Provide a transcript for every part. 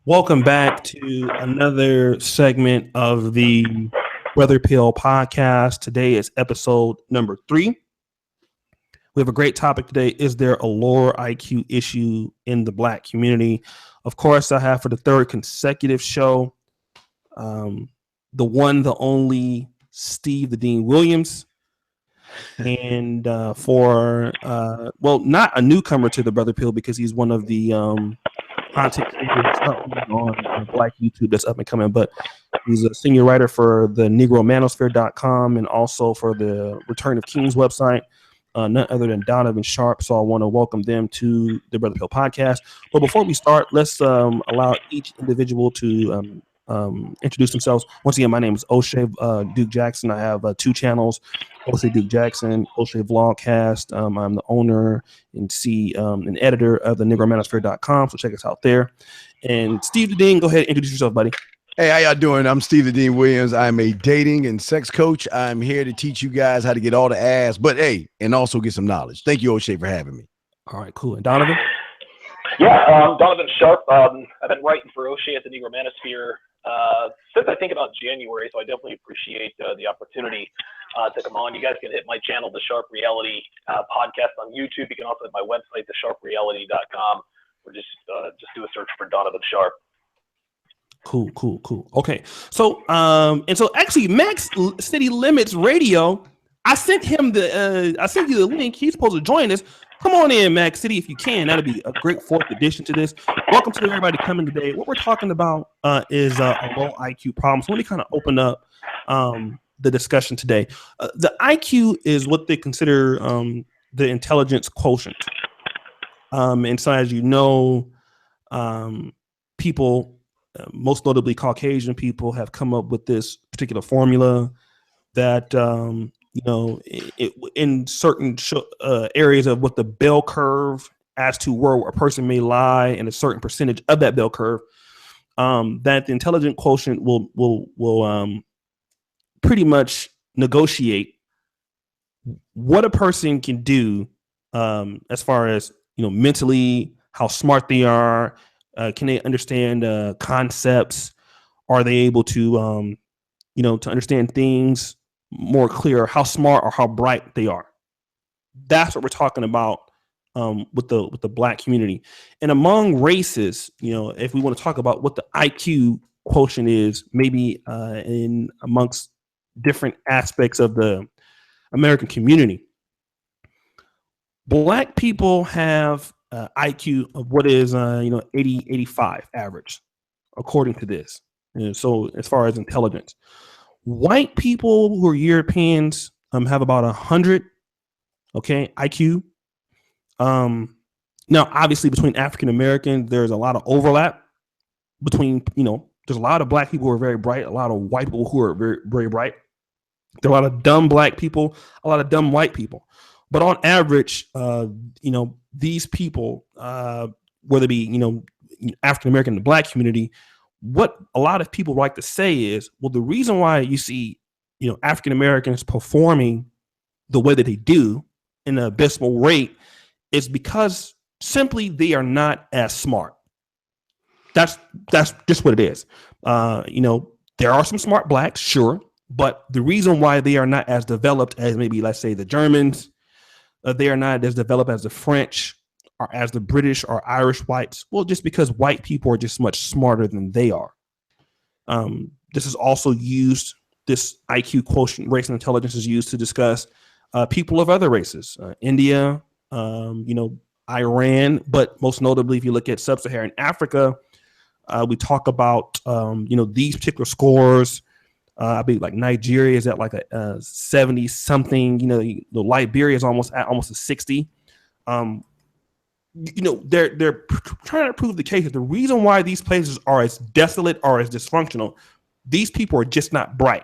Welcome back to another segment of the Brother Pill podcast. Today is episode number 3. We have a great topic today. Is there a lower IQ issue in the Black community? Of course, I have for the third consecutive show, the one, the only Steve the Dean Williams. And not a newcomer to the Brother Pill because he's one of the content creators on Black YouTube that's up and coming, but he's a senior writer for the negromanosphere.com and also for the Return of Kings website, none other than Donovan Sharpes. So I want to welcome them to the Brother Pill podcast. But before we start, let's allow each individual to introduce themselves. Once again, my name is O'Shea Duke Jackson. I have 2 channels, O'Shea Duke Jackson, O'Shea Vlogcast. I'm the owner and and editor of the negromanosphere.com, so check us out there. And Steve the Dean, go ahead and introduce yourself, buddy. Hey, how y'all doing? I'm Steve the Dean Williams. I'm a dating and sex coach. I'm here to teach you guys how to get all the ass, but hey, and also get some knowledge. Thank you, O'Shea, for having me. All right, cool. And Donovan? Yeah, Donovan Sharpe. I've been writing for O'Shea at the Negromanosphere since I think about January, so I definitely appreciate the opportunity to come on. You guys can hit my channel, the Sharpe Reality podcast on YouTube. You can also hit my website, thesharpereality.com, or just do a search for Donovan Sharpe. Cool. Okay, so actually, Mack City Limits Radio. I sent him I sent you the link. He's supposed to join us. Come on in, Mack City, if you can. That'd be a great 4th addition to this. Welcome to everybody coming today. What we're talking about is a low IQ problem. So let me kind of open up the discussion today. The IQ is what they consider the intelligence quotient. And so, as you know, people, most notably Caucasian people, have come up with this particular formula that in certain areas of what the bell curve as to where a person may lie in a certain percentage of that bell curve, that the intelligent quotient will pretty much negotiate what a person can do as far as mentally, how smart they are, can they understand concepts, are they able to to understand things more clear, how smart or how bright they are. That's what we're talking about with the Black community. And among races, if we want to talk about what the IQ quotient is, maybe in amongst different aspects of the American community, Black people have IQ of what is 80, 85 average, according to this. And so as far as intelligence, white people who are Europeans have about 100, IQ. Now, obviously, between African Americans, there's a lot of overlap between, there's a lot of Black people who are very bright, a lot of white people who are very, very bright. There are a lot of dumb Black people, a lot of dumb white people. But on average, these people, whether it be, African American and the Black community, what a lot of people like to say is, well, the reason why you see, African Americans performing the way that they do in an abysmal rate is because simply they are not as smart. That's just what it is. There are some smart Blacks, sure, but the reason why they are not as developed as maybe, let's say, the Germans, they are not as developed as the French, or as the British or Irish whites, well, just because white people are just much smarter than they are. This is also used, this IQ quotient, race and intelligence, is used to discuss people of other races, India, Iran, but most notably, if you look at sub-Saharan Africa, we talk about, these particular scores. I believe like Nigeria is at like a 70 something, the Liberia is almost a 60. They're trying to prove the case that the reason why these places are as desolate or as dysfunctional, these people are just not bright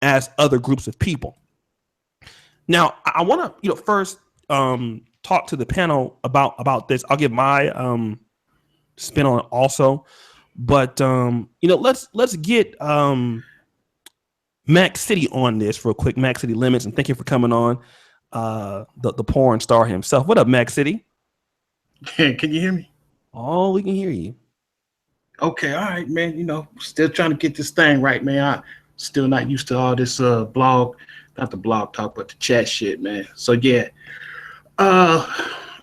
as other groups of people. Now, I want to first talk to the panel about this. I'll give my spin on it also, but let's get Mack City on this real quick. Mack City Limits, and thank you for coming on. The porn star himself. What up, Mack City? Can you hear me? Oh, we can hear you. Okay, all right, man. Still trying to get this thing right, man. I still not used to all this blog, not the blog talk, but the chat shit, man. So yeah, uh,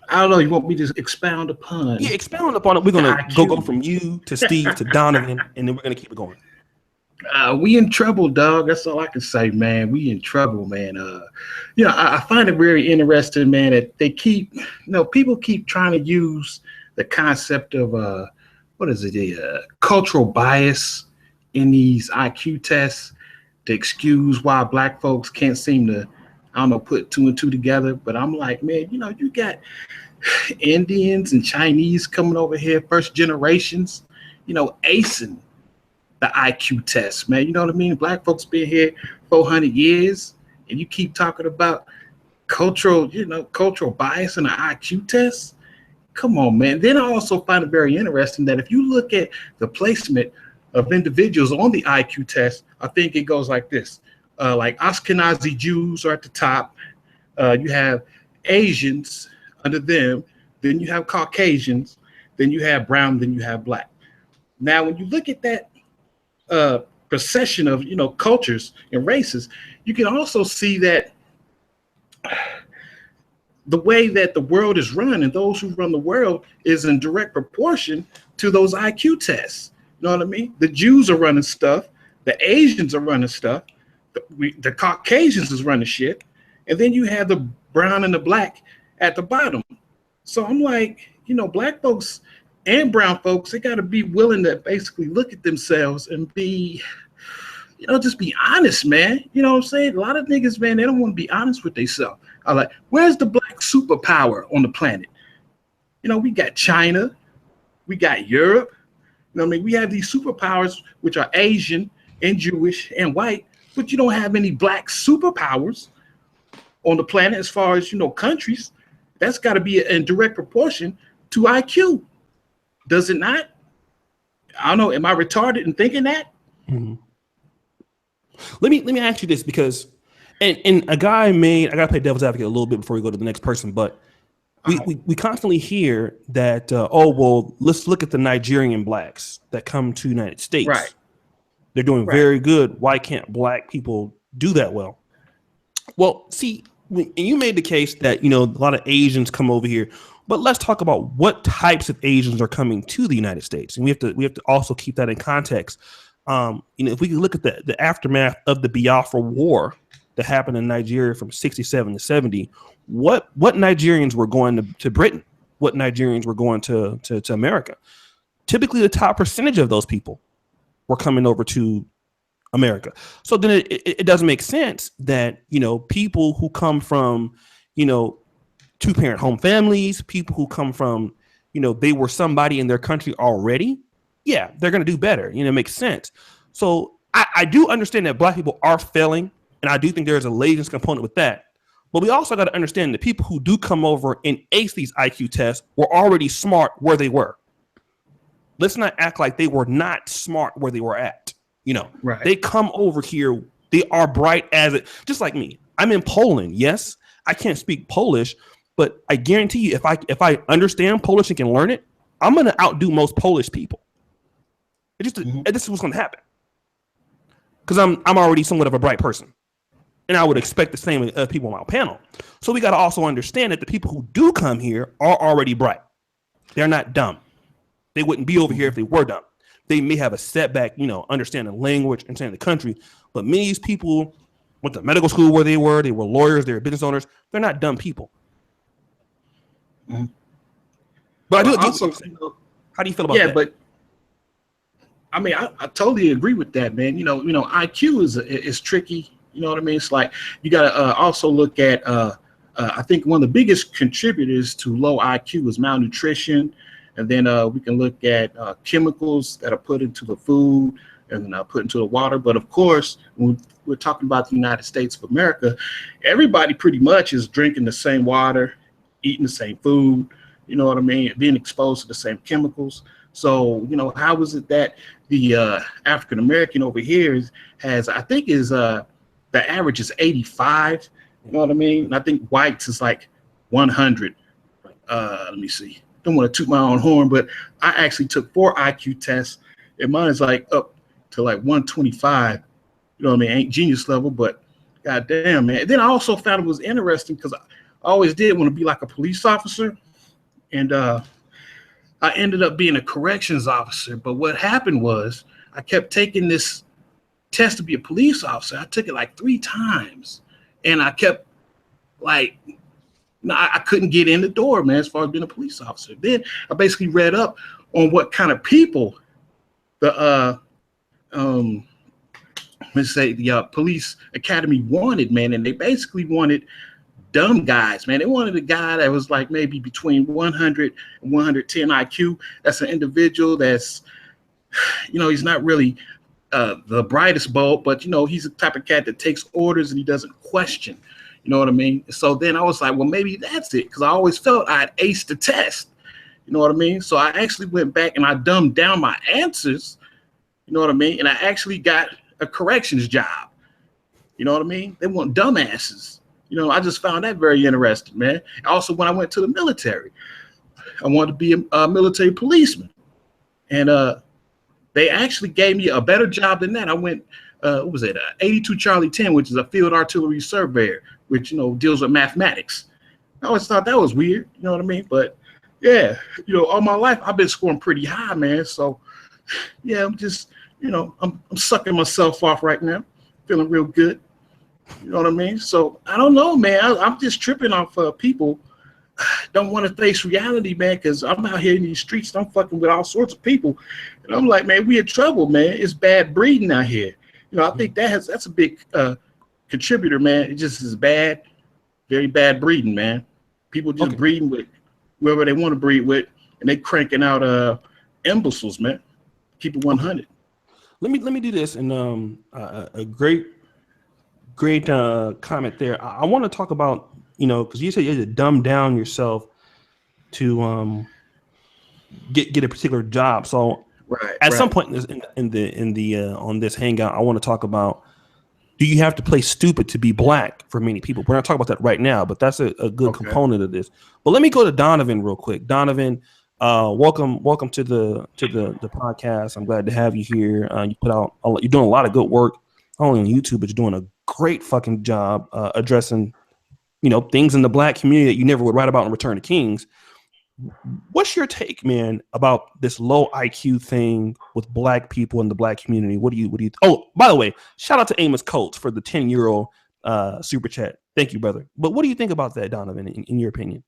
I don't know. You want me to expound upon Yeah, expound upon it. We're the gonna go IQ? from you to Steve to Donovan, and then we're gonna keep it going. We in trouble, dog. That's all I can say, man. We in trouble, man. I find it very interesting, man, that they keep, people keep trying to use the concept of what is it, cultural bias in these IQ tests to excuse why black folks can't seem to, I don't know, put two and two together. But I'm like, man, you got Indians and Chinese coming over here, first generations, acing the IQ test, man. You know what I mean? Black folks been here 400 years, and you keep talking about cultural bias in the IQ test. Come on, man. Then I also find it very interesting that if you look at the placement of individuals on the IQ test, I think it goes like this. Like Ashkenazi Jews are at the top. You have Asians under them. Then you have Caucasians. Then you have brown. Then you have black. Now, when you look at that procession of cultures and races, you can also see that the way that the world is run and those who run the world is in direct proportion to those IQ tests. You know what I mean? The Jews are running stuff, the Asians are running stuff, the Caucasians is running shit, and then you have the brown and the black at the bottom. So I'm like, black folks and brown folks, they got to be willing to basically look at themselves and be, just be honest, man. You know what I'm saying? A lot of niggas, man, they don't want to be honest with themselves. I'm like, where's the black superpower on the planet? We got China, we got Europe. We have these superpowers, which are Asian and Jewish and white, but you don't have any black superpowers on the planet as far as, countries. That's got to be in direct proportion to IQ. Does it not? I don't know. Am I retarded in thinking that? Mm-hmm. Let me ask you this, because and I gotta play devil's advocate a little bit before we go to the next person, but we constantly hear that let's look at the Nigerian blacks that come to the United States. Right. They're doing very good. Why can't black people do that well? Well, see, and you made the case that a lot of Asians come over here, but let's talk about what types of Asians are coming to the United States, and we have to also keep that in context. If we can look at the aftermath of the Biafra War that happened in Nigeria from 67 to 70, what Nigerians were going to Britain, what Nigerians were going to America. Typically, the top percentage of those people were coming over to America. So then it doesn't make sense that, people who come from, two-parent home families, people who come from, they were somebody in their country already. Yeah, they're going to do better. It makes sense. So I do understand that black people are failing, and I do think there's a laziness component with that. But we also got to understand that people who do come over and ace these IQ tests were already smart where they were. Let's not act like they were not smart where they were at. Right. They come over here. They are bright as it, just like me. I'm in Poland. Yes, I can't speak Polish, but I guarantee you, if I understand Polish and can learn it, I'm going to outdo most Polish people. This is what's going to happen, because I'm already somewhat of a bright person, and I would expect the same of people on my panel. So we got to also understand that the people who do come here are already bright. They're not dumb. They wouldn't be over here if they were dumb. They may have a setback, understanding language, understanding the country, but many of these people went to medical school where they were lawyers, they were business owners. They're not dumb people. Mm-hmm. But I do also, how do you feel about that? But I mean, I totally agree with that, man. IQ is tricky. You know what I mean? It's like you got to also look at. I think one of the biggest contributors to low IQ is malnutrition, and then we can look at chemicals that are put into the food and put into the water. But of course, when we're talking about the United States of America, everybody pretty much is drinking the same water, eating the same food. You know what I mean? Being exposed to the same chemicals. So, how is it that the African American over here has, I think, the average is 85. You know what I mean? And I think whites is like 100. Let me see. Don't want to toot my own horn, but I actually took 4 IQ tests. and mine's like up to like 125. You know what I mean? Ain't genius level, but goddamn, man. And then I also found it was interesting because I always did want to be like a police officer, and I ended up being a corrections officer. But what happened was I kept taking this test to be a police officer. I took it like 3 times, and I kept like, I couldn't get in the door, man, as far as being a police officer. Then I basically read up on what kind of people the let's say the police academy wanted, man, and they basically wanted dumb guys, man. They wanted a guy that was like maybe between 100 and 110 IQ. That's an individual that's, you know, he's not really the brightest bulb, but, you know, he's the type of cat that takes orders and he doesn't question. You know what I mean? So then I was like, well, maybe that's it, because I always felt I had aced the test. You know what I mean? So I actually went back and I dumbed down my answers. You know what I mean? And I actually got a corrections job. You know what I mean? They want dumbasses. You know, I just found that very interesting, man. Also, when I went to the military, I wanted to be a military policeman. And they actually gave me a better job than that. I went, what was it? 82 Charlie 10, which is a field artillery surveyor, which, you know, deals with mathematics. I always thought that was weird. You know what I mean? But yeah, you know, all my life I've been scoring pretty high, man. So yeah, I'm just, you know, I'm sucking myself off right now, feeling real good. You know what I mean? So I don't know, man. I'm just tripping off people. Don't want to face reality, man, because I'm out here in these streets. I'm fucking with all sorts of people, and I'm like, man, we in trouble, man. It's bad breeding out here. You know, I think that's a big contributor, man. It just is bad, very bad breeding, man. People just breeding with whoever they want to breed with, and they cranking out imbeciles, man. Keep it 100. Let me do this, and a great comment there. I want to talk about, you know, because you said you had to dumb down yourself to get a particular job. So at some point in the on this hangout, I want to talk about, do you have to play stupid to be black for many people? We're not talking about that right now, but that's a good component of this. But let me go to Donovan real quick. Donovan, welcome to the podcast. I'm glad to have you here. You're doing a lot of good work, not only on YouTube, but you're doing a great fucking job addressing, you know, things in the black community that you never would write about in Return of Kings. What's your take, man, about this low IQ thing with black people in the black community? What do you? Oh, by the way, shout out to Amos Coates for the 10-euro super chat. Thank you, brother. But what do you think about that, Donovan, in your opinion?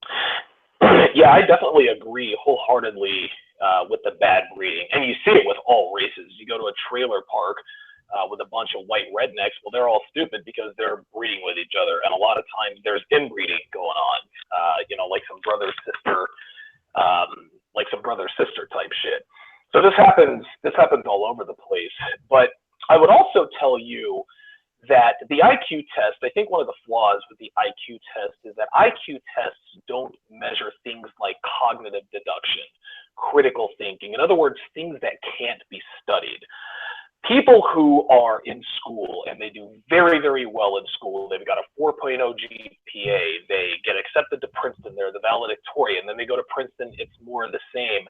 Yeah, I definitely agree wholeheartedly with the bad breeding, and you see it with all races. You go to a trailer park with a bunch of white rednecks. Well, they're all stupid because they're breeding with each other, and a lot of times there's inbreeding going on. You know, like some brother sister type shit. So this happens all over the place. But I would also tell you that the IQ test, I think one of the flaws with the IQ test is that IQ tests don't measure things like cognitive deduction, critical thinking. In other words, things that can't be studied. People who are in school and they do very, very well in school, they've got a 4.0 GPA, they get accepted to Princeton, they're the valedictorian, then they go to Princeton, it's more of the same.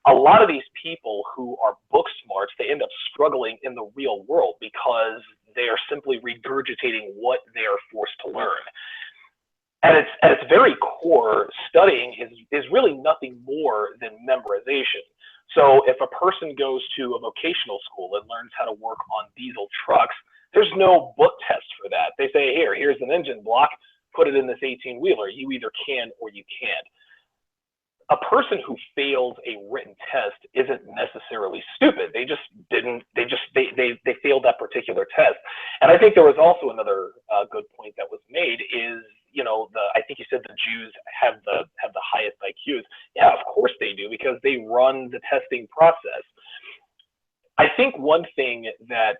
A lot of these people who are book smarts, they end up struggling in the real world because they are simply regurgitating what they are forced to learn. At its very core, studying is really nothing more than memorization. So if a person goes to a vocational school and learns how to work on diesel trucks, there's no book test for that. They say, here's an engine block, put it in this 18-wheeler. You either can or you can't. A person who fails a written test isn't necessarily stupid. They failed that particular test. And I think there was also another good point that was made is, you know, I think you said the Jews have the highest IQs. Yeah, of course they do, because they run the testing process. I think one thing that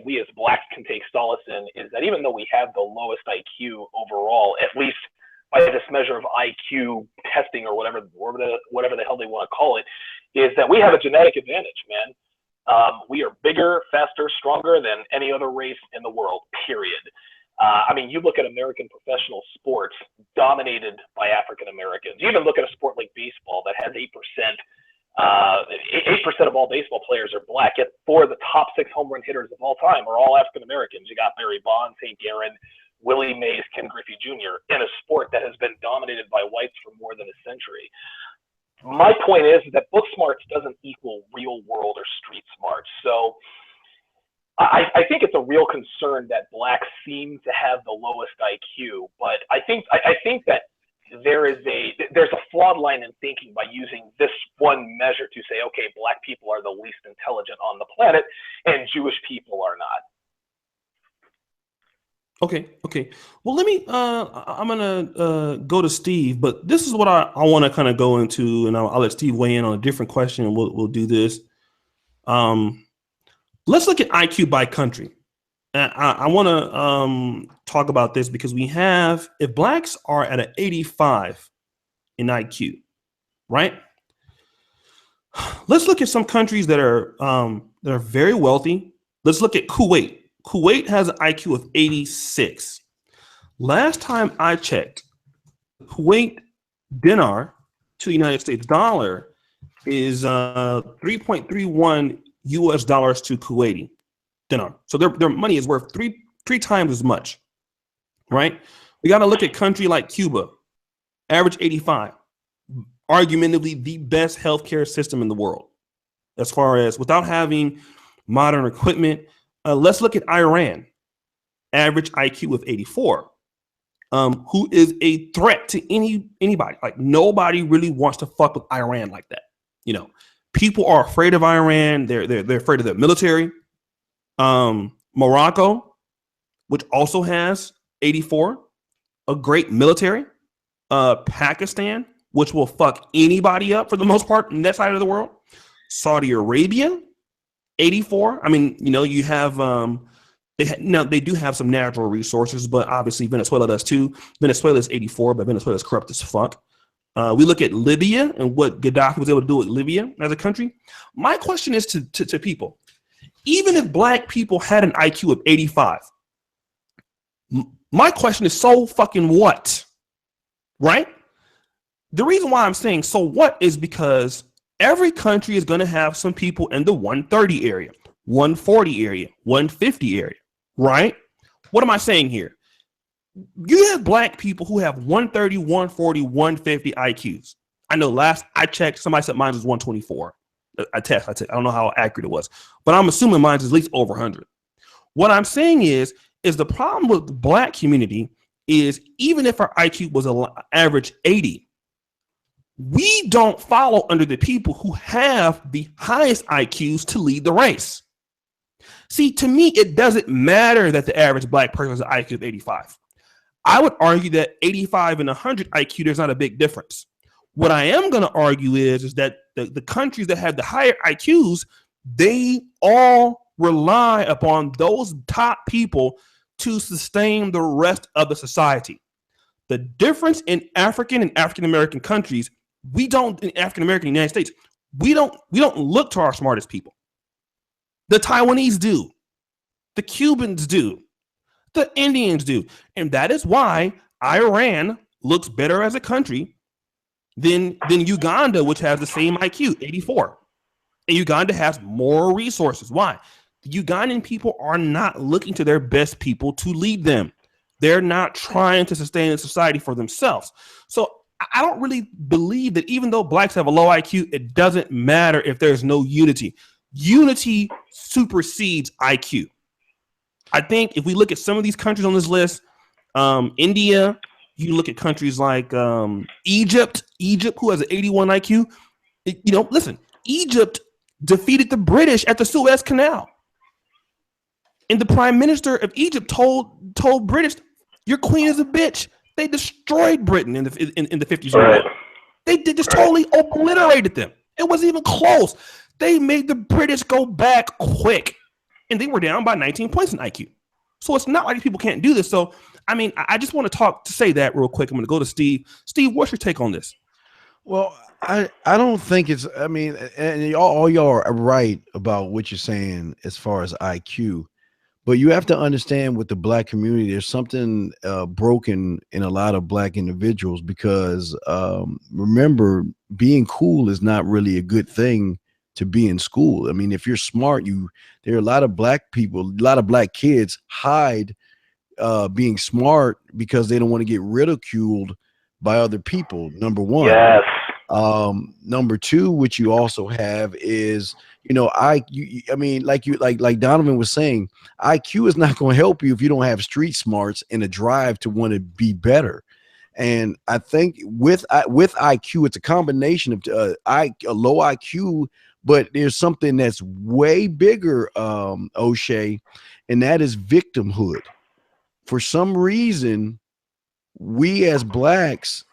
we as blacks can take solace in is that even though we have the lowest IQ overall, at least by this measure of IQ testing or whatever the hell they want to call it, is that we have a genetic advantage, man. We are bigger, faster, stronger than any other race in the world, period. I mean, you look at American professional sports dominated by African Americans. You even look at a sport like baseball that has 8% only 8% of all baseball players are black, yet 4 of the top 6 home run hitters of all time are all African Americans. You got Barry Bonds, Hank Aaron, Willie Mays, Ken Griffey Jr. in a sport that has been dominated by whites for more than a century. My point is that book smarts doesn't equal real world or street smarts. So I think it's a real concern that blacks seem to have the lowest IQ, but I think that there's a flawed line in thinking by using this one measure to say, okay, black people are the least intelligent on the planet and Jewish people are not. Okay. Well, let me. I'm gonna go to Steve, but this is what I want to kind of go into, and I'll let Steve weigh in on a different question, and we'll do this. Let's look at IQ by country. I want to talk about this because we have, if blacks are at an 85 in IQ, right? Let's look at some countries that are very wealthy. Let's look at Kuwait. Kuwait has an IQ of 86. Last time I checked, Kuwait dinar to the United States dollar is 3.31 US dollars to Kuwaiti dinar. So their money is worth three times as much, right? We got to look at a country like Cuba, average 85, argumentatively the best healthcare system in the world, as far as without having modern equipment. Let's look at Iran, average IQ of 84, who is a threat to anybody. Like nobody really wants to fuck with Iran like that. You know, people are afraid of Iran. They're afraid of their military. Morocco, which also has 84, a great military. Pakistan, which will fuck anybody up for the most part in that side of the world. Saudi Arabia, 84. I mean, you know, you have they do have some natural resources, but obviously Venezuela does too. Venezuela is 84, but Venezuela is corrupt as fuck. We look at Libya and what Gaddafi was able to do with Libya as a country. My question is to people, even if black people had an IQ of 85, my question is, so fucking what? Right? The reason why I'm saying so what is because every country is going to have some people in the 130 area, 140 area, 150 area, right? What am I saying here? You have black people who have 130, 140, 150 IQs. I know last I checked, somebody said mine was 124. I don't know how accurate it was, but I'm assuming mine is at least over 100. What I'm saying is the problem with the black community is even if our IQ was an average 80, we don't follow under the people who have the highest IQs to lead the race. See, to me, it doesn't matter that the average black person has an IQ of 85. I would argue that 85 and 100 IQ, there's not a big difference. What I am going to argue is that the countries that have the higher IQs, they all rely upon those top people to sustain the rest of the society. The difference in African and African-American countries, we don't, in African-American United States, we don't look to our smartest people. The Taiwanese do. The Cubans do. The Indians do. And that is why Iran looks better as a country than Uganda, which has the same IQ, 84. And Uganda has more resources. Why? The Ugandan people are not looking to their best people to lead them. They're not trying to sustain a society for themselves. So I don't really believe that even though blacks have a low IQ, it doesn't matter if there's no unity. Unity supersedes IQ. I think if we look at some of these countries on this list, India, you look at countries like Egypt, who has an 81 IQ. Listen, Egypt defeated the British at the Suez Canal. And the prime minister of Egypt told British, your queen is a bitch. They destroyed Britain in the 50s. Right. They just totally obliterated them. It wasn't even close. They made the British go back quick. And they were down by 19 points in IQ. So it's not like people can't do this. So, I mean, I just want to say that real quick. I'm going to go to Steve. Steve, what's your take on this? Well, I don't think it's, I mean, and all y'all are right about what you're saying as far as IQ. But you have to understand with the black community, there's something broken in a lot of black individuals, because remember, being cool is not really a good thing to be in school. I mean, if you're smart, there are a lot of black people, a lot of black kids hide being smart because they don't want to get ridiculed by other people. Number one. Yes. Number two, which you also have is, I mean, like Donovan was saying, IQ is not going to help you if you don't have street smarts and a drive to want to be better. And I think with IQ, it's a combination of a low IQ, but there's something that's way bigger, O'Shea, and that is victimhood. For some reason, we as blacks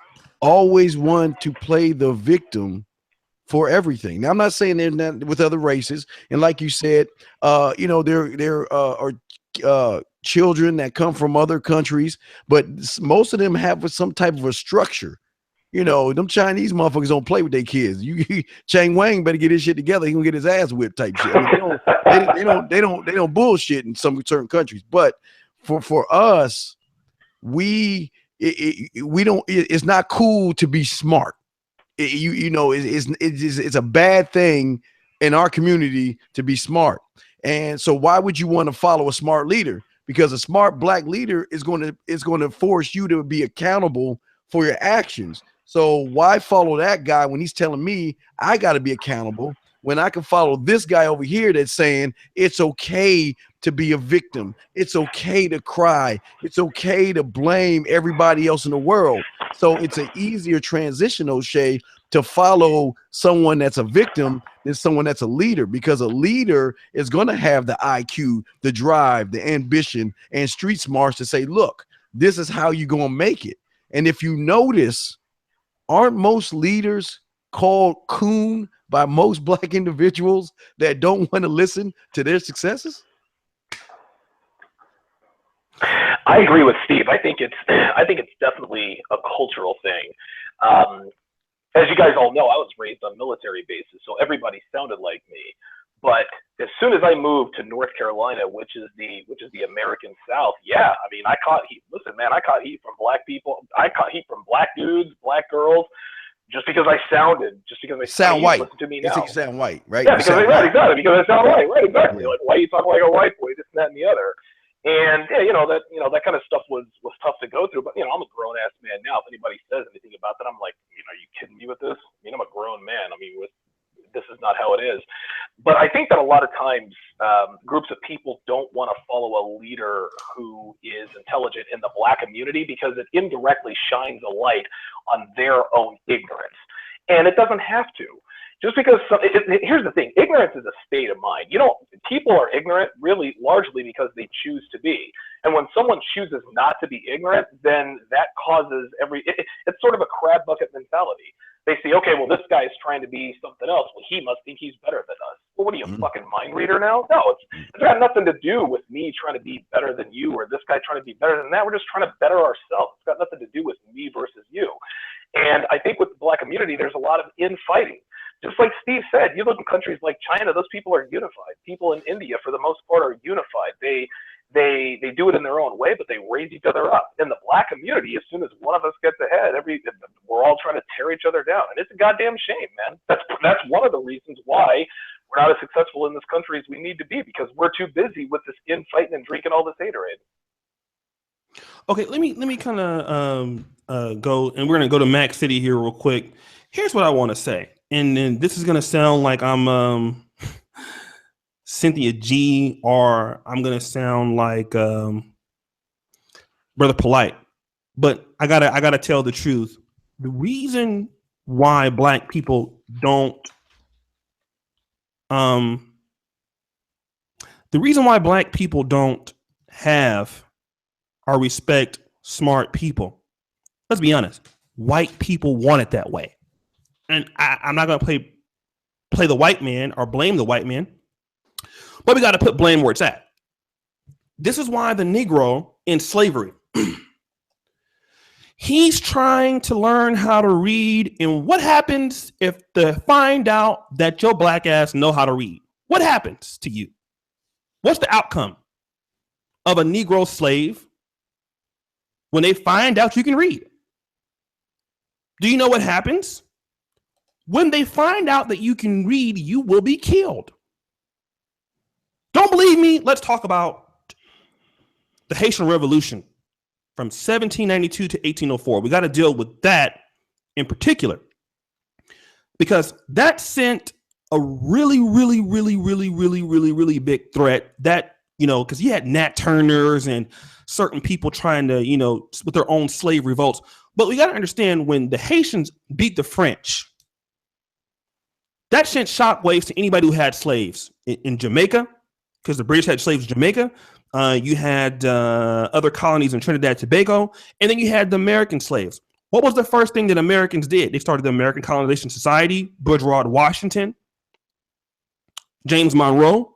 always want to play the victim for everything. Now, I'm not saying they're not with other races, and like you said, there are children that come from other countries, but most of them have some type of a structure. Them Chinese motherfuckers don't play with their kids. Chang Wang better get his shit together. He gonna get his ass whipped type shit. I mean, they don't bullshit in some certain countries, but for us, we don't. It's not cool to be smart. It's a bad thing in our community to be smart. And so why would you want to follow a smart leader? Because a smart black leader is going to force you to be accountable for your actions. So why follow that guy when he's telling me I got to be accountable when I can follow this guy over here that's saying it's okay to be a victim. It's okay to cry. It's okay to blame everybody else in the world. So it's an easier transition, O'Shea, to follow someone that's a victim than someone that's a leader, because a leader is going to have the IQ, the drive, the ambition, and street smarts to say, look, this is how you're going to make it. And if you notice, aren't most leaders called coon by most black individuals that don't want to listen to their successes? I agree with Steve. I think it's definitely a cultural thing. As you guys all know, I was raised on military bases, so everybody sounded like me. But as soon as I moved to North Carolina, which is the American South, yeah, I mean, I caught heat. Listen, man, I caught heat from black people. I caught heat from black dudes, black girls, just because I sound white. Listen to me now. You sound white, right? Yeah, because exactly, because I sound white, right? Exactly. Yeah. Like, why you talk like a white boy? This and that and the other. And yeah, that kind of stuff was tough to go through. But I'm a grown ass man now. If anybody says anything about that, I'm like, are you kidding me with this? I mean, I'm a grown man. I mean, this is not how it is. But I think that a lot of times groups of people don't want to follow a leader who is intelligent in the black community, because it indirectly shines a light on their own ignorance. And it doesn't have to. Just because here's the thing, ignorance is a state of mind. People are ignorant really largely because they choose to be. And when someone chooses not to be ignorant, then that causes it's sort of a crab bucket mentality. They say, okay, well, this guy is trying to be something else. Well, he must think he's better than us. Well, what are you, a fucking mind reader now? No, it's got nothing to do with me trying to be better than you or this guy trying to be better than that. We're just trying to better ourselves. It's got nothing to do with me versus you. And I think with the black community, there's a lot of infighting. Just like Steve said, you look at countries like China, those people are unified. People in India, for the most part, are unified. They do it in their own way, but they raise each other up. In the black community, as soon as one of us gets ahead, we're all trying to tear each other down. And it's a goddamn shame, man. That's one of the reasons why we're not as successful in this country as we need to be, because we're too busy with this infighting and drinking all this haterade. Okay, let me kind of go, and we're gonna go to Mack City here real quick. Here's what I want to say, and then this is gonna sound like I'm Cynthia G, or I'm gonna sound like Brother Polite, but I gotta tell the truth. The reason why black people don't have or respect smart people, let's be honest, white people want it that way. And I'm not going to play the white man or blame the white man, but we got to put blame where it's at. This is why the Negro in slavery, he's trying to learn how to read. And what happens if they find out that your black ass know how to read? What happens to you? What's the outcome of a Negro slave when they find out you can read? Do you know what happens? When they find out that you can read, you will be killed. Don't believe me? Let's talk about the Haitian Revolution from 1792 to 1804. We got to deal with that in particular because that sent a really big threat that, because you had Nat Turners and certain people trying to, with their own slave revolts. But we got to understand when the Haitians beat the French, that sent shockwaves to anybody who had slaves in Jamaica, because the British had slaves in Jamaica. You had other colonies in Trinidad and Tobago, and then you had the American slaves. What was the first thing that Americans did? They started the American Colonization Society, Woodrow Washington, James Monroe.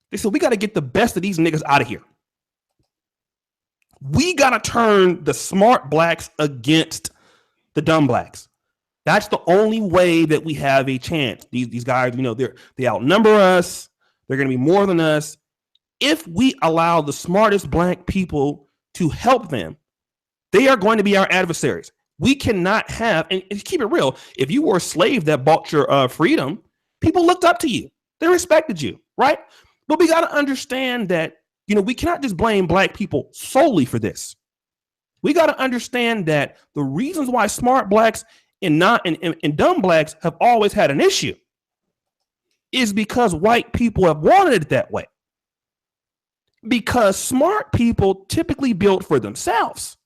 They said, we got to get the best of these niggas out of here. We got to turn the smart blacks against the dumb blacks. That's the only way that we have a chance. These guys, they outnumber us. They're going to be more than us. If we allow the smartest black people to help them, they are going to be our adversaries. We cannot have, and keep it real, if you were a slave that bought your freedom, people looked up to you. They respected you, right? But we got to understand that, we cannot just blame black people solely for this. We got to understand that the reasons why smart blacks and dumb blacks have always had an issue is because white people have wanted it that way. Because smart people typically build for themselves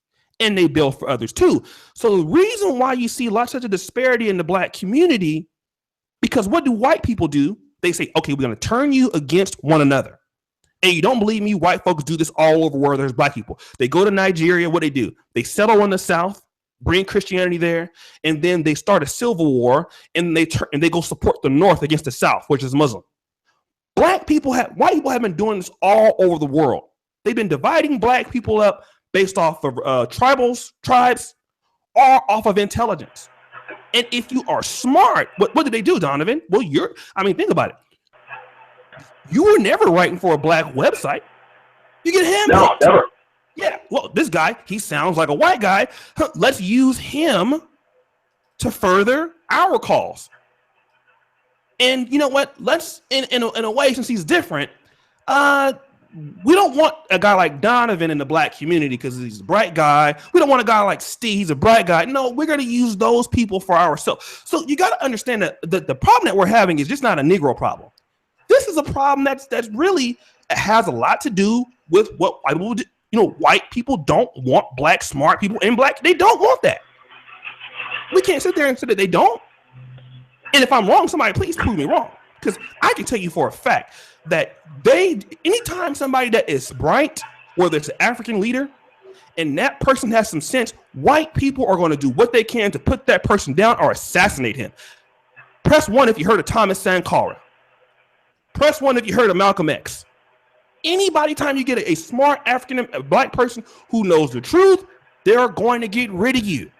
and they build for others too. So the reason why you see such a disparity in the black community, because what do white people do? They say, okay, we're going to turn you against one another. And you don't believe me? White folks do this all over where there's black people. They go to Nigeria. What do? They settle in the South, bring Christianity there, and then they start a civil war, and they go support the North against the South, which is Muslim. White people have been doing this all over the world. They've been dividing black people up based off of tribes, or off of intelligence. And if you are smart, what do they do, Donovan? Well, think about it. You were never writing for a black website. You get handpicked. No, never. Yeah, well, this guy, he sounds like a white guy. Let's use him to further our cause. And you know what? Let's, in a way, since he's different, we don't want a guy like Donovan in the black community because he's a bright guy. We don't want a guy like Steve. He's a bright guy. No, we're going to use those people for ourselves. So you got to understand that the problem that we're having is just not a Negro problem. This is a problem that's really has a lot to do with what white people do. White people don't want black smart people, and they don't want that. We can't sit there and say that they don't. And if I'm wrong, somebody please prove me wrong, because I can tell you for a fact that anytime somebody that is bright, whether it's an African leader, and that person has some sense, white people are going to do what they can to put that person down or assassinate him. Press 1 if you heard of Thomas Sankara. Press 1 if you heard of Malcolm X. Time you get a smart black person who knows the truth, they're going to get rid of you.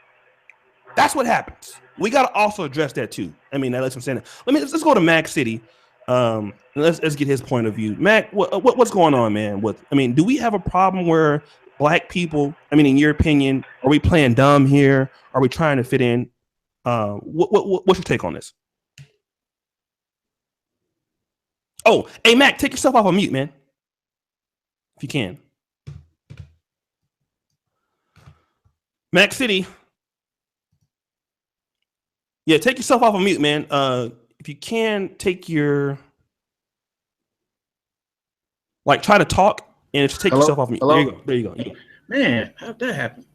That's what happens. We got to also address that too. Let's go to Mack City. Let's get his point of view. Mack, what's going on, man? Do we have a problem where black people, in your opinion, are we playing dumb here? Are we trying to fit in? What's your take on this? Oh, hey, Mack, take yourself off of mute, man. If you can. Mack City. Yeah, take yourself off of mute, man. If you can, take your... try to talk and just take yourself off mute. Hello? There you go. Man, how'd that happen?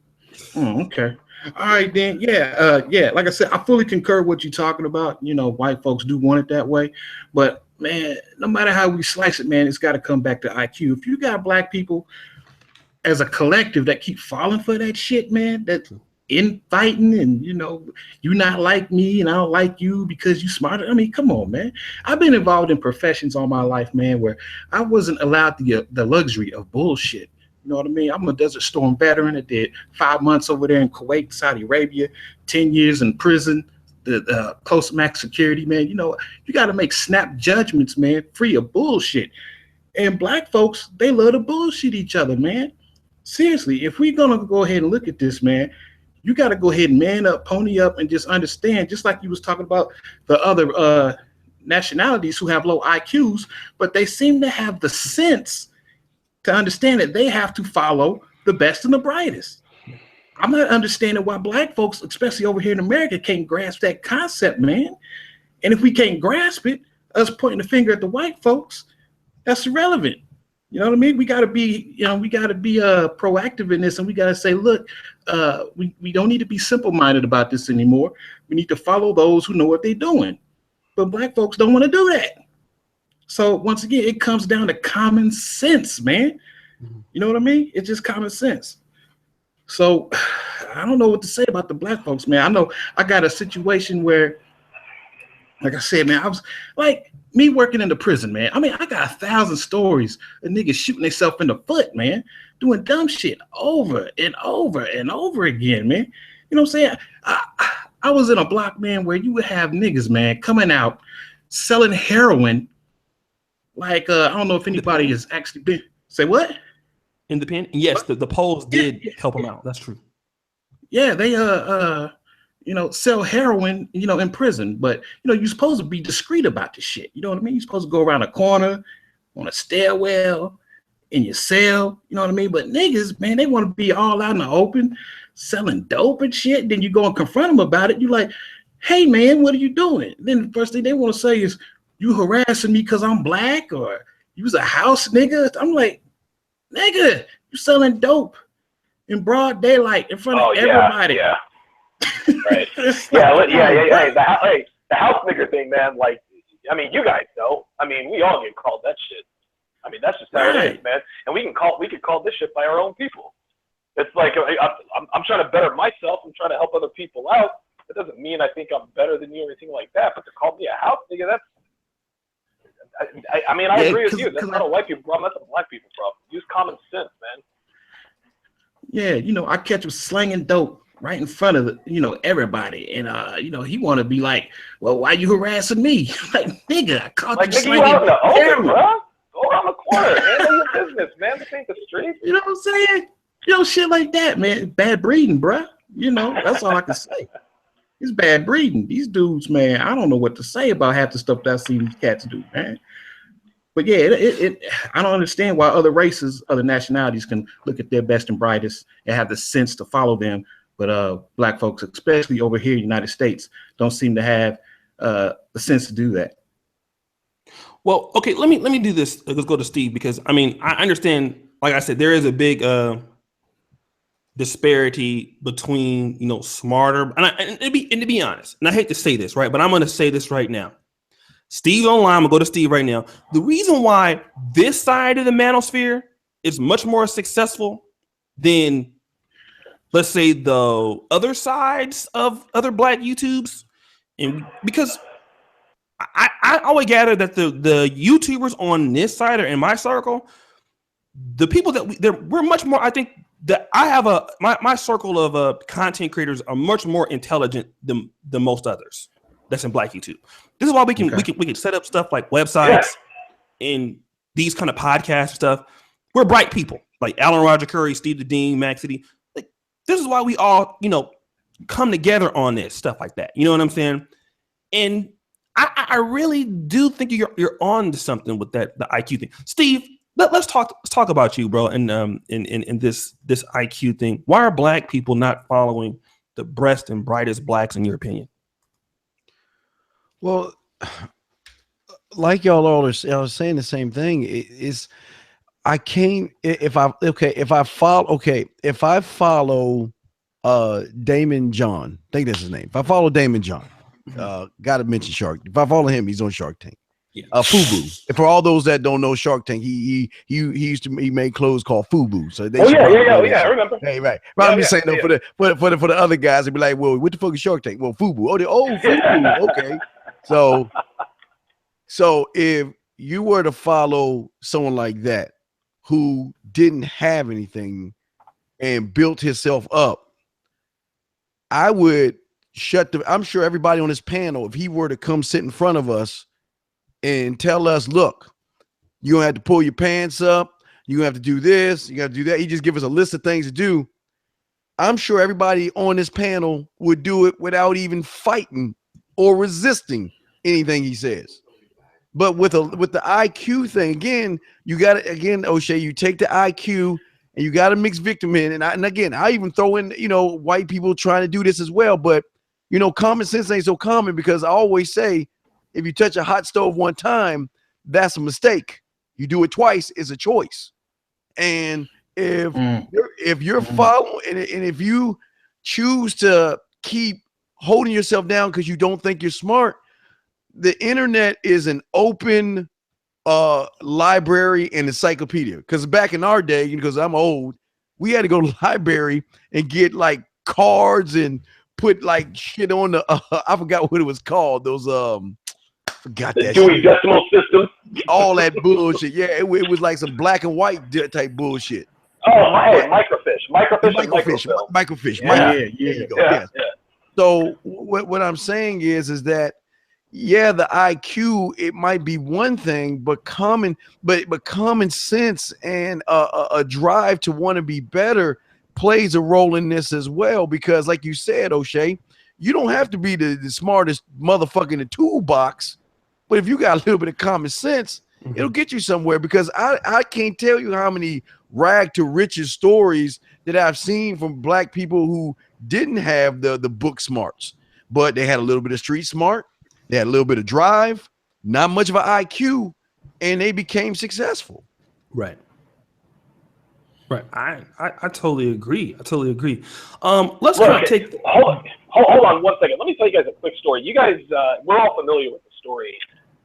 Okay. All right, then. Yeah. Like I said, I fully concur with what you're talking about. White folks do want it that way. But, man, no matter how we slice it, man, it's got to come back to IQ. If you got black people as a collective that keep falling for that shit, man, that's infighting and, you not like me and I don't like you because you smarter. Come on, man. I've been involved in professions all my life, man, where I wasn't allowed the luxury of bullshit. You know what I mean? I'm a Desert Storm veteran. I did 5 months over there in Kuwait, Saudi Arabia, 10 years in prison, the post-max security, man. You got to make snap judgments, man, free of bullshit. And black folks, they love to bullshit each other, man. Seriously, if we're going to go ahead and look at this, man, you got to go ahead and man up, pony up, and just understand, just like you was talking about the other nationalities who have low IQs, but they seem to have the sense to understand that they have to follow the best and the brightest. I'm not understanding why black folks, especially over here in America, can't grasp that concept, man. And if we can't grasp it, us pointing the finger at the white folks, that's irrelevant. You know what I mean? We got to be, proactive in this, and we got to say, look, we don't need to be simple-minded about this anymore. We need to follow those who know what they're doing. But black folks don't want to do that. So once again, it comes down to common sense, man. You know what I mean? It's just common sense. So I don't know what to say about the black folks, man. I know I got a situation where, like I said, man, I was like me working in the prison, man. I mean, I got 1,000 stories of niggas shooting themselves in the foot, man, doing dumb shit over and over and over again, man. You know what I'm saying? I was in a block, man, where you would have niggas, man, coming out selling heroin. Like, I don't know if anybody has actually been. Say what? Independent? Yes, the polls did help them out. That's true. Yeah, they sell heroin, in prison. But you're supposed to be discreet about this shit. You know what I mean? You're supposed to go around a corner, on a stairwell, in your cell. You know what I mean? But niggas, man, they want to be all out in the open, selling dope and shit. Then you go and confront them about it. You're like, hey, man, what are you doing? Then the first thing they want to say is, you harassing me because I'm black, or you was a house nigga. I'm like, nigga, you selling dope in broad daylight in front of everybody. Yeah. Right. Hey, the house nigger thing, man. Like, I mean, you guys know. I mean, we all get called that shit. I mean, that's just how it is, man. And we could call this shit by our own people. It's like I'm trying to better myself. I'm trying to help other people out. It doesn't mean I think I'm better than you or anything like that. But to call me a house nigga, that's. I mean, I agree with you. That's not a white people problem. That's a black people problem. Use common sense, man. Yeah, I catch him slanging dope right in front of everybody, and he want to be like, well, why you harassing me? Like, nigga, I caught you slanging. You out in the open, bro. Go around the corner, handle your business, man. This ain't the street. You know what I'm saying? Shit like that, man. Bad breeding, bro. That's all I can say. It's bad breeding. These dudes, man, I don't know what to say about half the stuff that I see these cats do, man. But yeah, I don't understand why other races, other nationalities can look at their best and brightest and have the sense to follow them. But black folks, especially over here in the United States, don't seem to have the sense to do that. Well, okay, let me do this. Let's go to Steve, because I mean, I understand, like I said, there is a big disparity between smarter and to be honest, and I hate to say this, right, but I'm going to say this right now. Steve online, I'm gonna go to Steve right now. The reason why this side of the manosphere is much more successful than, let's say, the other sides of other black YouTubes, and because I always gather that the YouTubers on this side or in my circle, the people that we're much more, I think that I have my circle of content creators are much more intelligent than most others that's in black YouTube. This is why we can set up stuff like websites and these kind of podcast stuff. We're bright people like Alan Roger Curry, Steve the Dean, Mack City. Like, this is why we all come together on this stuff like that. You know what I'm saying? And I really do think you're on to something with the IQ thing. Steve, let's talk about you, bro. And in this IQ thing, why are black people not following the best and brightest blacks in your opinion? Well, like y'all all are saying the same thing. I can't, if I follow Damon John, I think that's his name. If I follow Damon John, gotta mention Shark. If I follow him, he's on Shark Tank. Yeah. Fubu. And for all those that don't know Shark Tank, he made clothes called Fubu. So they I remember. Hey, right. But I'm just saying though, for the other guys, they'd be like, well, what the fuck is Shark Tank? Well, Fubu. Fubu. Okay. So if you were to follow someone like that who didn't have anything and built himself up, I would I'm sure everybody on this panel, if he were to come sit in front of us and tell us, look, you're gonna have to pull your pants up, you're gonna have to do this, you gotta do that. He just give us a list of things to do. I'm sure everybody on this panel would do it without even fighting or resisting anything he says. But with the IQ thing, again, you got to, again, O'Shea, you take the IQ and you got to mix victim in. And again, I even throw in, white people trying to do this as well. But, common sense ain't so common, because I always say, if you touch a hot stove one time, that's a mistake. You do it twice, it's a choice. And if you're following, and if you choose to keep holding yourself down because you don't think you're smart, the internet is an open library and encyclopedia. Because back in our day, because I'm old, we had to go to the library and get like cards and put like shit on the I forgot what it was called. Those forgot the that Dewey shit. Decimal System. All that bullshit. Yeah, it was like some black and white type bullshit. Oh, microfiche. Microfiche. Yeah. There you go. Yeah. So what I'm saying is that, yeah, the IQ, it might be one thing, but common sense and a drive to want to be better plays a role in this as well. Because like you said, O'Shea, you don't have to be the smartest motherfucker in the toolbox, but if you got a little bit of common sense, it'll get you somewhere. Because I can't tell you how many rag to riches stories that I've seen from black people who didn't have the book smarts, but they had a little bit of street smart, they had a little bit of drive, not much of an IQ, and they became successful. Right. I totally agree. Let's kind of take. Hold on 1 second. Let me tell you guys a quick story. You guys, we're all familiar with the story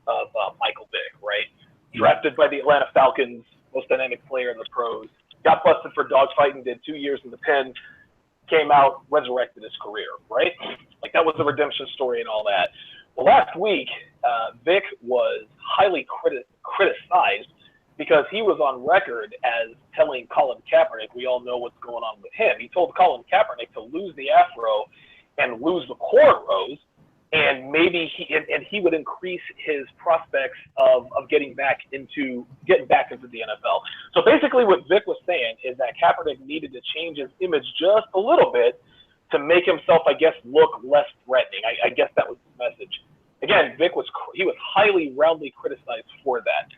of Michael Vick, right? Drafted by the Atlanta Falcons, most dynamic player in the pros. Got busted for dogfighting, did 2 years in the pen, came out, resurrected his career, right? Like, that was the redemption story and all that. Well, last week, Vick was highly criticized because he was on record as telling Colin Kaepernick, we all know what's going on with him. He told Colin Kaepernick to lose the afro and lose the cornrows, and maybe he would increase his prospects of getting back into the NFL. So basically what Vick was saying is that Kaepernick needed to change his image just a little bit to make himself, I guess, look less threatening. I guess that was the message. Again, Vick was highly roundly criticized for that.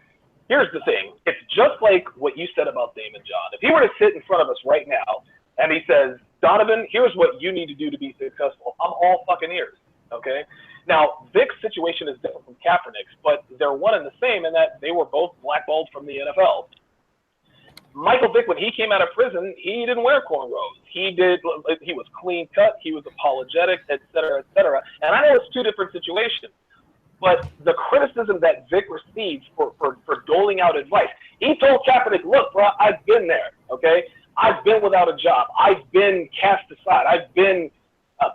Here's the thing. It's just like what you said about Damon John. If he were to sit in front of us right now and he says, Donovan, here's what you need to do to be successful, I'm all fucking ears. Okay. Now, Vick's situation is different from Kaepernick's, but they're one and the same in that they were both blackballed from the NFL. Michael Vick, when he came out of prison, he didn't wear cornrows. He was clean cut. He was apologetic, et cetera, et cetera. And I know it's two different situations, but the criticism that Vick receives for doling out advice, he told Kaepernick, look, bro, I've been there. Okay. I've been without a job. I've been cast aside. I've been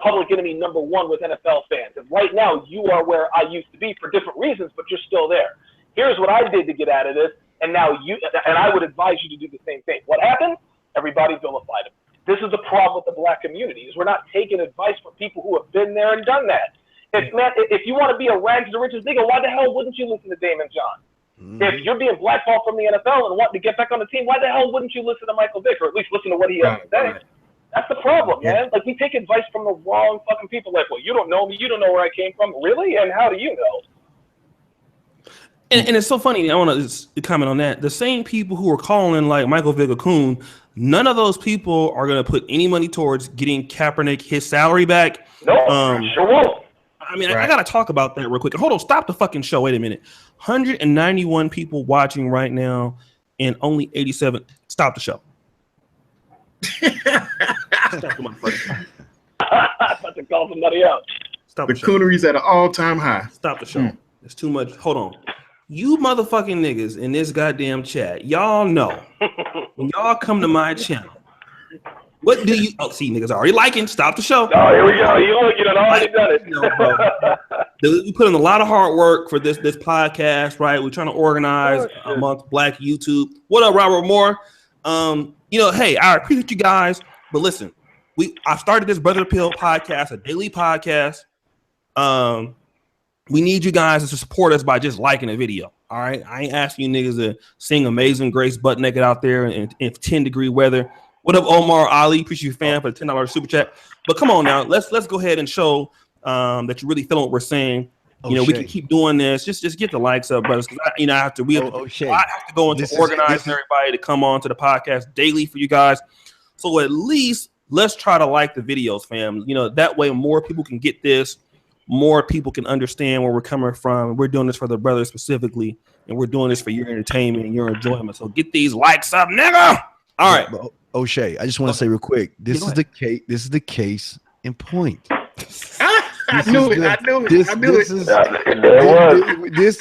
public enemy number one with NFL fans. And right now you are where I used to be for different reasons, but you're still there. Here's what I did to get out of this. And now I would advise you to do the same thing. What happened? Everybody vilified him. This is the problem with the black community, is we're not taking advice from people who have been there and done that. If you want to be a rags to riches nigga, why the hell wouldn't you listen to Damon John? Mm-hmm. If you're being blackballed from the NFL and want to get back on the team, why the hell wouldn't you listen to Michael Vick, or at least listen to what he has to say? Right. That's the problem, man. Like, we take advice from the wrong fucking people. Like, well, you don't know me. You don't know where I came from. Really? And how do you know? And it's so funny. I want to comment on that. The same people who are calling like Michael Vick a coon, none of those people are going to put any money towards getting Kaepernick his salary back. No, sure won't. I mean, right. I got to talk about that real quick. Hold on. Stop the fucking show. Wait a minute. 191 people watching right now and only 87. Stop the show. Stop the motherfucker. I'm about to call somebody out. Stop the coonery's at an all-time high. Stop the show. It's too much. Hold on. You motherfucking niggas in this goddamn chat, y'all know when y'all come to my channel, what do you? Oh, see, niggas already liking. Stop the show. Oh, here we go. You done already done it. We put in a lot of hard work for this podcast, right? We're trying to organize amongst Black YouTube. What up, Robert Moore? Hey, I appreciate you guys, but listen, I started this Brother Pill podcast, a daily podcast. We need you guys to support us by just liking a video. All right. I ain't asking you niggas to sing Amazing Grace butt naked out there in 10-degree weather. What up, Omar Ali? Appreciate you, fan, for the $10 super chat. But come on now, let's go ahead and show that you really feeling what we're saying. You know, we can keep doing this. Just get the likes up, brothers. I have to. I have to go into organizing everybody to come on to the podcast daily for you guys. So at least let's try to like the videos, fam. You know, that way more people can get this. More people can understand where we're coming from. We're doing this for the brothers specifically, and we're doing this for your entertainment and your enjoyment. So get these likes up, nigga. All right, O'Shea. I just want to say real quick. This is the case. This is the case in point. I knew it. This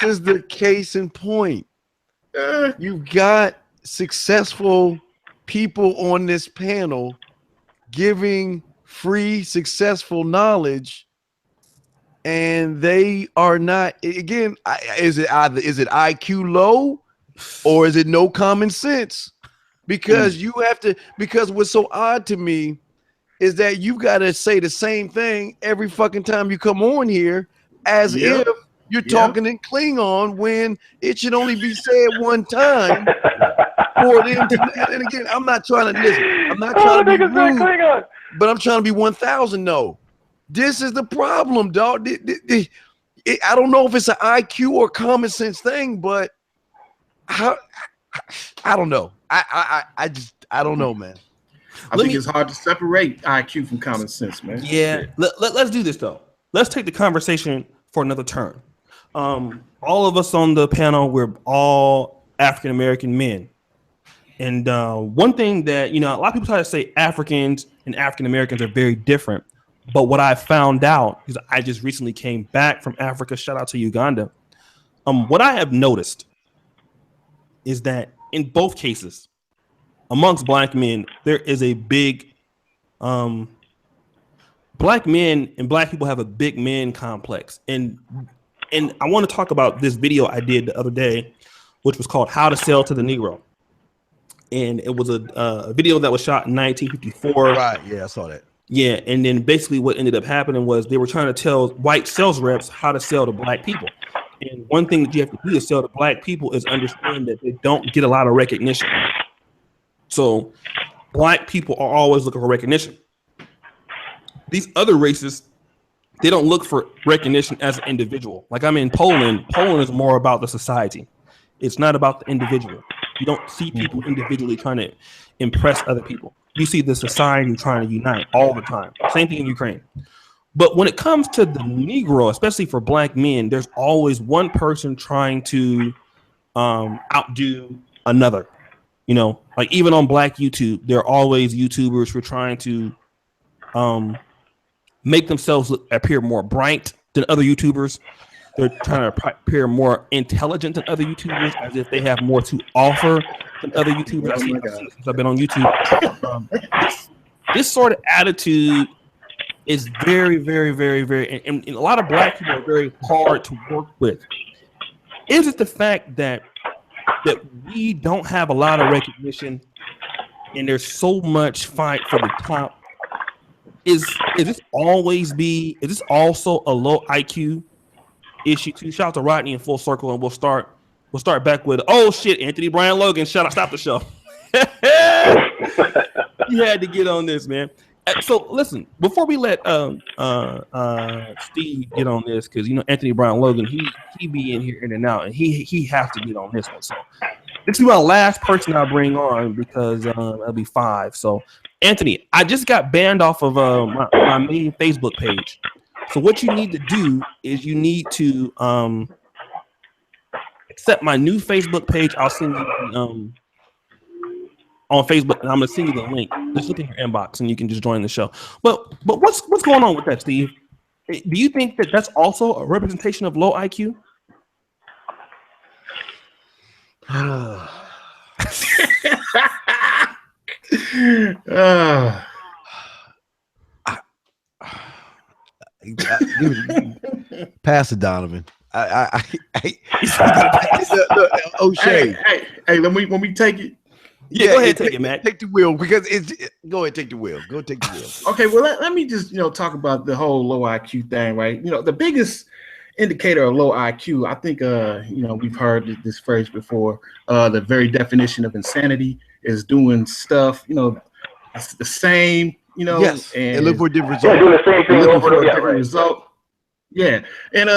is the case in point. You've got successful people on this panel giving free, successful knowledge, and they are not. Again, is it IQ low, or is it no common sense? Because you have to. Because what's so odd to me is that you got to say the same thing every fucking time you come on here, as if you're talking in Klingon when it should only be said one time. For them to, and again, I'm not trying to listen. I'm not trying to be rude, but I'm trying to be 1,000. No, this is the problem, dog. I don't know if it's an IQ or common sense thing, but I don't know. I don't know, man. I think it's hard to separate IQ from common sense, man. Yeah. Let's do this though. Let's take the conversation for another turn. All of us on the panel, we're all African American men. And one thing that, a lot of people try to say Africans and African Americans are very different. But what I found out, because I just recently came back from Africa, shout out to Uganda. What I have noticed is that in both cases, amongst black men, there is a big black men and black people have a big man complex. And I want to talk about this video I did the other day, which was called How to Sell to the Negro. And it was a video that was shot in 1954. Right. Yeah, I saw that. Yeah. And then basically what ended up happening was they were trying to tell white sales reps how to sell to black people. And one thing that you have to do to sell to black people is understand that they don't get a lot of recognition. So black people are always looking for recognition. These other races, they don't look for recognition as an individual. Like I'm in Poland. Poland is more about the society. It's not about the individual. You don't see people individually trying to impress other people. You see the society trying to unite all the time. Same thing in Ukraine. But when it comes to the Negro, especially for black men, there's always one person trying to outdo another. Like even on black YouTube, there are always YouTubers who are trying to make themselves appear more bright than other YouTubers. They're trying to appear more intelligent than other YouTubers, as if they have more to offer than other YouTubers. I've seen since I've been on YouTube. This sort of attitude is very, very, very, very, and a lot of black people are very hard to work with. Is it the fact that we don't have a lot of recognition and there's so much fight for the top? Is this also a low IQ issue too? Shout out to Rodney in Full Circle, and we'll start back with Anthony Brian Logan. Stop the show. You had to get on this, man. So listen, before we let Steve get on this, because Anthony Brian Logan, he be in here in and out, and he has to get on this one. So this is my last person I bring on, because it'll be 5. So Anthony, I just got banned off of my main Facebook page. So what you need to do is you need to accept my new Facebook page. I'll send you on Facebook, and I'm gonna send you the link. Just look in your inbox, and you can just join the show. But what's going on with that, Steve? Do you think that that's also a representation of low IQ? Pass it, Donovan. O'Shea. Hey, when we take it. Yeah, go ahead, take it, Matt. Take the wheel, because go ahead, take the wheel. Go take the wheel. Okay, well let me just talk about the whole low IQ thing, right? The biggest indicator of low IQ, I think we've heard this phrase before. The very definition of insanity is doing stuff, the same, Yes, and they look for different Yeah, results. do the same thing looking over for and a over. different result. Yeah, and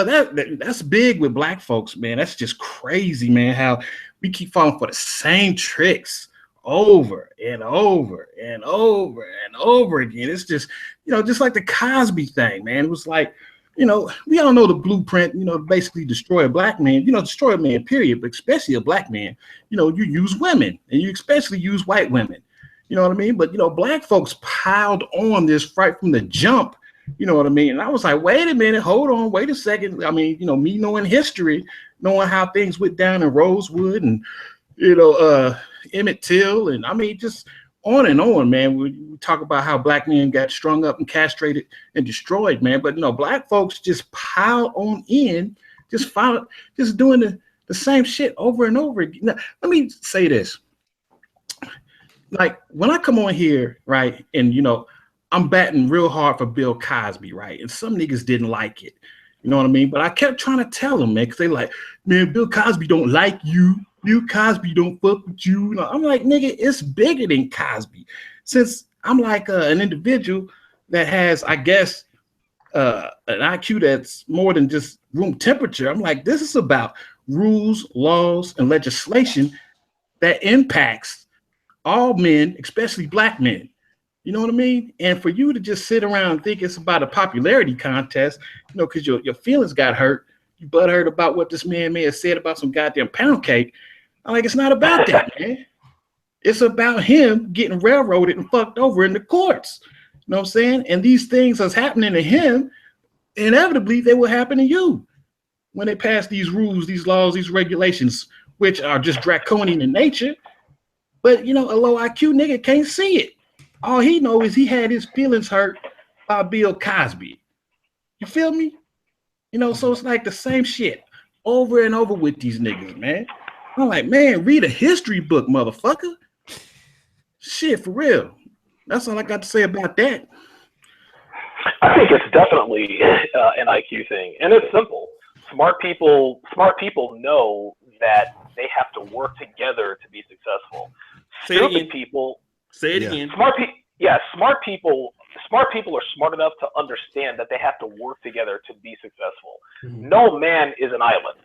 that's big with Black folks, man. That's just crazy, man. How we keep falling for the same tricks over and over and over and over again. It's just, just like the Cosby thing, man. It was like, we all know the blueprint, basically destroy a Black man, destroy a man, period, but especially a Black man. You use women, and you especially use white women. You know what I mean? But, Black folks piled on this right from the jump. You know what I mean? And I was like, wait a minute, hold on, wait a second. I mean, me knowing history, knowing how things went down in Rosewood and, Emmett Till, and I mean, just on and on, man. We talk about how Black men got strung up and castrated and destroyed, man. But, Black folks just pile on in, just doing the same shit over and over again. Now, let me say this. Like, when I come on here, right, and, I'm batting real hard for Bill Cosby, right? And some niggas didn't like it. You know what I mean? But I kept trying to tell them, man, because they like, man, Bill Cosby don't like you. Bill Cosby don't fuck with you. I'm like, nigga, it's bigger than Cosby. Since I'm like an individual that has, I guess, an IQ that's more than just room temperature, I'm like, this is about rules, laws, and legislation that impacts all men, especially Black men. You know what I mean? And for you to just sit around and think it's about a popularity contest, because your feelings got hurt, you butthurt about what this man may have said about some goddamn pound cake. I'm like, it's not about that, man. It's about him getting railroaded and fucked over in the courts. You know what I'm saying? And these things that's happening to him, inevitably they will happen to you when they pass these rules, these laws, these regulations, which are just draconian in nature. But, a low IQ nigga can't see it. All he knows is he had his feelings hurt by Bill Cosby. You feel me? So it's like the same shit over and over with these niggas, man. I'm like, man, read a history book, motherfucker. Shit, for real. That's all I got to say about that. I think it's definitely an IQ thing, and it's simple. Smart people know that they have to work together to be successful. Stupid people. Say it again. Smart people are smart enough to understand that they have to work together to be successful. Mm-hmm. No man is an island.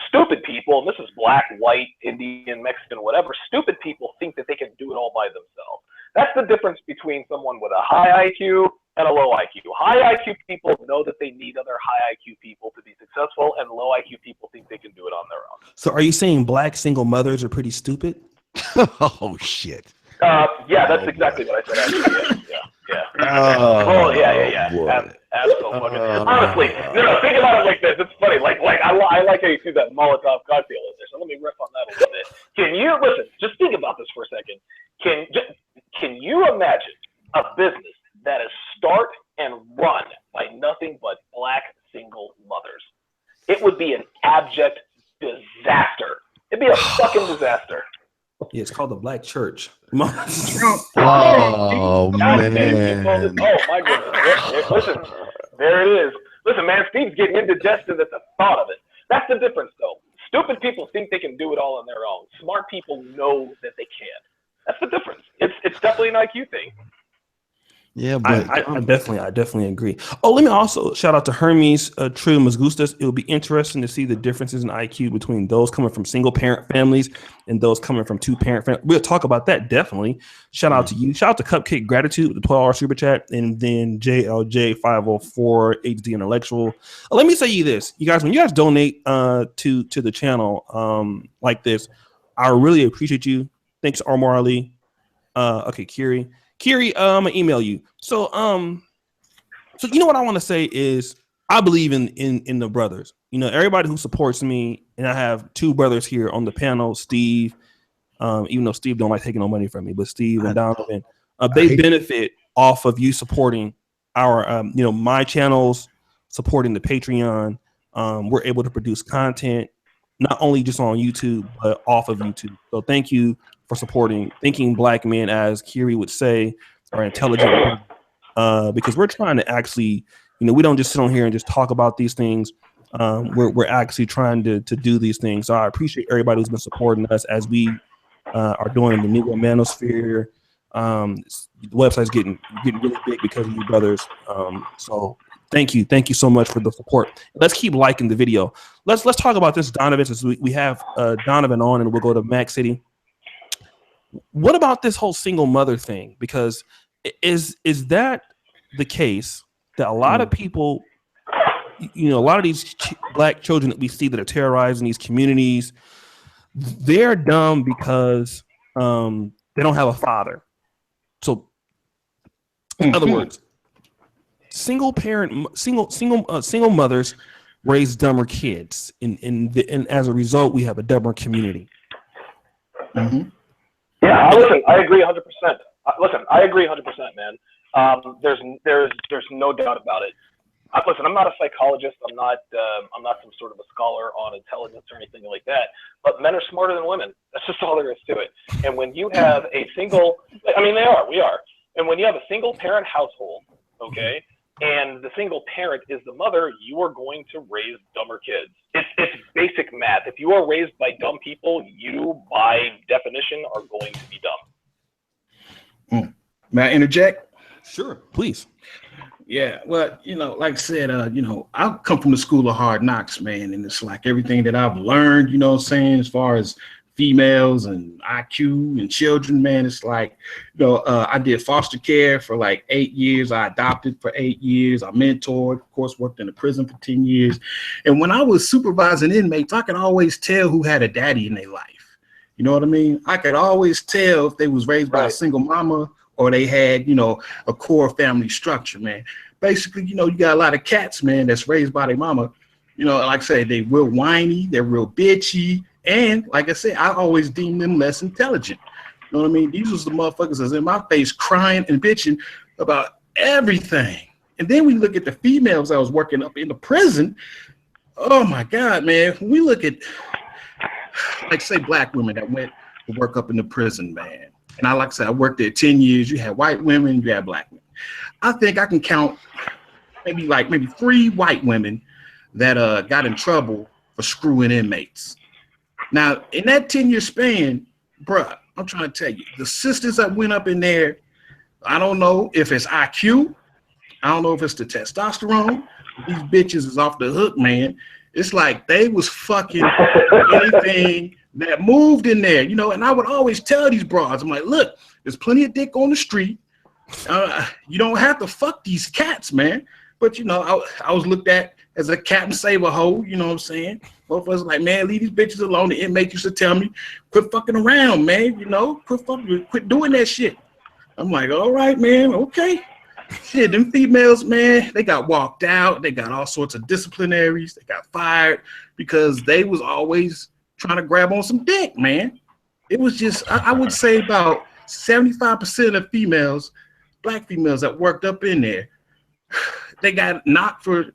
Stupid people, and this is Black, white, Indian, Mexican, whatever, stupid people think that they can do it all by themselves. That's the difference between someone with a high IQ and a low IQ. High IQ people know that they need other high IQ people to be successful, and low IQ people think they can do it on their own. So are you saying Black single mothers are pretty stupid? Oh, shit. Yeah, that's exactly what I said. Actually. Yeah. Absolutely. Honestly, think about it like this. It's funny. Like I like how you threw that Molotov cocktail in there. So let me riff on that a little bit. Can you listen? Just think about this for a second. Can you imagine a business that is start and run by nothing but Black single mothers? It would be an abject disaster. It'd be a fucking disaster. Yeah, it's called the Black Church. Oh, man. Oh, my goodness. Listen, there it is. Listen, man, Steve's getting indigested at the thought of it. That's the difference, though. Stupid people think they can do it all on their own. Smart people know that they can. That's the difference. It's definitely an IQ thing. Yeah, but I definitely agree. Oh, let me also shout out to Hermes True Masgustas. It will be interesting to see the differences in IQ between those coming from single parent families and those coming from two parent families. We'll talk about that definitely. Shout out to you. Shout out to Cupcake Gratitude with the $12 super chat, and then JLJ504 HD Intellectual. Let me say you this, you guys. When you guys donate to the channel like this, I really appreciate you. Thanks, Armor Ali. Okay, Kiri, I'm gonna email you. So you know what I want to say is I believe in the brothers. Everybody who supports me, and I have two brothers here on the panel, Steve. Even though Steve don't like taking no money from me, but Steve and Donovan, they benefit off of you supporting our, my channels, supporting the Patreon. We're able to produce content not only just on YouTube but off of YouTube. So thank you for supporting Thinking Black Men, as Kiri would say, are intelligent, because we're trying to actually, we don't just sit on here and just talk about these things. We're actually trying to do these things. So I appreciate everybody who's been supporting us as we are doing the Negro Manosphere, The website's getting really big because of you brothers. So thank you so much for the support. Let's keep liking the video. Let's talk about this, Donovan, since we have Donovan on, and we'll go to Mack City. What about this whole single mother thing? Because is that the case that a lot of people, a lot of these black children that we see that are terrorizing these communities, they're dumb because they don't have a father. So, in other words, single mothers raise dumber kids, and as a result, we have a dumber community. Mm-hmm. Yeah, listen, I agree 100%. Listen, I agree 100%, man. There's no doubt about it. Listen, I'm not a psychologist. I'm not some sort of a scholar on intelligence or anything like that. But men are smarter than women. That's just all there is to it. And when you have a single, we are. And when you have a single parent household, okay, and the single parent is the mother, you are going to raise dumber kids. It's basic math. If you are raised by dumb people, you, by definition, are going to be dumb. May I interject? Sure, please. Yeah, well, like I said, I come from the school of hard knocks, man, and it's like everything that I've learned, as far as females and IQ and children, man, it's like, I did foster care for like 8 years. I adopted for 8 years. I mentored, of course, worked in the prison for 10 years. And when I was supervising inmates, I could always tell who had a daddy in their life. You know what I mean? I could always tell if they was raised by a single mama or they had, a core family structure, man. Basically, you got a lot of cats, man, that's raised by their mama. Like I say, they real whiny, they're real bitchy. And like I said, I always deem them less intelligent. You know what I mean? These was the motherfuckers that's in my face crying and bitching about everything. And then we look at the females I was working up in the prison. Oh my God, man. When we look at, like say, black women that went to work up in the prison, man. And like I said, I worked there 10 years. You had white women, you had black women. I think I can count maybe 3 white women that got in trouble for screwing inmates. Now, in that 10-year span, bruh, I'm trying to tell you, the sisters that went up in there, I don't know if it's IQ. I don't know if it's the testosterone. These bitches is off the hook, man. It's like they was fucking anything that moved in there, and I would always tell these broads, I'm like, look, there's plenty of dick on the street. You don't have to fuck these cats, man. But, I was looked at as a cat and saber hoe, you know what I'm saying? Both of us like, man, leave these bitches alone. The inmate used to tell me, quit fucking around, man, quit doing that shit. I'm like, all right, man, okay. Shit, them females, man, they got walked out. They got all sorts of disciplinaries. They got fired because they was always trying to grab on some dick, man. It was just, I would say about 75% of females, black females that worked up in there, they got knocked for,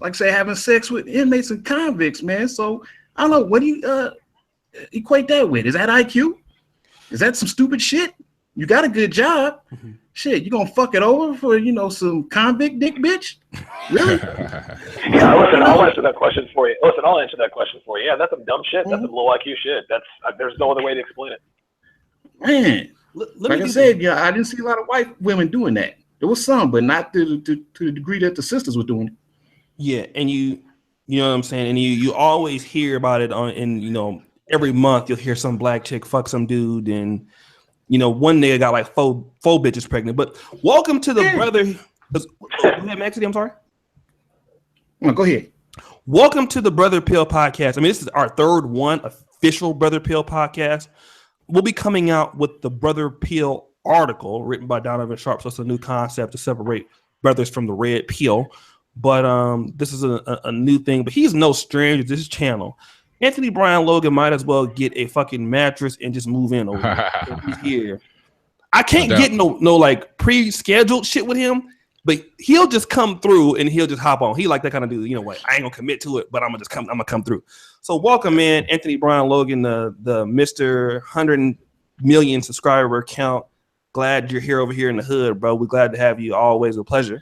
like say, having sex with inmates and convicts, man. So I don't know, what do you equate that with? Is that IQ? Is that some stupid shit? You got a good job. Mm-hmm. Shit, you gonna fuck it over for, some convict dick bitch? Really? Yeah, listen, I'll answer that question for you. Yeah, that's some dumb shit. That's some low IQ shit. There's no other way to explain it. Man, like I said, I didn't see a lot of white women doing that. There was some, but not to the degree that the sisters were doing it. Yeah, and you know what I'm saying? And you always hear about it every month you'll hear some black chick fuck some dude, and one nigga got like four bitches pregnant. But welcome to the brother. Go ahead, Maxie, I'm sorry. No, go ahead. Welcome to the Brother Pill podcast. I mean, this is our third official Brother Pill podcast. We'll be coming out with the Brother Pill article written by Donovan Sharpes. So it's a new concept to separate brothers from the red pill. But this is a new thing. But he's no stranger to this channel. Anthony Brian Logan might as well get a fucking mattress and just move in over here. I can't get no like pre-scheduled shit with him, but he'll just come through and he'll just hop on. He like that kind of dude. You know what? I ain't gonna commit to it, but I'm gonna come through. So welcome in Anthony Brian Logan, the Mr. 100 million subscriber count. Glad you're here over here in the hood, bro. We're glad to have you. Always a pleasure.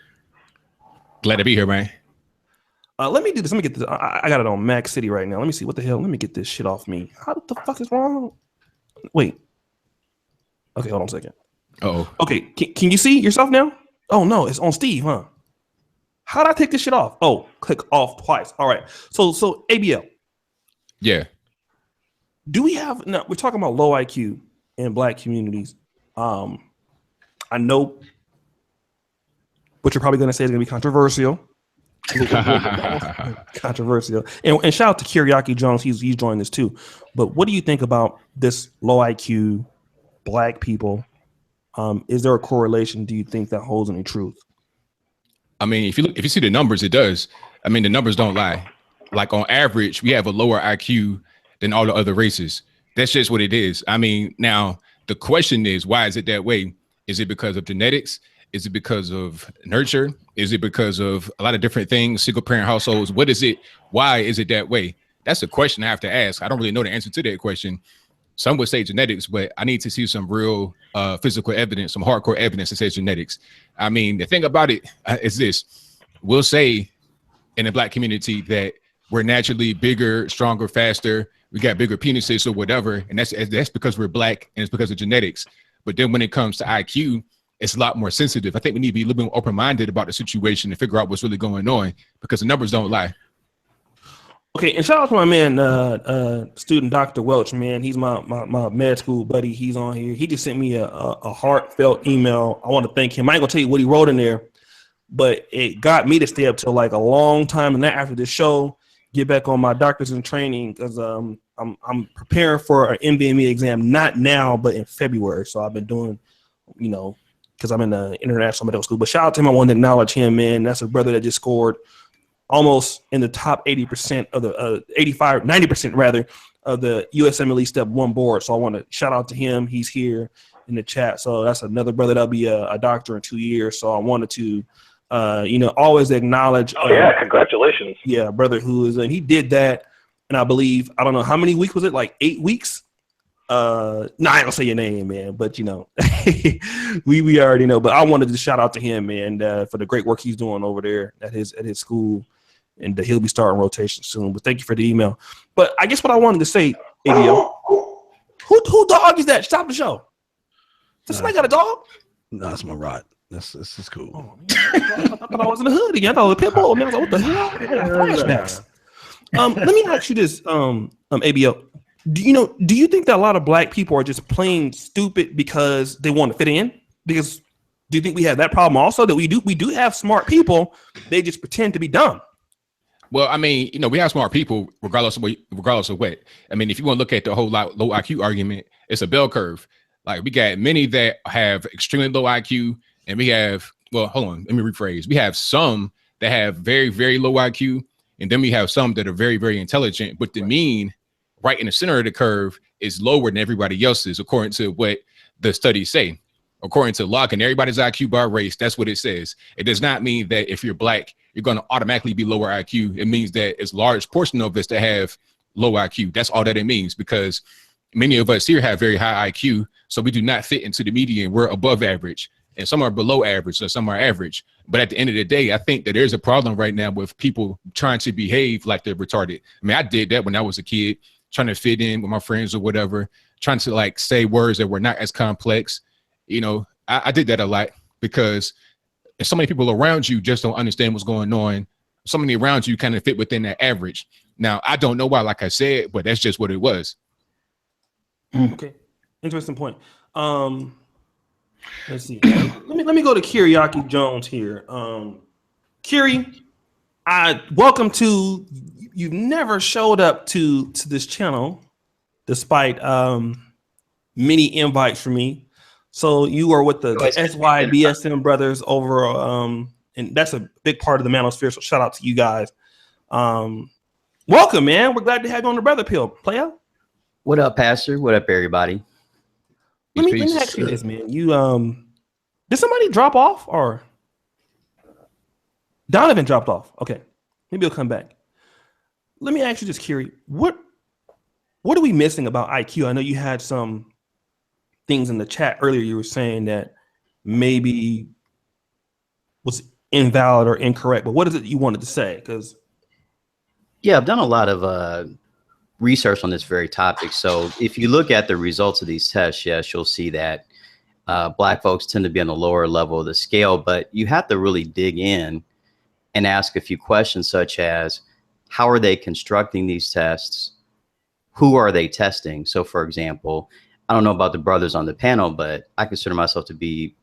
Glad to be here, man. Let me do this. Let me get this. I got it on Mack City right now. Let me see what the hell. Let me get this shit off me. How the fuck is wrong? Wait. Okay, hold on a second. Oh, Okay, can you see yourself now? Oh no, it's on Steve, huh? How did I take this shit off? Oh, click off twice. All right. So ABL, yeah. do we have no, we're talking about low IQ in black communities. I know what you're probably gonna say is gonna be controversial. Controversial. And shout out to Kiriaki Jones, he's joined this too. But what do you think about this low IQ black people? Is there a correlation, do you think, that holds any truth? I mean, if you see the numbers, it does. I mean, the numbers don't lie. Like on average, we have a lower IQ than all the other races. That's just what it is. I mean, now the question is, why is it that way? Is it because of genetics? Is it because of nurture? Is it because of a lot of different things, single parent households? What is it? Why is it that way? That's a question I have to ask. I don't really know the answer to that question. Some would say genetics, but I need to see some real physical evidence, some hardcore evidence that says genetics. I mean, the thing about it is this. We'll say in the black community that we're naturally bigger, stronger, faster. We got bigger penises or whatever. And that's because we're black and it's because of genetics. But then when it comes to IQ, it's a lot more sensitive. I think we need to be a little bit more open-minded about the situation and figure out what's really going on because the numbers don't lie. Okay, and shout out to my man, student Dr. Welch, man. He's my med school buddy. He's on here. He just sent me a heartfelt email. I want to thank him. I ain't gonna tell you what he wrote in there, but it got me to stay up till like a long time. And then after the show, get back on my doctor's in training because I'm preparing for an MBME exam, not now, but in February. So I've been doing, because I'm in the international medical school. But shout out to him. I want to acknowledge him, man. That's a brother that just scored almost in the top 80% of the 85, 90% rather of the USMLE Step 1 board. So I want to shout out to him. He's here in the chat. So that's another brother that'll be a doctor in 2 years. So I wanted to, always acknowledge. Yeah, congratulations. Yeah, brother who is, and he did that. And I believe, I don't know how many weeks was it? Like 8 weeks? No, I don't say your name, man, but we already know. But I wanted to shout out to him, man, for the great work he's doing over there at his school. And he'll be starting rotation soon. But thank you for the email. But I guess what I wanted to say, ABO, who dog is that? Stop the show. Does somebody got a dog? No, that's my rod. This is cool. Oh, I thought I was in the hood again. I thought it was a pit bull. Man, I was like, what the hell? Flashbacks. Let me ask you this, ABO. Do you think that a lot of black people are just plain stupid because they want to fit in? Because do you think we have that problem also, that we do have smart people, they just pretend to be dumb? Well, I mean, we have smart people regardless of what. I mean, if you want to look at the whole low IQ argument, it's a bell curve. Like we got many that have extremely low IQ, and we have, well, hold on, let me rephrase. We have some that have very, very low IQ, and then we have some that are very, very intelligent. But the mean right in the center of the curve is lower than everybody else's, according to what the studies say. According to logging everybody's IQ by race, that's what it says. It does not mean that if you're black, you're going to automatically be lower IQ. It means that it's a large portion of us that have low IQ. That's all that it means, because many of us here have very high IQ, so we do not fit into the median. We're above average, and some are below average, so some are average. But at the end of the day, I think that there's a problem right now with people trying to behave like they're retarded. I mean, I did that when I was a kid, trying to fit in with my friends or whatever, trying to like say words that were not as complex. I did that a lot because so many people around you just don't understand what's going on. So many around you kind of fit within that average. Now, I don't know why, like I said, but that's just what it was. Okay. Interesting point. Let's see. Let me go to Kiriaki Jones here. Kiri, welcome to, you've never showed up to this channel despite many invites from me. So you are with the SYBSM brothers over, and that's a big part of the manosphere. So shout out to you guys. Welcome, man. We're glad to have you on the Brother Pill. Playa. What up, Pastor? What up, everybody? Let me ask you this, man. You did somebody drop off, or Donovan dropped off? Okay, maybe he'll come back. Let me ask you this, Kiri. What are we missing about IQ? I know you had some things in the chat earlier. You were saying that maybe was invalid or incorrect, but what is it you wanted to say? Because I've done a lot of research on this very topic. So if you look at the results of these tests, yes, you'll see that Black folks tend to be on the lower level of the scale, but you have to really dig in and ask a few questions such as, how are they constructing these tests? Who are they testing? So for example, I don't know about the brothers on the panel, but I consider myself to be,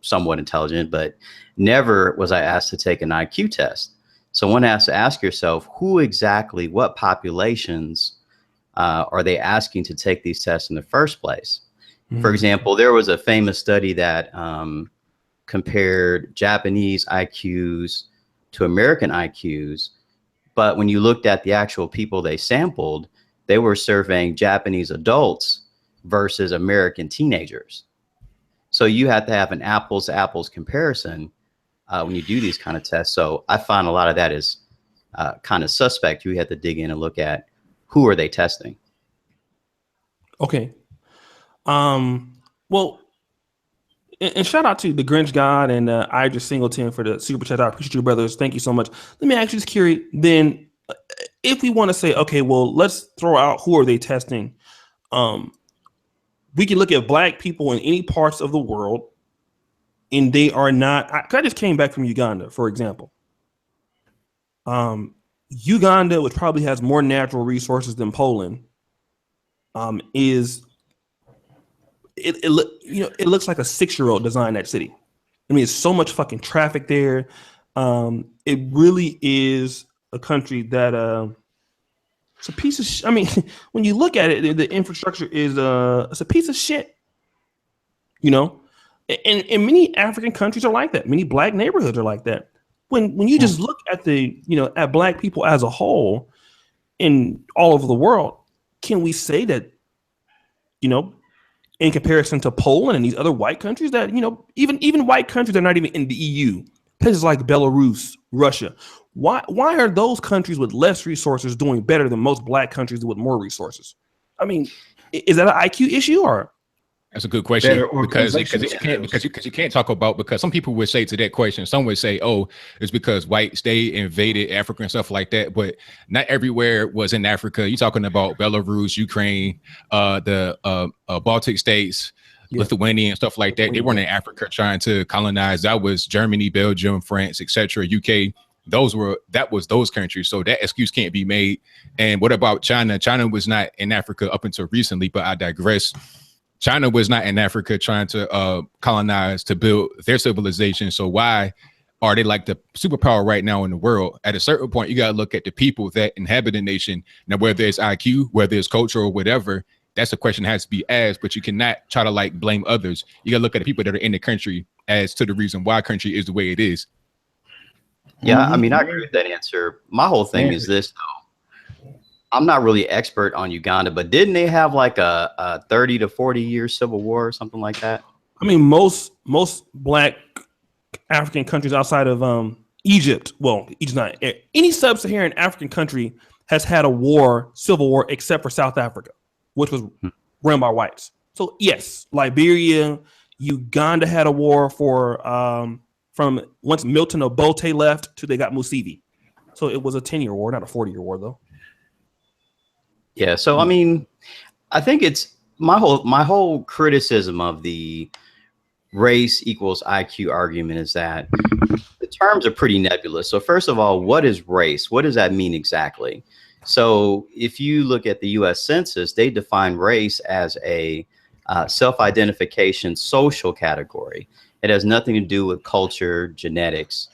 somewhat intelligent, but never was I asked to take an IQ test. So one has to ask yourself, who exactly, what populations are they asking to take these tests in the first place? For example, there was a famous study that compared Japanese IQs to American IQs. But when you looked at the actual people they sampled, they were surveying Japanese adults versus American teenagers. So you have to have an apples to apples comparison when you do these kind of tests. So I find a lot of that is kind of suspect. You have to dig in and look at who are they testing. Okay. Well, and shout out to the Grinch God and Idris Singleton for the super chat. I appreciate you, brothers. Thank you so much. Let me ask you this, Kiri. Then, if we want to say, okay, well, let's throw out who are they testing. We can look at Black people in any parts of the world, and they are not. I just came back from Uganda, for example. Uganda, which probably has more natural resources than Poland, it looks like a 6-year-old designed that city. I mean, it's so much fucking traffic there. It really is a country that it's a piece of. I mean, when you look at it, the infrastructure is it's a piece of shit. And many African countries are like that. Many Black neighborhoods are like that. When you just look at at Black people as a whole in all over the world, can we say that in comparison to Poland and these other white countries that, even white countries that are not even in the EU, places like Belarus, Russia, why are those countries with less resources doing better than most Black countries with more resources? I mean, is that an IQ issue or? That's a good question because you can't talk about, because some people would say to that question, some would say, oh, it's because whites, they invaded Africa and stuff like that, but not everywhere was in Africa. You're talking about Belarus, Ukraine, the Baltic states, Lithuania and stuff like that. They weren't in Africa trying to colonize. That was Germany, Belgium, France, etc., UK. That was those countries. So that excuse can't be made. And what about China? China was not in Africa up until recently, but I digress. China was not in Africa trying to colonize to build their civilization. So why are they like the superpower right now in the world? At a certain point, you got to look at the people that inhabit a nation. Now, whether it's IQ, whether it's culture or whatever, that's a question that has to be asked, but you cannot try to blame others. You got to look at the people that are in the country as to the reason why country is the way it is. Yeah, I mean, I agree with that answer. My whole thing is this, though. I'm not really expert on Uganda, but didn't they have like a 30 to 40 year civil war or something like that? I mean, most Black African countries outside of Egypt, well, Egypt's not, any sub-Saharan African country has had a civil war, except for South Africa, which was run by whites. So yes, Liberia, Uganda had a war for from once Milton Obote left till they got Museveni. So it was a 10-year war, not a 40-year war though. Yeah, so I mean, I think it's my whole criticism of the race equals IQ argument is that the terms are pretty nebulous. So first of all, what is race? What does that mean exactly? So if you look at the U.S. Census, they define race as a self-identification social category. It has nothing to do with culture, genetics,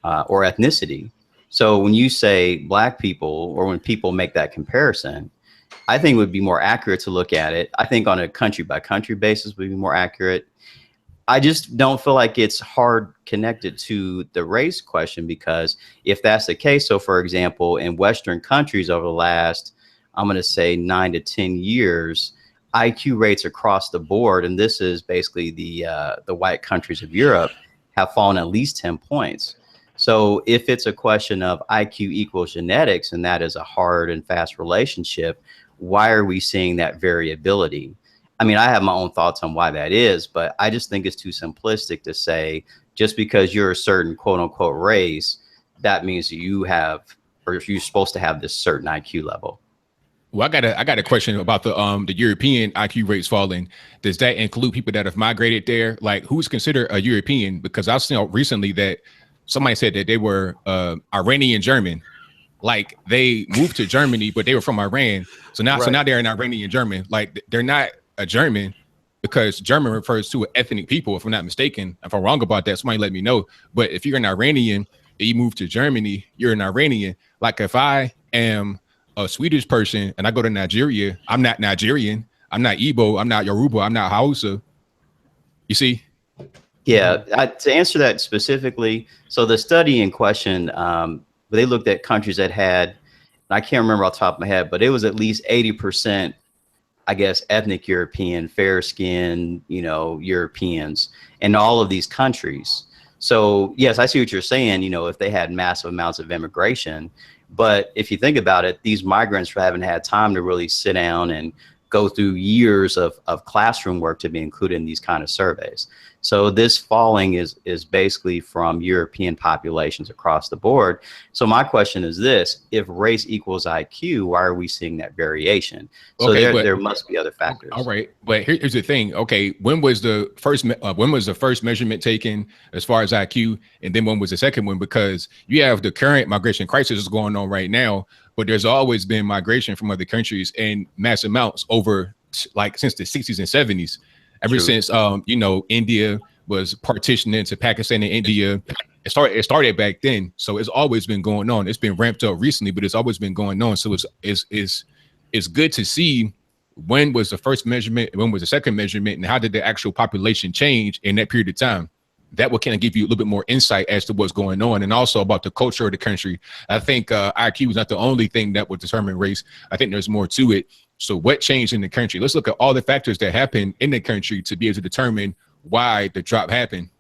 or ethnicity. So when you say Black people, or when people make that comparison, I think it would be more accurate to look at it. I think on a country by country basis would be more accurate. I just don't feel like it's hard connected to the race question, because if that's the case, so for example, in Western countries over the last, I'm going to say 9 to 10 years, IQ rates across the board, and this is basically the white countries of Europe, have fallen at least 10 points. So if it's a question of IQ equals genetics, and that is a hard and fast relationship, why are we seeing that variability? I mean, I have my own thoughts on why that is, but I just think it's too simplistic to say just because you're a certain quote unquote race, that means you have, or you're supposed to have this certain IQ level. Well, I got a question about the European IQ rates falling. Does that include people that have migrated there? Like, who's considered a European? Because I've seen recently that somebody said that they were Iranian German. Like they moved to Germany, but they were from Iran. So now they're an Iranian German. Like they're not a German because German refers to ethnic people, if I'm not mistaken. If I'm wrong about that, somebody let me know. But if you're an Iranian and you move to Germany, you're an Iranian. Like if I am a Swedish person and I go to Nigeria, I'm not Nigerian. I'm not Igbo. I'm not Yoruba. I'm not Hausa. You see? Yeah. To answer that specifically, so the study in question, they looked at countries that had, I can't remember off the top of my head, but it was at least 80%, I guess, ethnic European, fair skin, Europeans in all of these countries. So yes, I see what you're saying, if they had massive amounts of immigration, but if you think about it, these migrants haven't had time to really sit down and go through years of classroom work to be included in these kind of surveys. So this falling is basically from European populations across the board. So my question is this: if race equals IQ, why are we seeing that variation? So okay, there must be other factors. All right, but here's the thing. Okay, when was the first measurement taken as far as IQ, and then when was the second one? Because you have the current migration crisis going on right now, but there's always been migration from other countries in mass amounts over like since the 60s and 70s. Ever since India was partitioned into Pakistan and India, it started back then. So it's always been going on. It's been ramped up recently, but it's always been going on. So it's good to see when was the first measurement, when was the second measurement, and how did the actual population change in that period of time. That will kind of give you a little bit more insight as to what's going on, and also about the culture of the country. I think IQ is not the only thing that will determine race. I think there's more to it. So what changed in the country? Let's look at all the factors that happen in the country to be able to determine why the drop happened.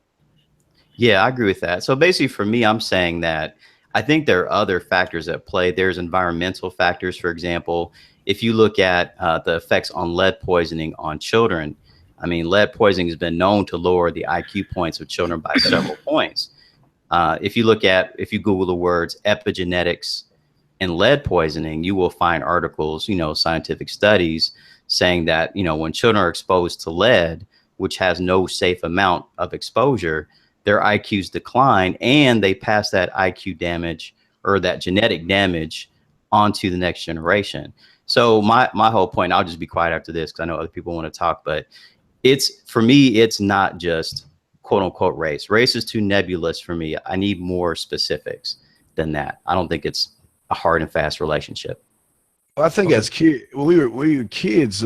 Yeah, I agree with that. So basically for me, I'm saying that I think there are other factors at play. There's environmental factors. For example, if you look at the effects on lead poisoning on children, I mean, lead poisoning has been known to lower the IQ points of children by several points. If you Google the words epigenetics and lead poisoning, you will find articles, scientific studies saying that, when children are exposed to lead, which has no safe amount of exposure, their IQs decline and they pass that IQ damage or that genetic damage onto the next generation. So my whole point, I'll just be quiet after this because I know other people want to talk, but for me, it's not just quote unquote race. Race is too nebulous for me. I need more specifics than that. I don't think it's a hard and fast relationship. I think as kids, when we were kids,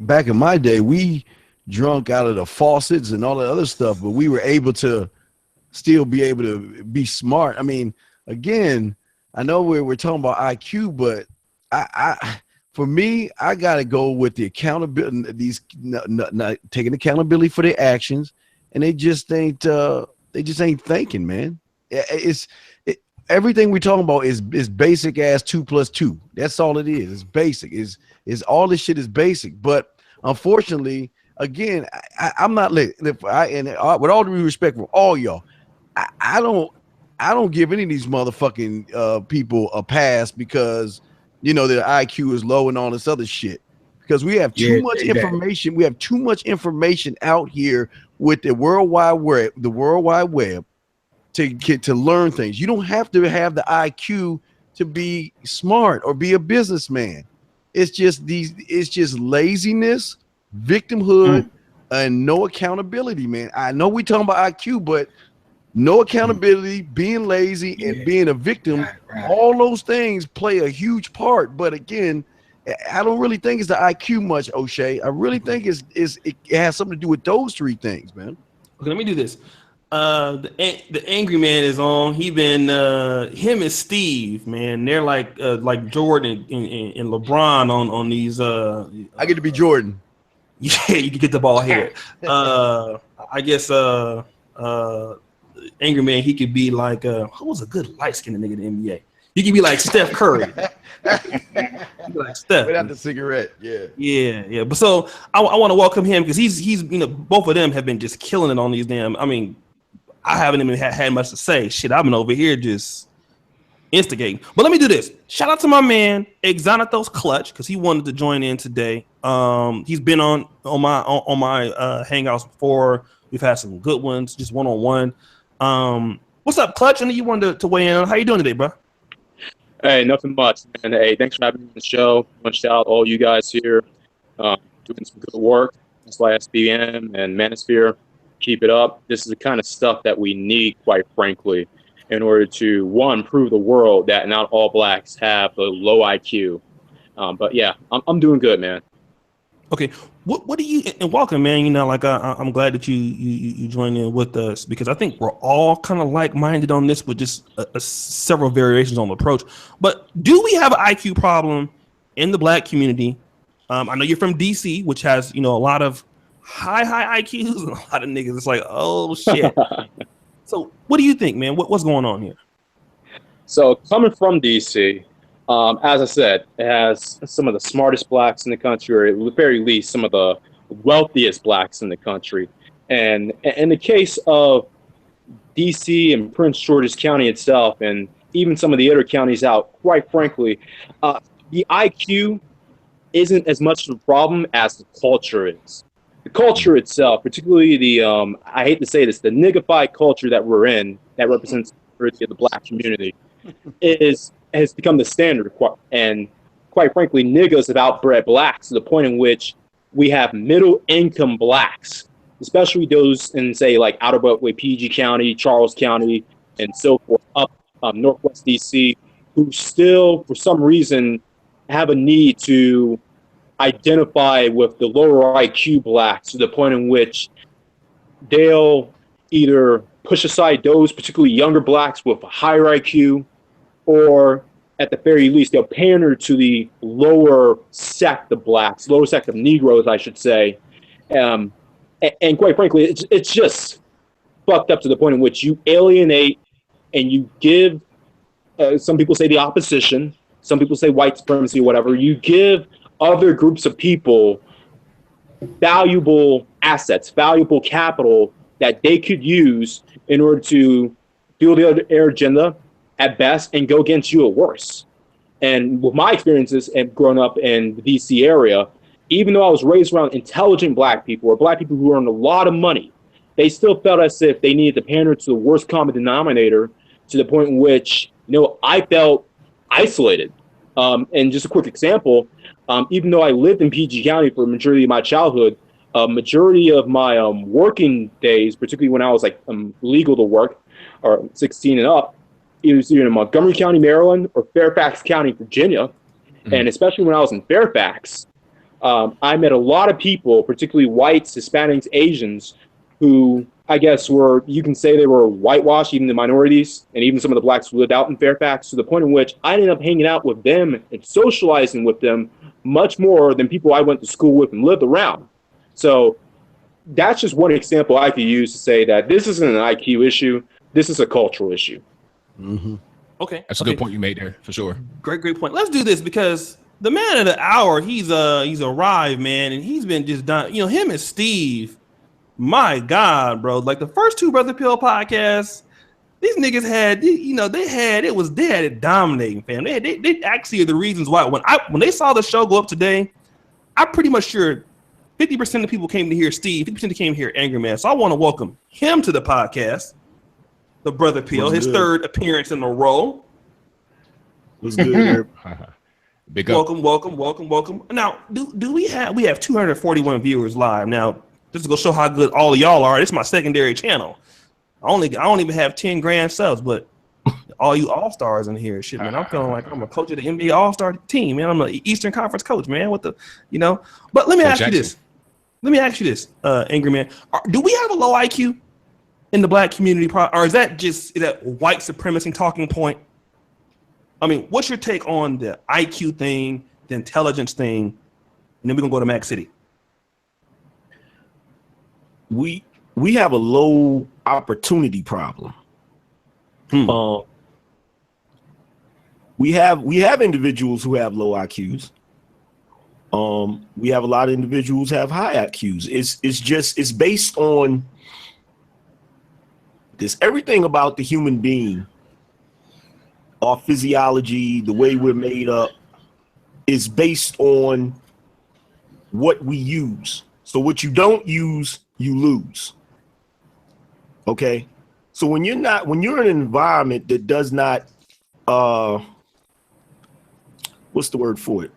back in my day, we drunk out of the faucets and all that other stuff, but we were able to still be able to be smart. I mean, again, I know we're talking about IQ, but for me, I got to go with the accountability, these not taking accountability for their actions, and they just ain't thinking, man. Everything we're talking about is basic as 2 + 2. That's all it is. It's basic. Is all this shit is basic. But unfortunately, again, I'm not with all due respect for all y'all, I don't give any of these motherfucking people a pass because their IQ is low and all this other shit. Because we have too much information. We have too much information out here with the World Wide Web. To learn things. You don't have to have the IQ to be smart or be a businessman. It's just laziness, victimhood, and no accountability, man. I know we're talking about IQ, but no accountability, being lazy, and being a victim, all those things play a huge part. But again, I don't really think it's the IQ much, O'Shea. I really think it has something to do with those three things, man. Okay, let me do this. The Angryman is on. He been him and Steve, man. They're like Jordan and LeBron on these. I get to be Jordan. Yeah, you can get the ball here. I guess Angryman, he could be like who was a good light skinned nigga in the NBA? He could be like Steph Curry. Like Steph without the cigarette. Yeah. But so I want to welcome him because he's both of them have been just killing it on these damn. I mean, I haven't even had much to say. Shit, I've been over here just instigating. But let me do this. Shout out to my man Xanatos Clutch because he wanted to join in today. He's been on my hangouts before. We've had some good ones, just one-on-one. What's up, Clutch? I know you wanted to weigh in. How you doing today, bro? Hey, nothing much, man. Hey, thanks for having me on the show. I want to shout out all you guys here doing some good work. That's why SBM and Manosphere, keep it up. This is the kind of stuff that we need, quite frankly, in order to, one, prove the world that not all blacks have a low IQ. But yeah, I'm doing good, man. Okay, what do you, and welcome, man. You know, like I'm glad that you joined in with us because I think we're all kind of like-minded on this, with just several variations on the approach. But do we have an IQ problem in the black community? I know you're from DC, which has a lot of high IQs and a lot of niggas. It's like, oh shit. So what do you think, man? What's going on here? So coming from DC, as I said, it has some of the smartest blacks in the country, or at the very least, some of the wealthiest blacks in the country. And in the case of DC and Prince George's County itself, and even some of the other counties out, quite frankly, the IQ isn't as much of a problem as the culture is. The culture itself, particularly the, I hate to say this, the niggified culture that we're in, that represents the majority of the black community, has become the standard. And quite frankly, niggas have outbred blacks to the point in which we have middle income blacks, especially those in, say, like Outer Beltway, PG County, Charles County, and so forth, up Northwest DC, who still, for some reason, have a need to identify with the lower IQ blacks to the point in which they'll either push aside those particularly younger blacks with a higher IQ, or at the very least, they'll pander to the lower sect of blacks, lower sect of Negroes, I should say. And quite frankly, it's just fucked up to the point in which you alienate and you give, some people say the opposition, some people say white supremacy or whatever, you give other groups of people valuable assets, valuable capital that they could use in order to fuel their agenda at best and go against you at worst. And with my experiences and growing up in the DC area, even though I was raised around intelligent black people or black people who earned a lot of money, they still felt as if they needed to pander to the worst common denominator to the point in which, I felt isolated. And just a quick example, even though I lived in PG County for a majority of my childhood, a majority of my working days, particularly when I was like legal to work or 16 and up, it was either in Montgomery County, Maryland, or Fairfax County, Virginia. Mm-hmm. And especially when I was in Fairfax, I met a lot of people, particularly whites, Hispanics, Asians, who I guess you can say they were whitewashed, even the minorities, and even some of the blacks who lived out in Fairfax, to the point in which I ended up hanging out with them and socializing with them much more than people I went to school with and lived around. So that's just one example I could use to say that this isn't an IQ issue. This is a cultural issue. Mm-hmm. Okay. That's a good point you made there, for sure. Great point. Let's do this because the man of the hour, he's arrived, man, and he's been just done. Him and Steve, my God, bro. Like the first two Brother Pill podcasts, these niggas had, they had it dominating, fam. They actually are the reasons why when they saw the show go up today, I'm pretty much sure 50% of people came to hear Steve, 50% came to hear Angryman. So I want to welcome him to the podcast. The Brother Pill, his third appearance in a row. What's good? Big up. Welcome. Now, do we have 241 viewers live now? Just to go show how good all of y'all are. This is my secondary channel. I don't even have 10 grand subs, but all you all stars in here, shit, man. I'm feeling like I'm a coach of the NBA All Star team, man. I'm an Eastern Conference coach, man. But let me ask you this. Angryman. Do we have a low IQ in the black community, or is that white supremacy talking point? I mean, what's your take on the IQ thing, the intelligence thing, and then we're gonna go to Mack City. We have a low opportunity problem. We have individuals who have low IQs. We have a lot of individuals who have high IQs. It's based on this. Everything about the human being our physiology, the way we're made up, is based on what we use. So what you don't use, you lose. Okay? So when you're in an environment that does not, what's the word for it?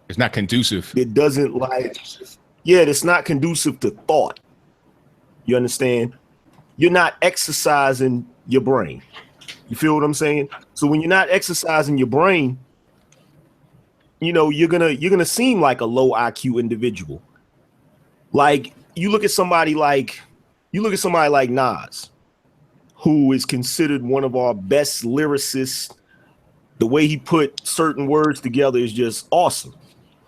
It's not conducive. It doesn't it's not conducive to thought. You understand? You're not exercising your brain. You feel what I'm saying? So when you're not exercising your brain, you know, you're gonna seem like a low IQ individual. Like you look at somebody like Nas, who is considered one of our best lyricists. The way he put certain words together is just awesome.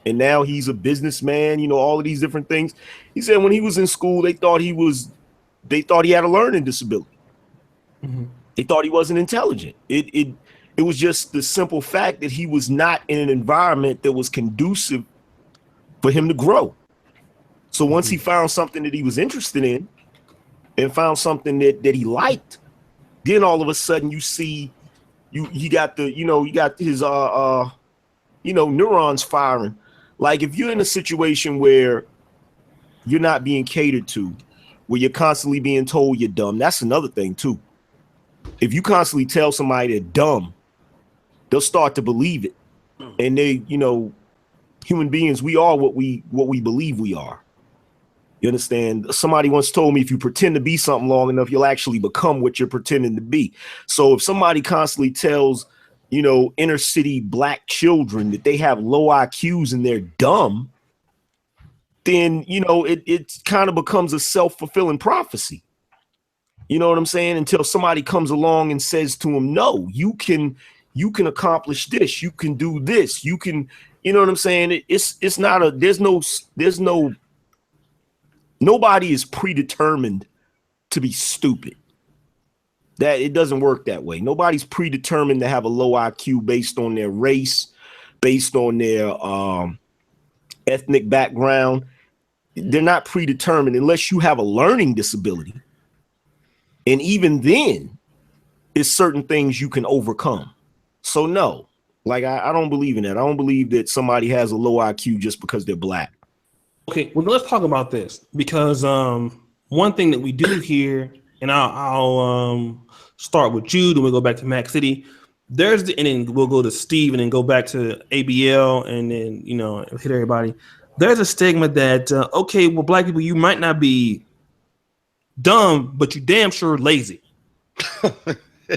And now he's a businessman, you know, all of these different things. He said when he was in school, they thought he had a learning disability. Mm-hmm. They thought he wasn't intelligent. It was just the simple fact that he was not in an environment that was conducive for him to grow. So once he found something that he was interested in and found something that he liked, then all of a sudden you see you got his neurons firing. Like if you're in a situation where you're not being catered to, where you're constantly being told you're dumb, that's another thing too. If you constantly tell somebody they're dumb, they'll start to believe it. And they, you know, human beings, we are what we believe we are. You understand? Somebody once told me if you pretend to be something long enough, you'll actually become what you're pretending to be. So if somebody constantly tells, you know, inner city black children that they have low IQs and they're dumb, then, you know, it kind of becomes a self-fulfilling prophecy. You know what I'm saying? Until somebody comes along and says to them, no, you can accomplish this. You can do this. You can, you know what I'm saying? It's not nobody is predetermined to be stupid. That it doesn't work that way. Nobody's predetermined to have a low IQ based on their race, based on their ethnic background. They're not predetermined unless you have a learning disability. And even then, it's certain things you can overcome. So no, like I don't believe in that. I don't believe that somebody has a low IQ just because they're black. Okay, well, let's talk about this because one thing that we do here, and I'll start with you, then we'll go back to Mack City. And then we'll go to Steve, and then go back to ABL, and then, you know, hit everybody. There's a stigma that okay, well, black people, you might not be dumb, but you damn sure lazy. Oh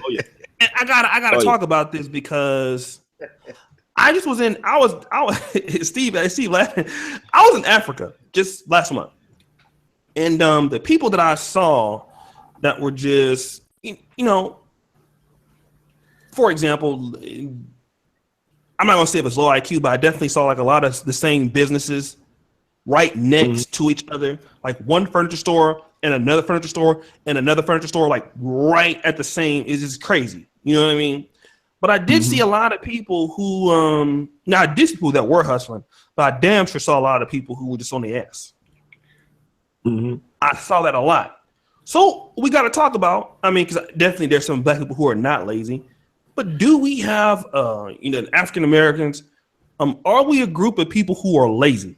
yeah, and I gotta talk about this because I was Steve laughing. I was in Africa just last month, and the people that I saw that were just, you know, for example, I'm not gonna say it was low IQ, but I definitely saw like a lot of the same businesses right next to each other, like one furniture store and another furniture store and another furniture store, like right at the same. It's just crazy, you know what I mean? But I did see a lot of people who, now I did see people that were hustling, but I damn sure saw a lot of people who were just on the ass. I saw that a lot. So we got to talk about, I mean, because definitely there's some black people who are not lazy, but do we have, you know, African Americans, are we a group of people who are lazy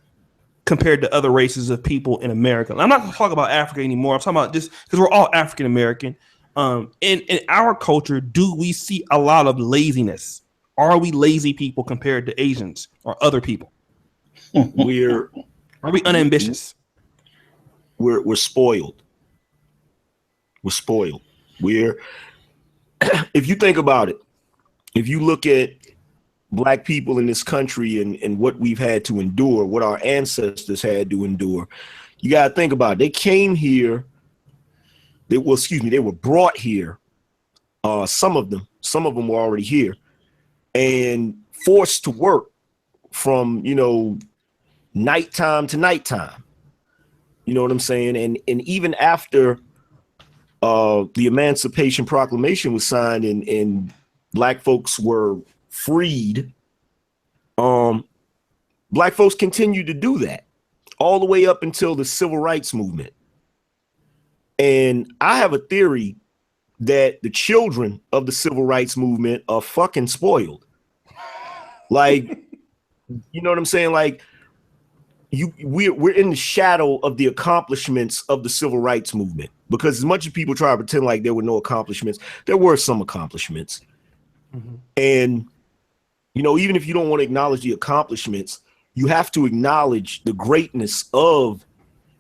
compared to other races of people in America? I'm not going to talk about Africa anymore. I'm talking about just because we're all African American. In our culture, do we see a lot of laziness? Are we lazy people compared to Asians or other people? Are we unambitious? We're spoiled. We're spoiled. If you think about it, if you look at black people in this country and what we've had to endure, what our ancestors had to endure, you got to think about it. They came here. They were brought here. Some of them were already here and forced to work from, you know, nighttime to nighttime. You know what I'm saying? And even after the Emancipation Proclamation was signed and black folks were freed, black folks continued to do that all the way up until the Civil Rights Movement. And I have a theory that the children of the civil rights movement are fucking spoiled. Like, you know what I'm saying? Like, we're in the shadow of the accomplishments of the civil rights movement, because as much as people try to pretend like there were no accomplishments, there were some accomplishments. Mm-hmm. And, you know, even if you don't want to acknowledge the accomplishments, you have to acknowledge the greatness of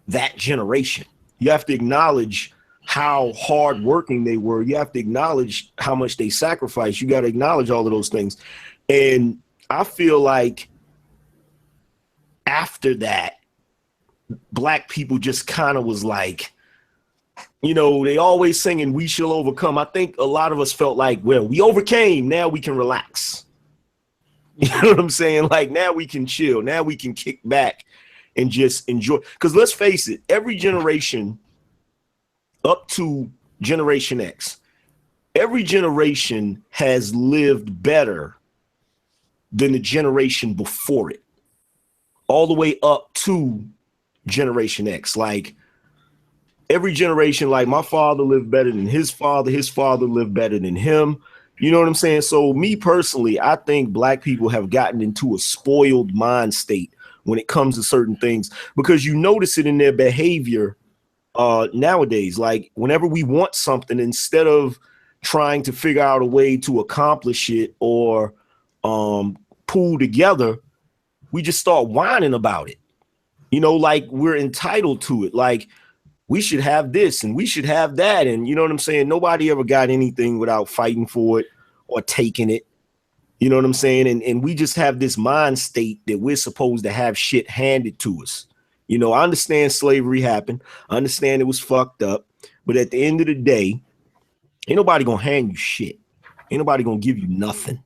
that generation. You have to acknowledge how hardworking they were. You have to acknowledge how much they sacrificed. You got to acknowledge all of those things. And I feel like after that, Black people just kind of was like, you know, they always singing, "We shall overcome." I think a lot of us felt like, well, we overcame, now we can relax. You know what I'm saying? Like, now we can chill. Now we can kick back and just enjoy. Because let's face it, every generation up to Generation X, every generation has lived better than the generation before it, all the way up to Generation X. Like, every generation, like, my father lived better than his father lived better than him. You know what I'm saying? So me personally, I think Black people have gotten into a spoiled mind state when it comes to certain things, because you notice it in their behavior nowadays. Like, whenever we want something, instead of trying to figure out a way to accomplish it or pull together, we just start whining about it. You know, like, we're entitled to it. Like, we should have this and we should have that. And you know what I'm saying? Nobody ever got anything without fighting for it or taking it. You know what I'm saying? And we just have this mind state that we're supposed to have shit handed to us. You know, I understand slavery happened. I understand it was fucked up. But at the end of the day, ain't nobody gonna hand you shit. Ain't nobody gonna give you nothing.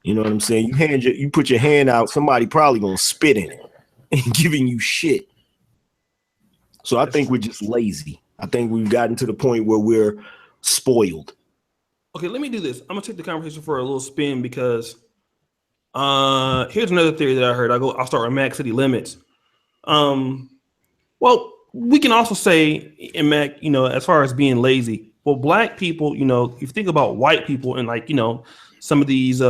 You know what I'm saying? You put your hand out, somebody probably gonna spit in it and giving you shit. So I think we're just lazy. I think we've gotten to the point where we're spoiled. Okay, let me do this. I'm gonna take the conversation for a little spin, because here's another theory that I heard. I'll start with Mack City Limits. Well, we can also say in Mack, you know, as far as being lazy, well, Black people, you know, if you think about white people and, like, you know, some of these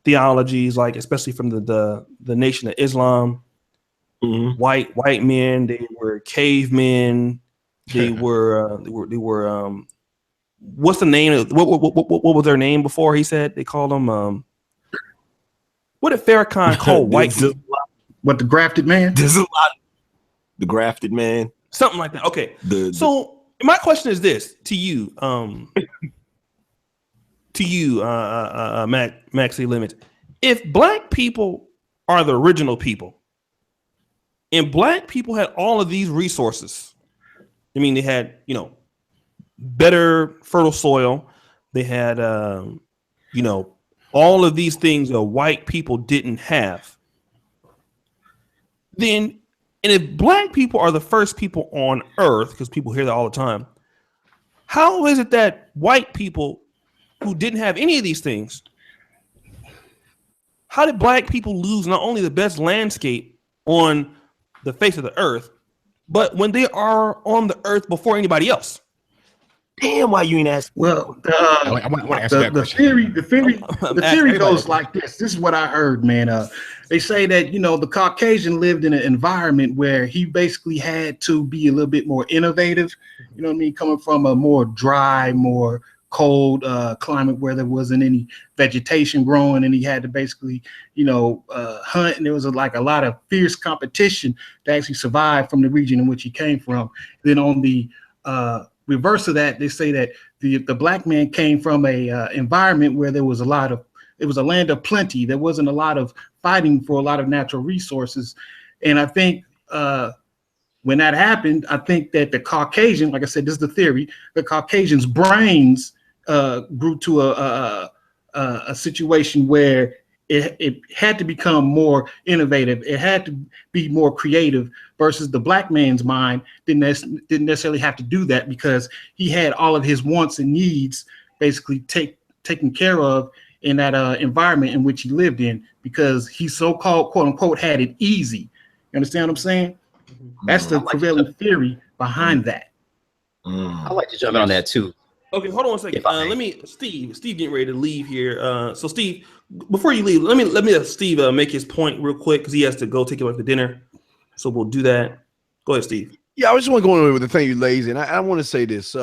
theologies, like especially from the Nation of Islam, mm-hmm. white men, they were cavemen, they were what's the name? What was their name before? He said they called them what did Farrakhan call white people? What, the grafted man? There's a lot. The grafted man, something like that. Okay, so my question is this to you, Mack City Limits. If Black people are the original people, and Black people had all of these resources, I mean, they had, you know, better fertile soil, they had, you know, all of these things that white people didn't have. Then, and if Black people are the first people on Earth, because people hear that all the time, how is it that white people who didn't have any of these things, how did Black people lose not only the best landscape on the face of the earth, but when they are on the earth before anybody else? Damn, why you ain't asking? Well, I want to answer that question. The theory goes like this. This is what I heard, man. They say that, you know, the Caucasian lived in an environment where he basically had to be a little bit more innovative. You know what I mean? Coming from a more dry, more cold climate where there wasn't any vegetation growing, and he had to basically, you know, hunt, and there was a lot of fierce competition to actually survive from the region in which he came from. Then on the reverse of that, they say that the Black man came from a environment where it was a land of plenty. There wasn't a lot of fighting for a lot of natural resources. And I think when that happened, I think that the Caucasian, like I said, this is the theory, the Caucasian's brains grew to a situation where it had to become more innovative. It had to be more creative, versus the Black man's mind didn't necessarily have to do that, because he had all of his wants and needs basically taken care of in that environment in which he lived in, because he so-called, quote unquote, had it easy. You understand what I'm saying? That's the prevailing theory behind that. I'd like to jump in on that too. Okay, hold on a second. If I may. Let me, Steve getting ready to leave here. So Steve, before you leave, let me Steve make his point real quick because he has to go take him out for dinner. So we'll do that. Go ahead, Steve. Yeah, I just want to go on with the thing you lazy, and I want to say this: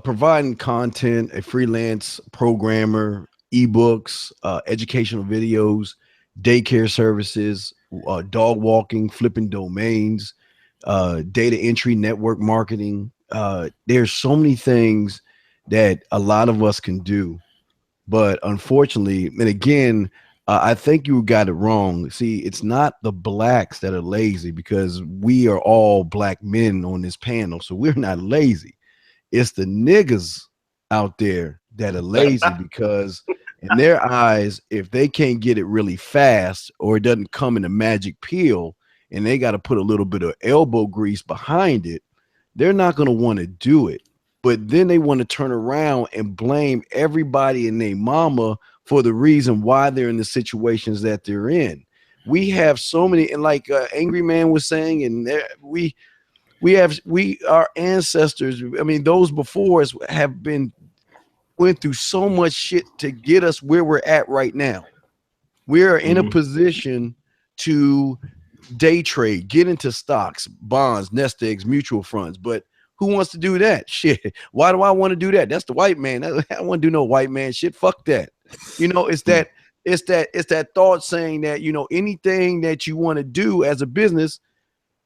providing content, a freelance programmer, ebooks, educational videos, daycare services, dog walking, flipping domains, data entry, network marketing. There's so many things that a lot of us can do, but unfortunately, and again, I think you got it wrong. See, it's not the blacks that are lazy because we are all black men on this panel, so we're not lazy. It's the niggas out there that are lazy because in their eyes, if they can't get it really fast or it doesn't come in a magic pill and they got to put a little bit of elbow grease behind it, they're not going to want to do it. But then they want to turn around and blame everybody and their mama for the reason why they're in the situations that they're in. We have so many, and like Angryman was saying, and our ancestors, I mean, those before us went through so much shit to get us where we're at right now. We are in a position to day trade, get into stocks, bonds, nest eggs, mutual funds, but who wants to do that shit? Why do I want to do that? That's the white man. I don't want to do no white man shit. Fuck that. You know, it's that thought saying that, you know, anything that you want to do as a business,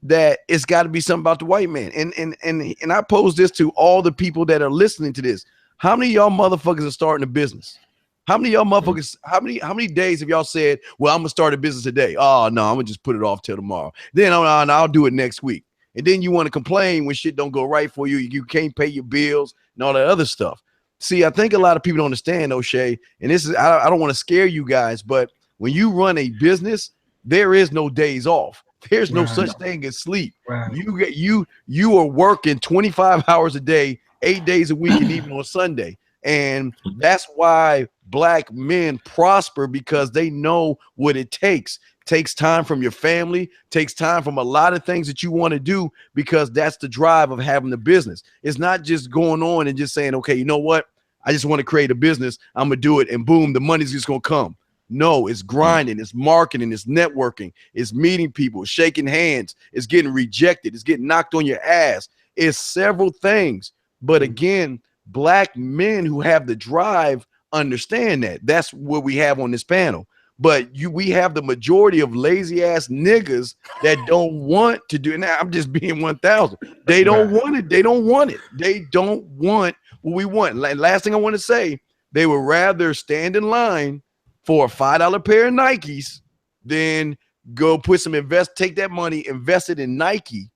that it's got to be something about the white man. And I pose this to all the people that are listening to this. How many of y'all motherfuckers are starting a business? How many of y'all motherfuckers, how many days have y'all said, well, I'm gonna start a business today? Oh no, I'm gonna just put it off till tomorrow. Then I'll do it next week. And then you want to complain when shit don't go right for you. You can't pay your bills and all that other stuff. See, I think a lot of people don't understand, O'Shea, and this is, I don't want to scare you guys, but when you run a business, there is no days off. There's no such thing as sleep. Right. You are working 25 hours a day, 8 days a week, and even on Sunday. And that's why black men prosper, because they know what it takes. Takes time from your family, takes time from a lot of things that you want to do, because that's the drive of having the business. It's not just going on and just saying, okay, you know what? I just want to create a business. I'm going to do it. And boom, the money's just going to come. No, it's grinding, it's marketing, it's networking, it's meeting people, shaking hands, it's getting rejected, it's getting knocked on your ass. It's several things. But again, black men who have the drive understand that. That's what we have on this panel. But we have the majority of lazy ass niggas that don't want to do it. Now I'm just being 1,000. They don't want it. They don't want it. They don't want what we want. Last thing I want to say, they would rather stand in line for a $5 pair of Nikes than go put some take that money, invest it in Nike,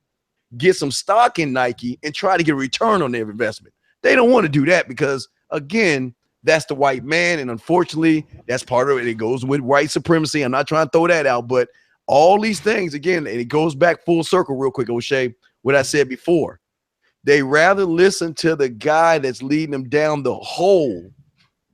get some stock in Nike, and try to get a return on their investment. They don't want to do that because, again, that's the white man, and unfortunately, that's part of it. It goes with white supremacy. I'm not trying to throw that out, but all these things, again, and it goes back full circle real quick, O'Shea, what I said before. They rather listen to the guy that's leading them down the hole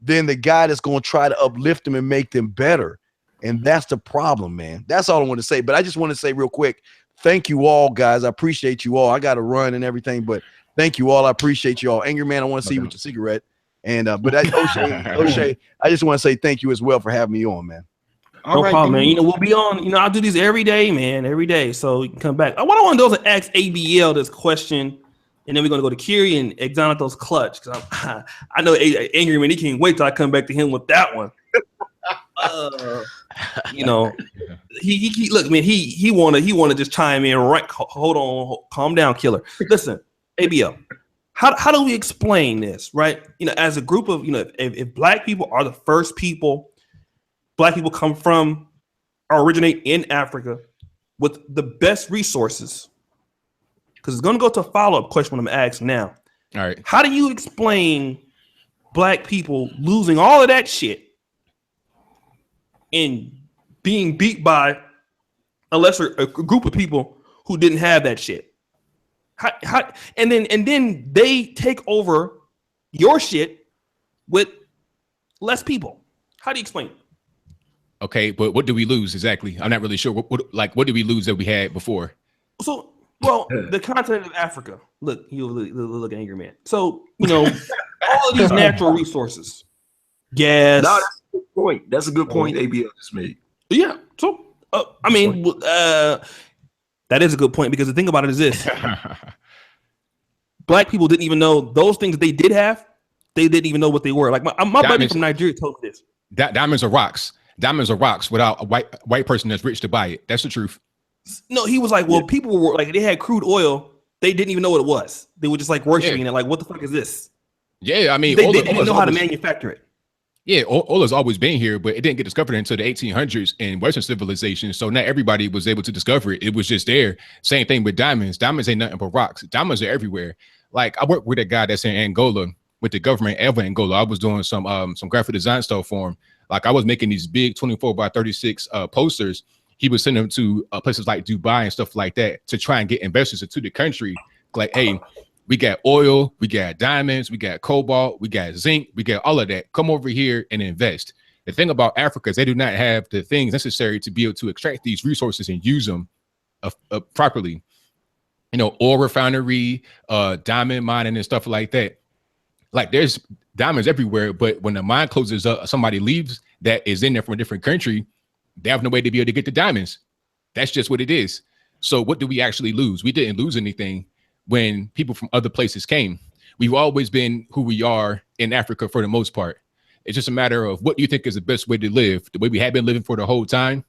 than the guy that's going to try to uplift them and make them better. And that's the problem, man. That's all I want to say. But I just want to say real quick, thank you all, guys. I appreciate you all. I got to run and everything, but thank you all. I appreciate you all. Angryman, I want to see you with your cigarette. And but O'Shea, I just want to say thank you as well for having me on, man. No problem, man. You know, we'll be on. You know, I'll do these every day, man, every day. So you can come back. What I want to do is ask ABL this question, and then we're gonna go to Kiri and Xanatos Clutch, because I know Angryman, he can't wait till I come back to him with that one. You know, he look, man, he wanna just chime in right. Hold on, calm down, killer. Listen, ABL. How do we explain this, right? You know, as a group of, you know, if black people are the first people, black people come from or originate in Africa with the best resources, because it's going to go to a follow-up question when I'm asked now. All right. How do you explain black people losing all of that shit and being beat by a group of people who didn't have that shit? And then they take over your shit with less people. How do you explain it? Okay, but what do we lose exactly? I'm not really sure. What did we lose that we had before? So, well, the continent of Africa. Look, you look angry man. So, you know, all of these natural resources, gas. No, that's a good point. That's a good point ABL just made. Yeah. So, I mean, that is a good point, because the thing about it is this. Black people didn't even know those things that they did have. They didn't even know what they were. Like my buddy from Nigeria told me this. Diamonds are rocks. Diamonds are rocks without a white person that's rich to buy it. That's the truth. No, he was like, well, people were like, they had crude oil. They didn't even know what it was. They were just like worshiping it. Like, what the fuck is this? Yeah, I mean, they didn't know how to manufacture it. Yeah, oil has always been here, but it didn't get discovered until the 1800s in Western civilization. So not everybody was able to discover it. It was just there. Same thing with diamonds. Diamonds ain't nothing but rocks. Diamonds are everywhere. Like, I work with a guy that's in Angola with the government of Angola. I was doing some graphic design stuff for him. Like, I was making these big 24 by 36 posters. He was sending them to places like Dubai and stuff like that to try and get investors into the country. Like, hey, we got oil, we got diamonds, we got cobalt, we got zinc, we got all of that. Come over here and invest. The thing about Africa is they do not have the things necessary to be able to extract these resources and use them properly. You know, oil refinery, diamond mining and stuff like that. Like, there's diamonds everywhere, but when the mine closes up, somebody leaves that is in there from a different country, they have no way to be able to get the diamonds. That's just what it is. So what do we actually lose? We didn't lose anything when people from other places came. We've always been who we are in Africa for the most part. It's just a matter of what do you think is the best way to live? The way we have been living for the whole time,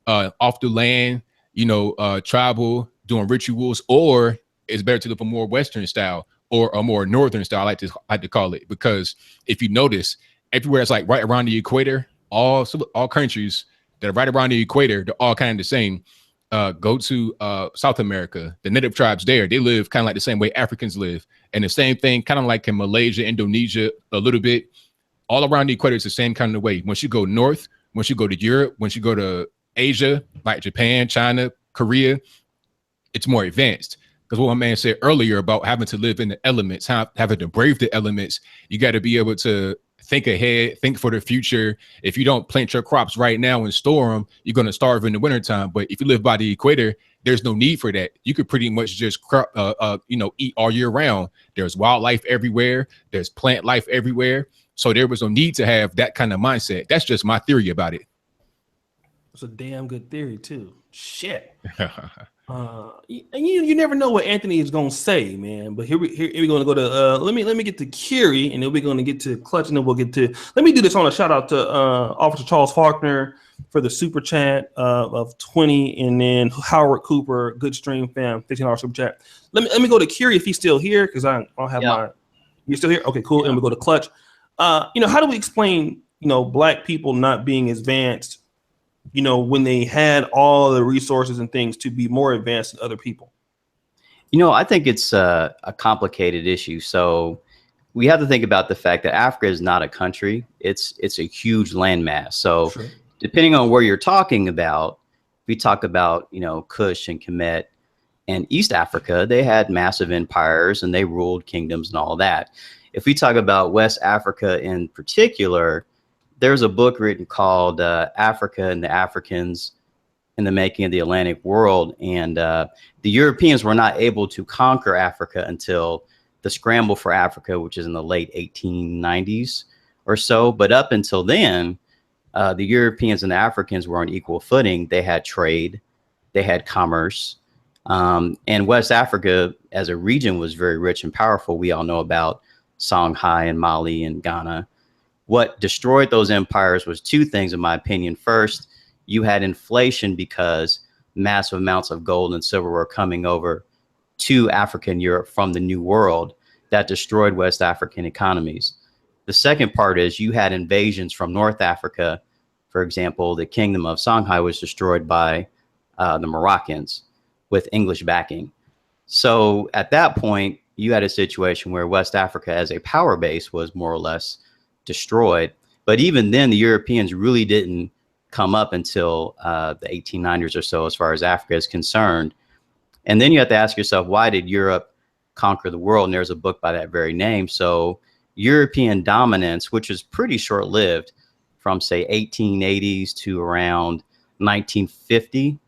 off the land, you know, tribal, doing rituals, or it's better to live a more Western style or a more Northern style, I like to call it. Because if you notice, everywhere it's like right around the equator, all countries that are right around the equator, they're all kind of the same. Go to South America, the native tribes there, they live kind of like the same way Africans live. And the same thing, kind of like in Malaysia, Indonesia, a little bit, all around the equator, it's the same kind of way. Once you go north, once you go to Europe, once you go to Asia, like Japan, China, Korea, it's more advanced. Because what my man said earlier about having to live in the elements, having to brave the elements, you got to be able to think ahead, think for the future. If you don't plant your crops right now and store them, you're going to starve in the wintertime. But if you live by the equator, there's no need for that. You could pretty much just eat all year round. There's wildlife everywhere. There's plant life everywhere. So there was no need to have that kind of mindset. That's just my theory about it. It's a damn good theory too. Shit. You never know what Anthony is gonna say, man. But here we're gonna go to let me get to Curie, and then we're gonna get to Clutch, and then we'll get to. Let me do this on a shout out to Officer Charles Faulkner for the super chat of 20, and then Howard Cooper, good stream fam, $15 super chat. Let me go to Curie if he's still here, because I don't have my. You're still here? Okay, cool. And we go to Clutch. How do we explain Black people not being advanced? When they had all the resources and things to be more advanced than other people? I think it's a complicated issue. So we have to think about the fact that Africa is not a country. It's a huge landmass. So sure. Depending on where you're talking about, we talk about, Kush and Kemet and East Africa, they had massive empires and they ruled kingdoms and all that. If we talk about West Africa in particular, there's a book written called Africa and the Africans in the Making of the Atlantic World. And the Europeans were not able to conquer Africa until the Scramble for Africa, which is in the late 1890s or so. But up until then, the Europeans and the Africans were on equal footing. They had trade, they had commerce. And West Africa as a region was very rich and powerful. We all know about Songhai and Mali and Ghana. What destroyed those empires was two things, in my opinion. First, you had inflation because massive amounts of gold and silver were coming over to Africa and Europe from the New World. That destroyed West African economies. The second part is you had invasions from North Africa. For example, the kingdom of Songhai was destroyed by the Moroccans with English backing. So at that point, you had a situation where West Africa as a power base was more or less destroyed. But even then, the Europeans really didn't come up until the 1890s or so, as far as Africa is concerned. And then you have to ask yourself, why did Europe conquer the world? And there's a book by that very name. So European dominance, which is pretty short-lived, from say 1880s to around 1950,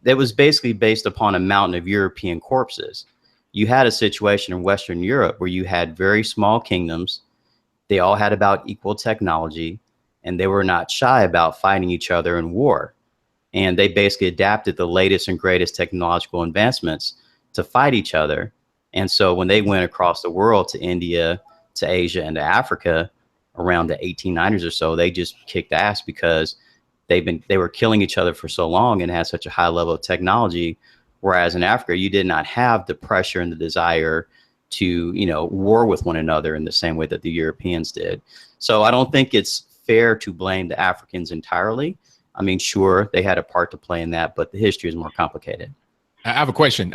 that was basically based upon a mountain of European corpses. you had a situation in Western Europe where you had very small kingdoms. They all had about equal technology, and they were not shy about fighting each other in war. And they basically adapted the latest and greatest technological advancements to fight each other. And so when they went across the world to India, to Asia, and to Africa around the 1890s or so, they just kicked ass because they were killing each other for so long and had such a high level of technology. Whereas in Africa, you did not have the pressure and the desire to, war with one another in the same way that the Europeans did. So I don't think it's fair to blame the Africans entirely. I mean, sure, they had a part to play in that, but the history is more complicated. I have a question.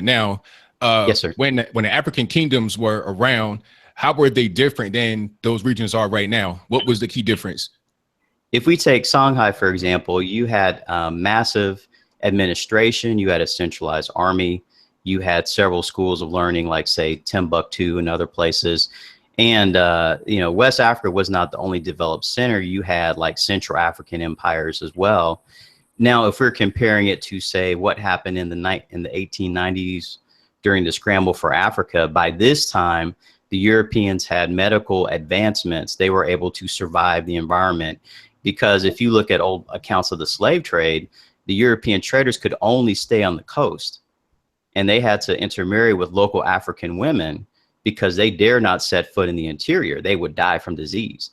Now, yes, sir. When the African kingdoms were around, how were they different than those regions are right now? What was the key difference? If we take Songhai, for example, you had massive administration, you had a centralized army, you had several schools of learning, like say Timbuktu and other places. And, West Africa was not the only developed center. You had like Central African empires as well. Now, if we're comparing it to say what happened in the 1890s during the scramble for Africa, by this time, the Europeans had medical advancements. They were able to survive the environment, because if you look at old accounts of the slave trade, the European traders could only stay on the coast, and they had to intermarry with local African women because they dare not set foot in the interior. They would die from disease.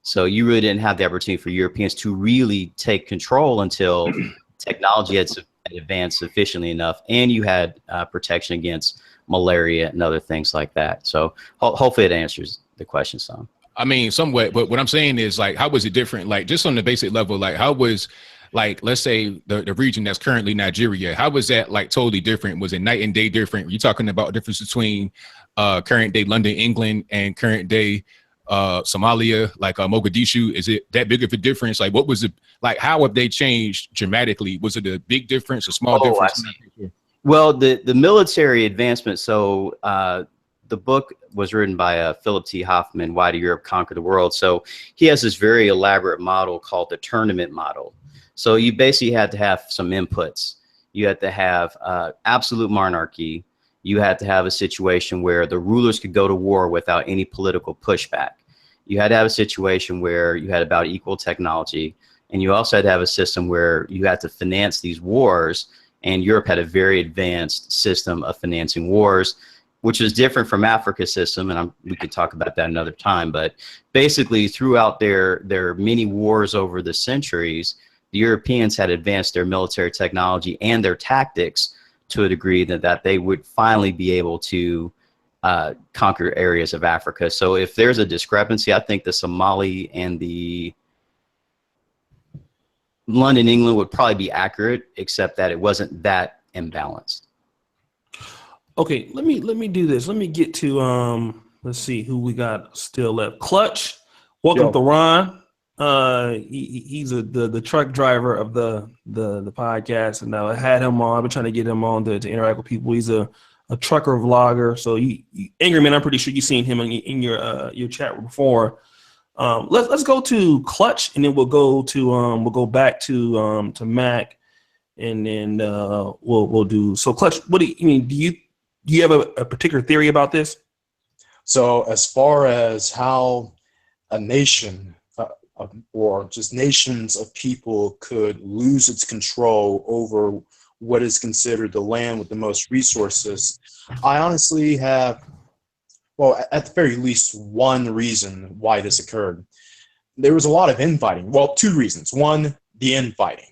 So you really didn't have the opportunity for Europeans to really take control until technology had advanced sufficiently enough, and you had protection against malaria and other things like that. So hopefully it answers the question some. I mean, somewhat, but what I'm saying is, like, how was it different? Like, just on the basic level, like, how was, like, let's say the region that's currently Nigeria, how was that like totally different? Was it night and day different? Were you talking about a difference between current day London, England, and current day Somalia, like Mogadishu? Is it that big of a difference? Like, what was it like? How have they changed dramatically? Was it a big difference, a small difference? Well, the military advancement. So the book was written by Philip T. Hoffman, Why Did Europe Conquer the World? So he has this very elaborate model called the tournament model. So you basically had to have some inputs. You had to have absolute monarchy. You had to have a situation where the rulers could go to war without any political pushback. You had to have a situation where you had about equal technology. And you also had to have a system where you had to finance these wars. And Europe had a very advanced system of financing wars, which is different from Africa's system. And we could talk about that another time. But basically, throughout their many wars over the centuries, the Europeans had advanced their military technology and their tactics to a degree that they would finally be able to conquer areas of Africa. So if there's a discrepancy, I think the Somali and the London, England would probably be accurate, except that it wasn't that imbalanced. Okay, let me do this. Let me get to let's see who we got still left. Clutch, welcome to Ron. He's the truck driver of the podcast, and I had him on. I've been trying to get him on to interact with people. He's a trucker vlogger. So Angryman, I'm pretty sure you've seen him in your chat before. Let's go to Clutch, and then we'll go back to Mack, and then we'll do. So Clutch, what do you mean? Do you have a particular theory about this? So as far as how a nation or just nations of people could lose its control over what is considered the land with the most resources, I honestly have, well, at the very least, one reason why this occurred. There was a lot of infighting. Well, two reasons. One, the infighting.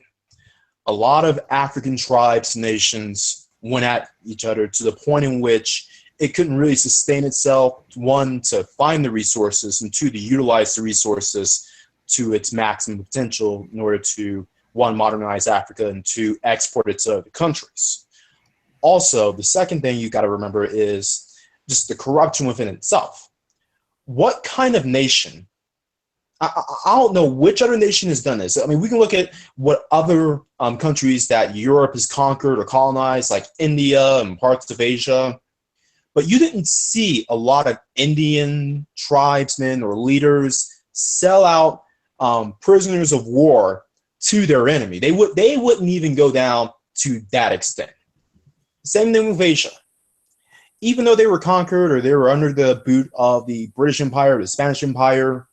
A lot of African tribes, nations went at each other to the point in which it couldn't really sustain itself, one, to find the resources, and two, to utilize the resources to its maximum potential in order to, one, modernize Africa, and two, export it to other countries. Also, the second thing you got to remember is just the corruption within itself. What kind of nation, I don't know which other nation has done this. I mean, we can look at what other countries that Europe has conquered or colonized, like India and parts of Asia, but you didn't see a lot of Indian tribesmen or leaders sell out prisoners of war to their enemy. They wouldn't even go down to that extent. Same thing with Asia. even though they were conquered or they were under the boot of the British Empire, the Spanish Empire,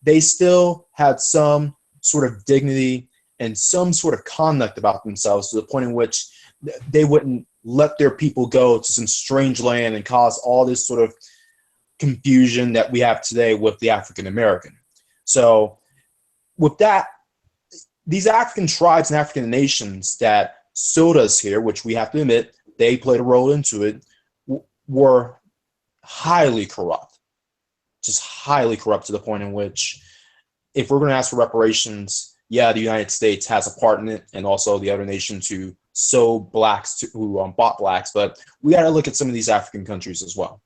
they still had some sort of dignity and some sort of conduct about themselves, to the point in which they wouldn't let their people go to some strange land and cause all this sort of confusion that we have today with the African American. So with that, these African tribes and African nations that sowed us here, which we have to admit, they played a role into it, were highly corrupt, just highly corrupt, to the point in which if we're going to ask for reparations, yeah, the United States has a part in it, and also the other nations who sow blacks, who bought blacks, but we got to look at some of these African countries as well.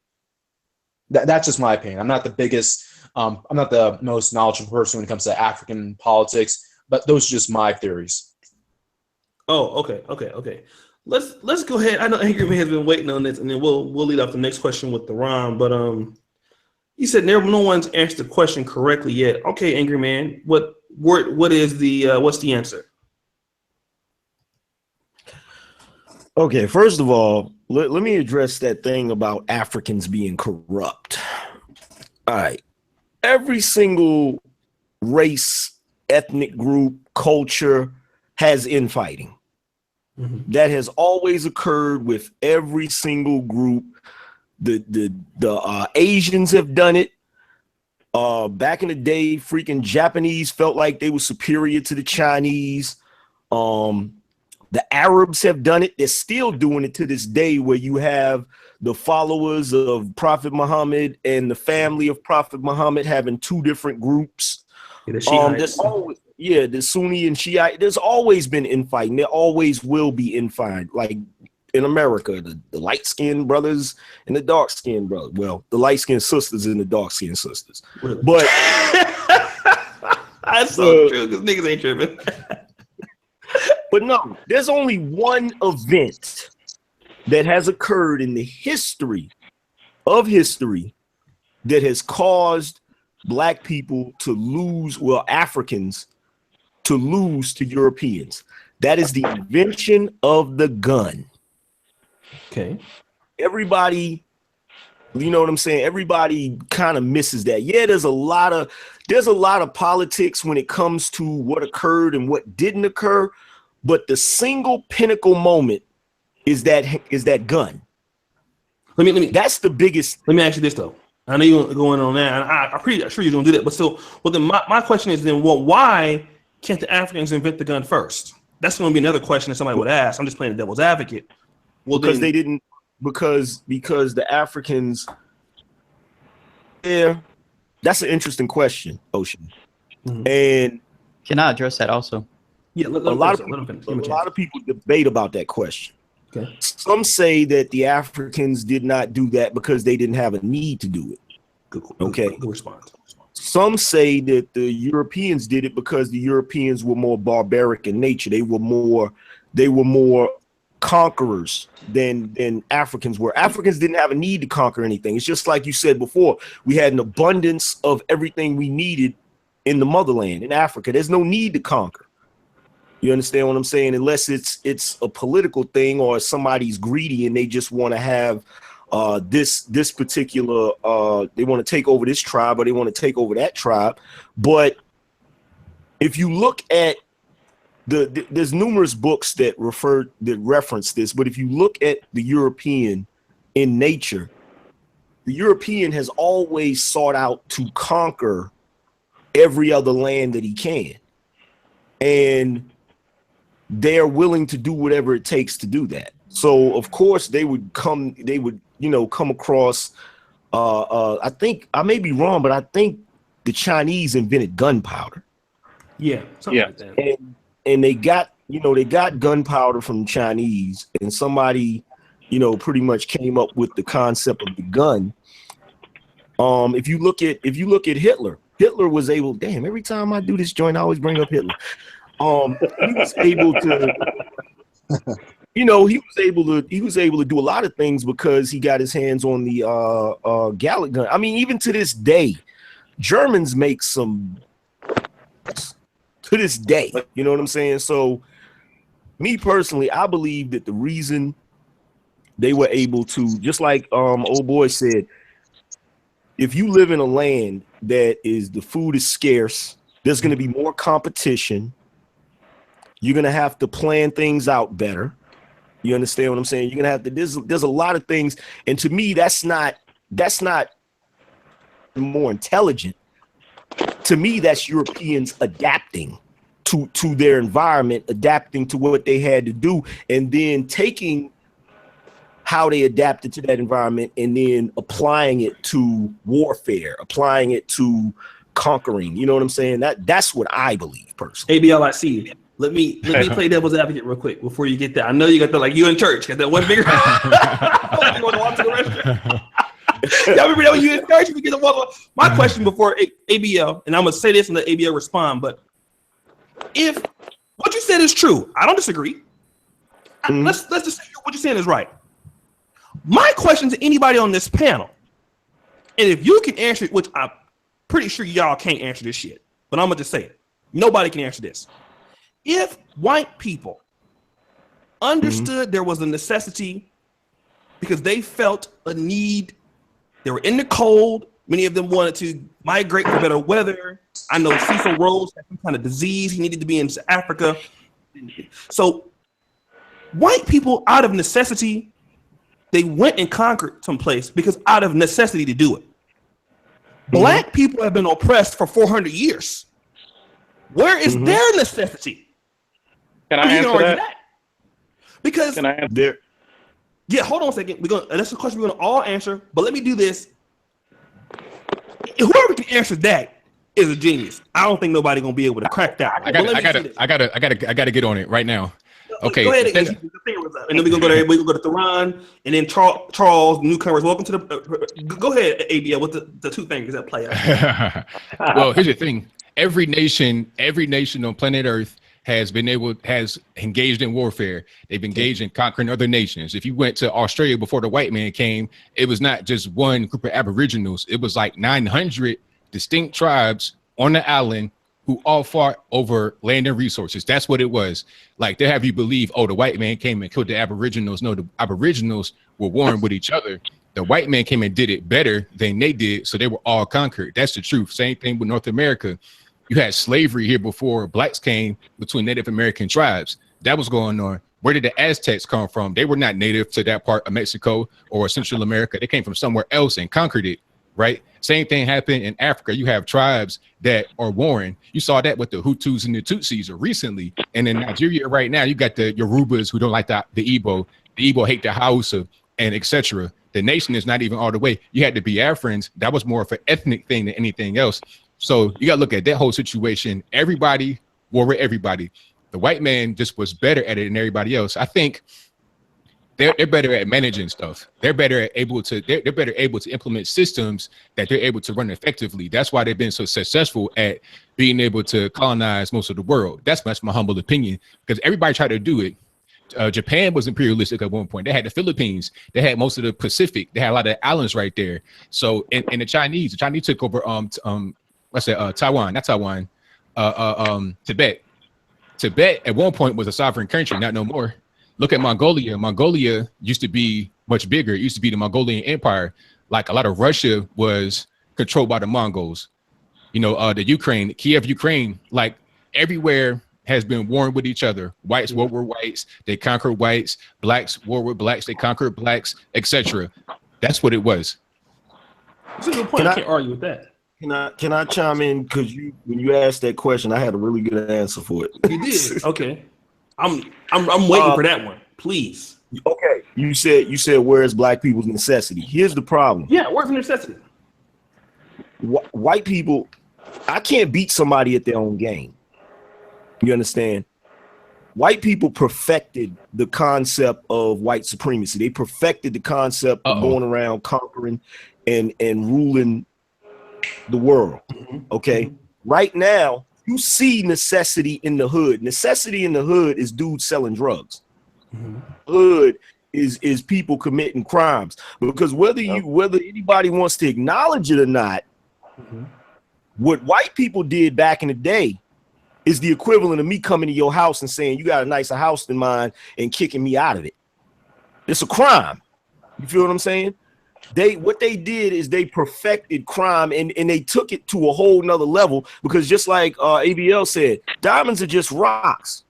That's just my opinion. I'm not the biggest, I'm not the most knowledgeable person when it comes to African politics, but those are just my theories. Oh, okay. Let's go ahead. I know Angryman has been waiting on this, and then we'll lead off the next question with Theron. But you said no one's answered the question correctly yet. Okay, Angryman, what is the what's the answer? Okay, first of all, let me address that thing about Africans being corrupt. All right. Every single race, ethnic group, culture has infighting. Mm-hmm. That has always occurred with every single group. The Asians have done it. Back in the day, freaking Japanese felt like they were superior to the Chinese. The Arabs have done it. They're still doing it to this day, where you have the followers of Prophet Muhammad and the family of Prophet Muhammad having two different groups. The Sunni and Shiite. There's always been infighting. There always will be infighting. Like in America, the light-skinned brothers and the dark-skinned brothers. Well, the light-skinned sisters and the dark-skinned sisters. Really? But that's so true, because niggas ain't tripping. But no, there's only one event that has occurred in the history of history that has caused black people to lose, well, Africans to lose to Europeans. That is the invention of the gun. Okay. Everybody, you know what I'm saying? Everybody kind of misses that. Yeah, there's a lot of politics when it comes to what occurred and what didn't occur. But the single pinnacle moment is that gun. Let me. That's the biggest. Let me ask you this though. I know you're going on that, and I'm pretty sure you're gonna do that. But still, well, then my question is then, well, why can't the Africans invent the gun first? That's going to be another question that somebody would ask. I'm just playing the devil's advocate. Well, because they didn't. Because the Africans. Yeah, that's an interesting question, Ocean. Mm-hmm. And can I address that also? Yeah, a lot of people debate about that question. Okay. Some say that the Africans did not do that because they didn't have a need to do it. Good response. Some say that the Europeans did it because the Europeans were more barbaric in nature. They were more conquerors than Africans were. Africans didn't have a need to conquer anything. It's just like you said before. We had an abundance of everything we needed in the motherland, in Africa. There's no need to conquer. You understand what I'm saying? Unless it's a political thing or somebody's greedy and they just want to have this particular they want to take over this tribe or they want to take over that tribe. But if you look at there's numerous books that reference this, but if you look at the European in nature, the European has always sought out to conquer every other land that he can. And they're willing to do whatever it takes to do that. So of course they would come across I may be wrong, but I think the Chinese invented gunpowder. Yeah, like that. And they got gunpowder from the Chinese, and somebody, pretty much came up with the concept of the gun. If you look at Hitler was able, damn, every time I do this joint, I always bring up Hitler. He was able to, he was able to do a lot of things because he got his hands on the Gallic gun. I mean, even to this day, Germans make some. To this day, you know what I'm saying? So, me personally, I believe that the reason they were able to, just like old boy said, if you live in a land that is the food is scarce, there's going to be more competition. You're going to have to plan things out better. You understand what I'm saying? You're going to have to, there's a lot of things. And to me, that's not more intelligent. To me, that's Europeans adapting to their environment, adapting to what they had to do, and then taking how they adapted to that environment and then applying it to warfare, applying it to conquering. You know what I'm saying? That's what I believe personally. ABL, I see you. Let me play devil's advocate real quick before you get there. I know you got the, like, you in church, got that one bigger. Like you want to walk to the restaurant. Y'all remember that when you in church, you get the walk. My question before ABL, and I'm gonna say this and let ABL respond, but if what you said is true, I don't disagree. Let's just say what you're saying is right. My question to anybody on this panel, and if you can answer it, which I'm pretty sure y'all can't answer this shit, but I'm gonna just say it. Nobody can answer this. If white people understood there was a necessity because they felt a need, they were in the cold, many of them wanted to migrate for better weather. I know Cecil Rhodes had some kind of disease, he needed to be in Africa. So white people, out of necessity, they went and conquered some place because out of necessity to do it. Black people have been oppressed for 400 years. Where is their necessity? Can I answer that? Because can I answer? Yeah, hold on a second. That's a question we're gonna all answer, but let me do this. Whoever can answer that is a genius. I don't think nobody gonna be able to crack that. I gotta get on it right now. Okay. Go ahead. And then we're gonna go to Theron and then Charles, newcomers. Welcome to the. Go ahead, ABL, with the two fingers that play out. Well, here's the thing. Every nation on planet Earth has engaged in warfare. They've engaged in conquering other nations. If you went to Australia before the white man came, it was not just one group of Aboriginals. It was like 900 distinct tribes on the island who all fought over land and resources. That's what it was. Like, they have you believe, oh, the white man came and killed the Aboriginals. No, the Aboriginals were warring with each other. The white man came and did it better than they did, so they were all conquered. That's the truth. Same thing with North America. You had slavery here before blacks came between Native American tribes. That was going on. Where did the Aztecs come from? They were not native to that part of Mexico or Central America. They came from somewhere else and conquered it, right? Same thing happened in Africa. You have tribes that are warring. You saw that with the Hutus and the Tutsis recently. And in Nigeria right now, you got the Yorubas who don't like the Igbo. The Igbo hate the Hausa and etc. The nation is not even all the way. You had the Biafrans. That was more of an ethnic thing than anything else. So you got to look at that whole situation. Everybody war with everybody. The white man just was better at it than everybody else. I think they're better at managing stuff. They're better able to implement systems that they're able to run effectively. That's why they've been so successful at being able to colonize most of the world. That's my humble opinion, because everybody tried to do it. Japan was imperialistic at one point. They had the Philippines. They had most of the Pacific. They had a lot of islands right there. So, and the Chinese took over Tibet. Tibet at one point was a sovereign country, not no more. Look at Mongolia. Mongolia used to be much bigger. It used to be the Mongolian Empire. Like, a lot of Russia was controlled by the Mongols. You know, the Ukraine, Kiev, Ukraine, like everywhere has been warring with each other. Whites war with whites. They conquered whites. Blacks war with blacks. They conquered blacks, etc. That's what it was. That's a good point. I can't argue with that. Can I chime in? Because when you asked that question, I had a really good answer for it. You did. Okay. I'm waiting for that one. Please. Okay. You said where's black people's necessity? Here's the problem. Yeah, where's the necessity? White people, I can't beat somebody at their own game. You understand? White people perfected the concept of white supremacy. They perfected the concept of going around conquering and ruling the world. Okay. Right now, you see necessity in the hood. Necessity in the hood is dudes selling drugs. Hood is people committing crimes. Because whether anybody wants to acknowledge it or not, what white people did back in the day is the equivalent of me coming to your house and saying you got a nicer house than mine and kicking me out of it. It's a crime. You feel what I'm saying? What they did is they perfected crime and they took it to a whole nother level, because just like ABL said, diamonds are just rocks.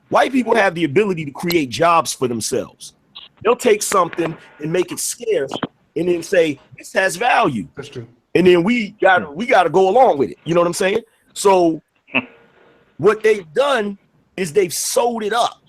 White people have the ability to create jobs for themselves. They'll take something and make it scarce and then say, this has value. That's true. And then we gotta go along with it. You know what I'm saying? So what they've done is they've sold it up.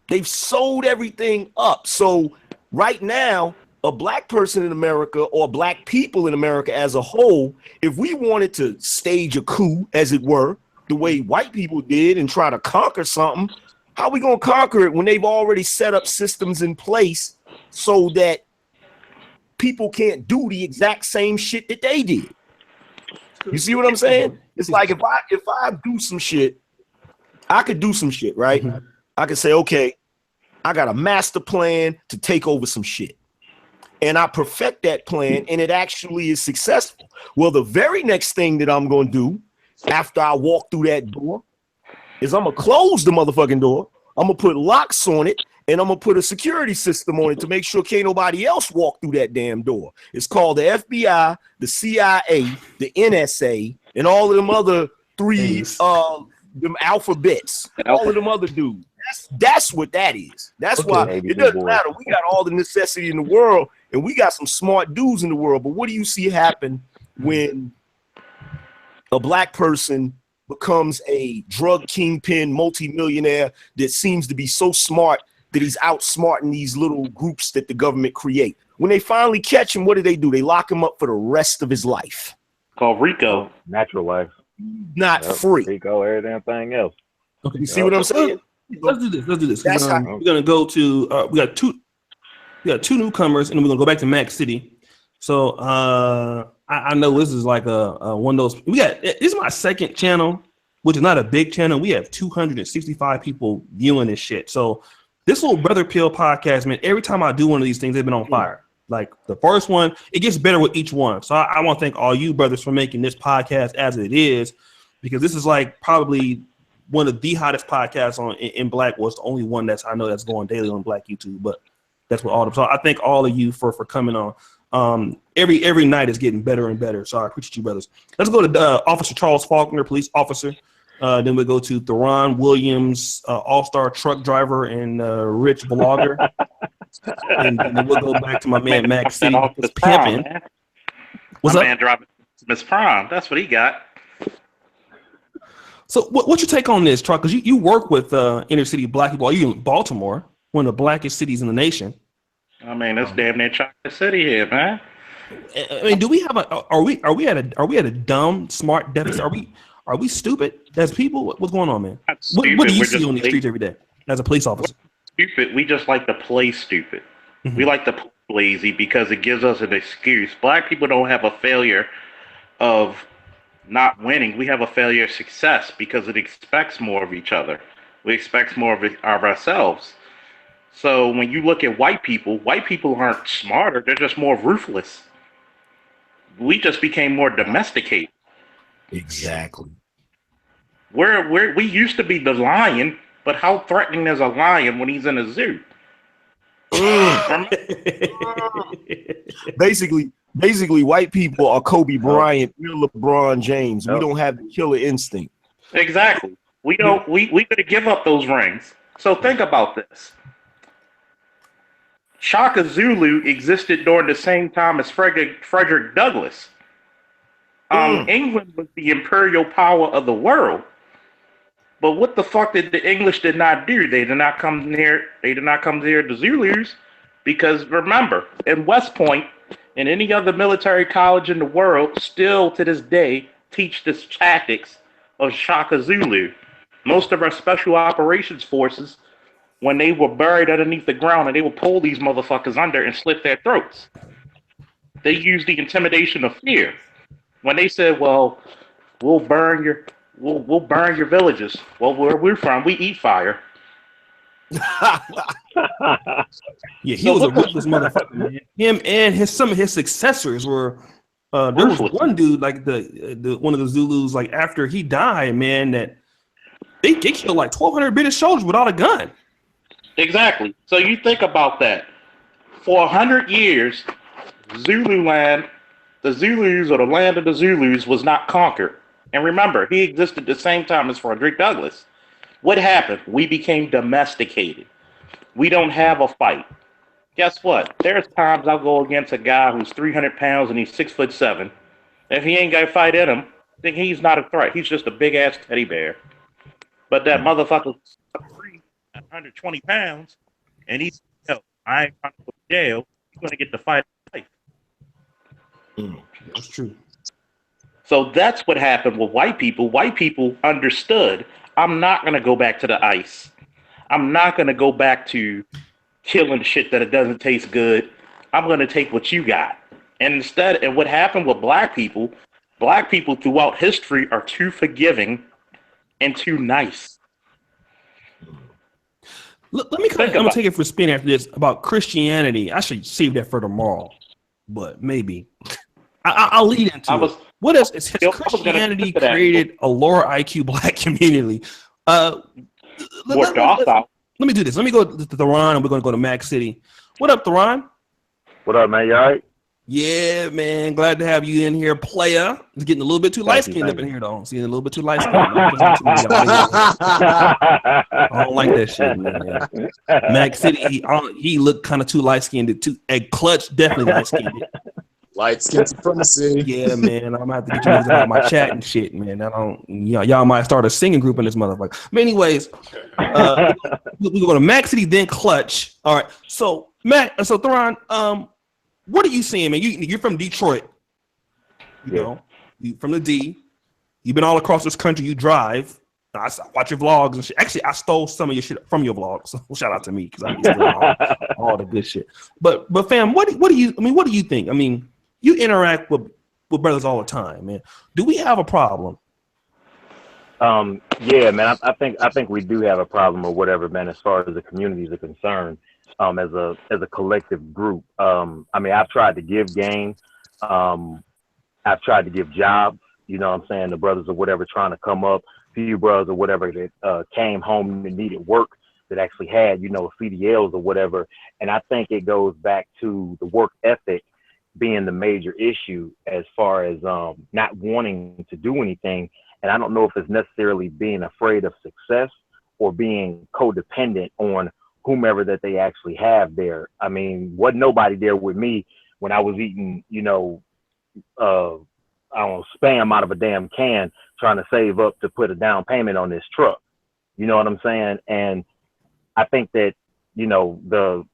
They've sold everything up. So right now, a black person in America, or black people in America as a whole, if we wanted to stage a coup, as it were, the way white people did and try to conquer something, how are we going to conquer it when they've already set up systems in place so that people can't do the exact same shit that they did? You see what I'm saying? It's like if I do some shit, I could do some shit, right? I could say, okay, I got a master plan to take over some shit. And I perfect that plan, and it actually is successful. Well, the very next thing that I'm going to do after I walk through that door is I'm going to close the motherfucking door. I'm going to put locks on it, and I'm going to put a security system on it to make sure can't nobody else walk through that damn door. It's called the FBI, the CIA, the NSA, and all of them other them alphabets, all of them other dudes. That's what that is. That's why it doesn't matter. We got all the necessity in the world, and we got some smart dudes in the world. But what do you see happen when a black person becomes a drug kingpin multimillionaire that seems to be so smart that he's outsmarting these little groups that the government create? When they finally catch him, what do? They lock him up for the rest of his life. Called RICO. Natural life. Not free. RICO, everything else. Okay. You see what I'm saying? Let's do this. That's how we're gonna go to. We got two newcomers, and then we're gonna go back to Mack City. So I know this is like a one of those. This is my second channel, which is not a big channel. We have 265 people viewing this shit. So this little Brother Pill podcast, man. Every time I do one of these things, they've been on fire. Like the first one, it gets better with each one. So I want to thank all you brothers for making this podcast as it is, because this is like probably one of the hottest podcasts in Black. Was the only one I know that's going daily on Black YouTube, but that's what all. So I thank all of you for coming on. Every night is getting better and better. So I appreciate you, brothers. Let's go to Officer Charles Faulkner, police officer. Then we go to Theron Williams, all-star truck driver and rich blogger. and then we'll go back to my man Mack City, pimping. What's up? Man dropping Miss Prom. That's what he got. So what's your take on this, Truck? Because you work with inner city black people. Are you in Baltimore, one of the blackest cities in the nation? I mean, that's damn near chocolate city here, man. I mean, do we have are we at a dumb smart deficit? Are we stupid as people? What's going on, man? What do you see on the streets every day as a police officer? Stupid. We just like to play stupid. Mm-hmm. We like to play lazy because it gives us an excuse. Black people don't have a failure of not winning. We have a failure of success because it expects more of each other. We expect more of ourselves. So when you look at white people aren't smarter. They're just more ruthless. We just became more domesticated. Exactly. We used to be the lion, but how threatening is a lion when he's in a zoo? Basically, white people are Kobe Bryant, we're LeBron James. We don't have the killer instinct. Exactly. We don't. We could give up those rings. So think about this. Shaka Zulu existed during the same time as Frederick Douglass. England was the imperial power of the world. But what the fuck did the English did not do? They did not come near the Zulus, because remember, in West Point and any other military college in the world, still to this day teach the tactics of Shaka Zulu. Most of our special operations forces, when they were buried underneath the ground, and they would pull these motherfuckers under and slit their throats. They used the intimidation of fear. When they said, "Well, we'll burn your villages." Well, where we're from, we eat fire. Yeah, he was a ruthless motherfucker, man. Him and some of his successors were. There was one dude, like the one of the Zulus, like after he died, man, that they killed like 1,200 British soldiers without a gun. Exactly. So you think about that. for 100 years, Zululand, the Zulus or the land of the Zulus was not conquered. And remember, he existed the same time as Frederick Douglass. What happened? We became domesticated. We don't have a fight. Guess what? There's times I'll go against a guy who's 300 pounds and he's 6'7". If he ain't got a fight in him, then he's not a threat. He's just a big ass teddy bear. But that motherfucker 120 pounds, and he's I ain't going to go to jail. He's going to get the fight of life. That's true. So that's what happened with white people. White people understood, I'm not going to go back to the ice. I'm not going to go back to killing shit that it doesn't taste good. I'm going to take what you got. And instead, and what happened with black people throughout history are too forgiving and too nice. Let me I'm gonna take it for a spin after this about Christianity. I should save that for tomorrow, but maybe I'll lead into it. What else has Christianity created a lower IQ black community? Let me do this. Let me go to Theron, and we're gonna go to Mack City. What up, Theron? What up, man? You all right? Yeah, man. Glad to have you in here, playa. It's getting a little bit too light skinned up in here, though. Seeing a little bit too light skinned. I don't like that shit, man. Mack City, he looked kind of too light skinned. Clutch definitely light skinned. Light skin supremacy. Yeah, man. I'm gonna have to get you niggas out my chat and shit, man. Y'all might start a singing group in this motherfucker. But anyways, we go to Mack City, then Clutch. All right. So Theron, what are you seeing, man? You're from Detroit. You know, you from the D. You've been all across this country. You drive. I watch your vlogs and shit. Actually, I stole some of your shit from your vlogs. So shout out to me because I get all the good shit. But fam, what do you think? I mean, you interact with brothers all the time, man. Do we have a problem? Yeah, man. I think we do have a problem or whatever, man. As far as the communities are concerned. As a collective group. I mean, I've tried to give game. I've tried to give jobs, you know what I'm saying? The brothers or whatever trying to come up, few brothers or whatever that came home and needed work that actually had, CDLs or whatever. And I think it goes back to the work ethic being the major issue as far as not wanting to do anything. And I don't know if it's necessarily being afraid of success or being codependent on whomever that they actually have there. I mean, wasn't nobody there with me when I was eating, spam out of a damn can, trying to save up to put a down payment on this truck. You know what I'm saying? And I think that, the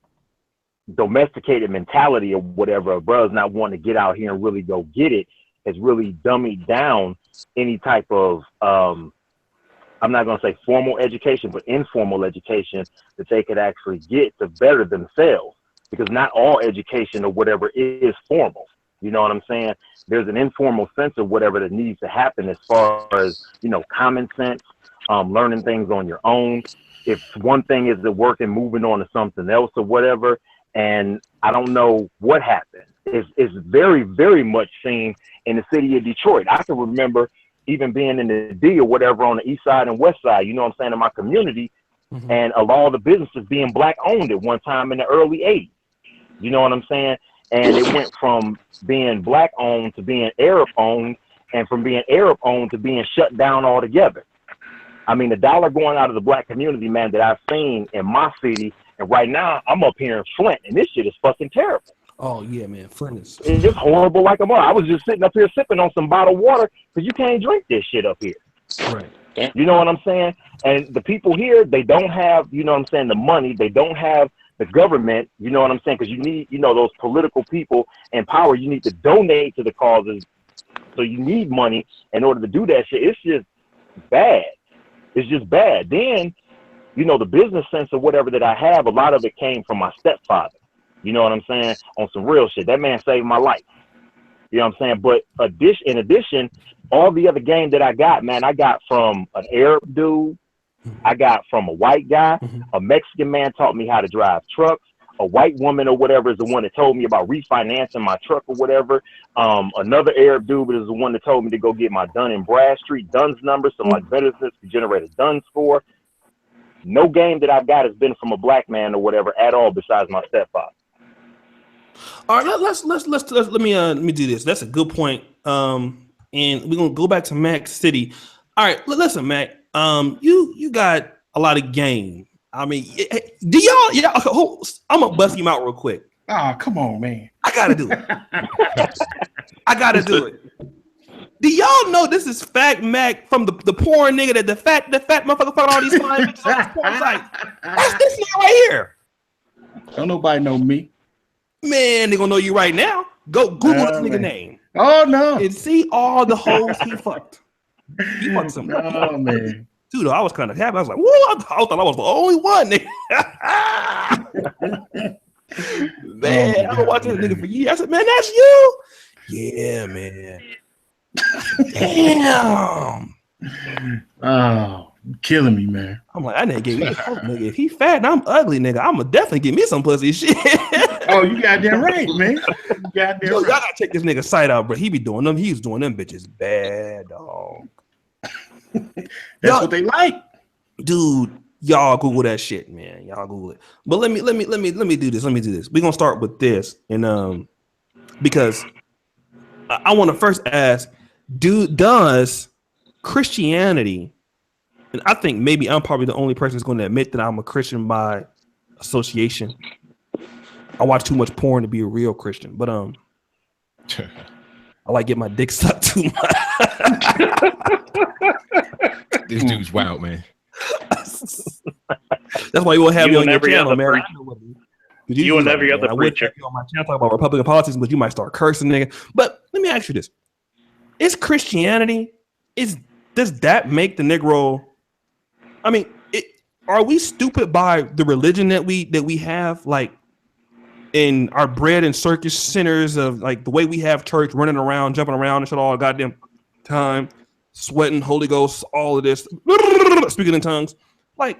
domesticated mentality or whatever, of brothers not wanting to get out here and really go get it has really dummied down any type of, I'm not going to say formal education, but informal education that they could actually get to better themselves, because not all education or whatever is formal. You know what I'm saying? There's an informal sense of whatever that needs to happen as far as, common sense, learning things on your own. If one thing isn't working, moving on to something else or whatever. And I don't know what happened. It's very, very much seen in the city of Detroit. I can remember even being in the D or whatever on the east side and west side, you know what I'm saying, in my community, and a lot of the businesses being black owned at one time in the early 80s. You know what I'm saying? And it went from being black owned to being Arab owned, and from being Arab owned to being shut down altogether. I mean, the dollar going out of the black community, man, that I've seen in my city, and right now I'm up here in Flint, and this shit is fucking terrible. Oh yeah, man, Flint is. It's just horrible like a mother. I was just sitting up here sipping on some bottled water because you can't drink this shit up here. Right. You know what I'm saying? And the people here, they don't have, you know what I'm saying, the money. They don't have the government, you know what I'm saying? Because you need, those political people and power. You need to donate to the causes. So you need money in order to do that shit. It's just bad. It's just bad. Then, the business sense or whatever that I have, a lot of it came from my stepfather. You know what I'm saying? On some real shit. That man saved my life. You know what I'm saying? But in addition, all the other game that I got, man, I got from an Arab dude. I got from a white guy. A Mexican man taught me how to drive trucks. A white woman or whatever is the one that told me about refinancing my truck or whatever. Another Arab dude is the one that told me to go get my Dun & Bradstreet DUNS number so my business could generate a DUNS score. No game that I've got has been from a black man or whatever at all besides my stepfather. All right, let me do this. That's a good point. And we're gonna go back to Mack City. All right, listen, Mack. You got a lot of game. I mean, do y'all? Yeah, I'm gonna bust him out real quick. Oh, come on, man. I gotta do it. I gotta do it. Do y'all know this is Fat Mack from the porn nigga that the fat motherfucker fucking all these fine bitches on this porn site? That's this nigga right here. Don't nobody know me. Man, they gonna know you right now. Go Google this nigga name. Oh no. And see all the hoes he fucked. He fucked some. Oh man. Dude, I was kind of happy. I was like, whoa, I thought I was the only one, nigga. Man, I've been watching this nigga for years. I said, man, that's you. Yeah, man. Damn. Oh, killing me, man. I'm like, I didn't get me a nigga. If he fat and I'm ugly, nigga, I'ma definitely get me some pussy shit. Oh, you goddamn right, man. You goddamn Yo, right. y'all gotta check this nigga site out, bro. He be doing them. He's doing them bitches bad, dog. That's what they like, dude. Y'all Google that shit, man. Y'all Google it. But let me do this. We're gonna start with this, and because I want to first ask, does Christianity, and I think maybe I'm probably the only person that's going to admit that I'm a Christian by association. I watch too much porn to be a real Christian, but I like get my dick sucked too much. This dude's wild, man. That's why you will have me on your channel, man. You and every other preacher. On my channel talk about Republican politics, but you might start cursing, nigga. But let me ask you this: is Christianity, does that make the Negro? I mean, are we stupid by the religion that we have, like in our bread and circus centers of like the way we have church, running around, jumping around and shit all the goddamn time, sweating, Holy Ghost, all of this, speaking in tongues, like.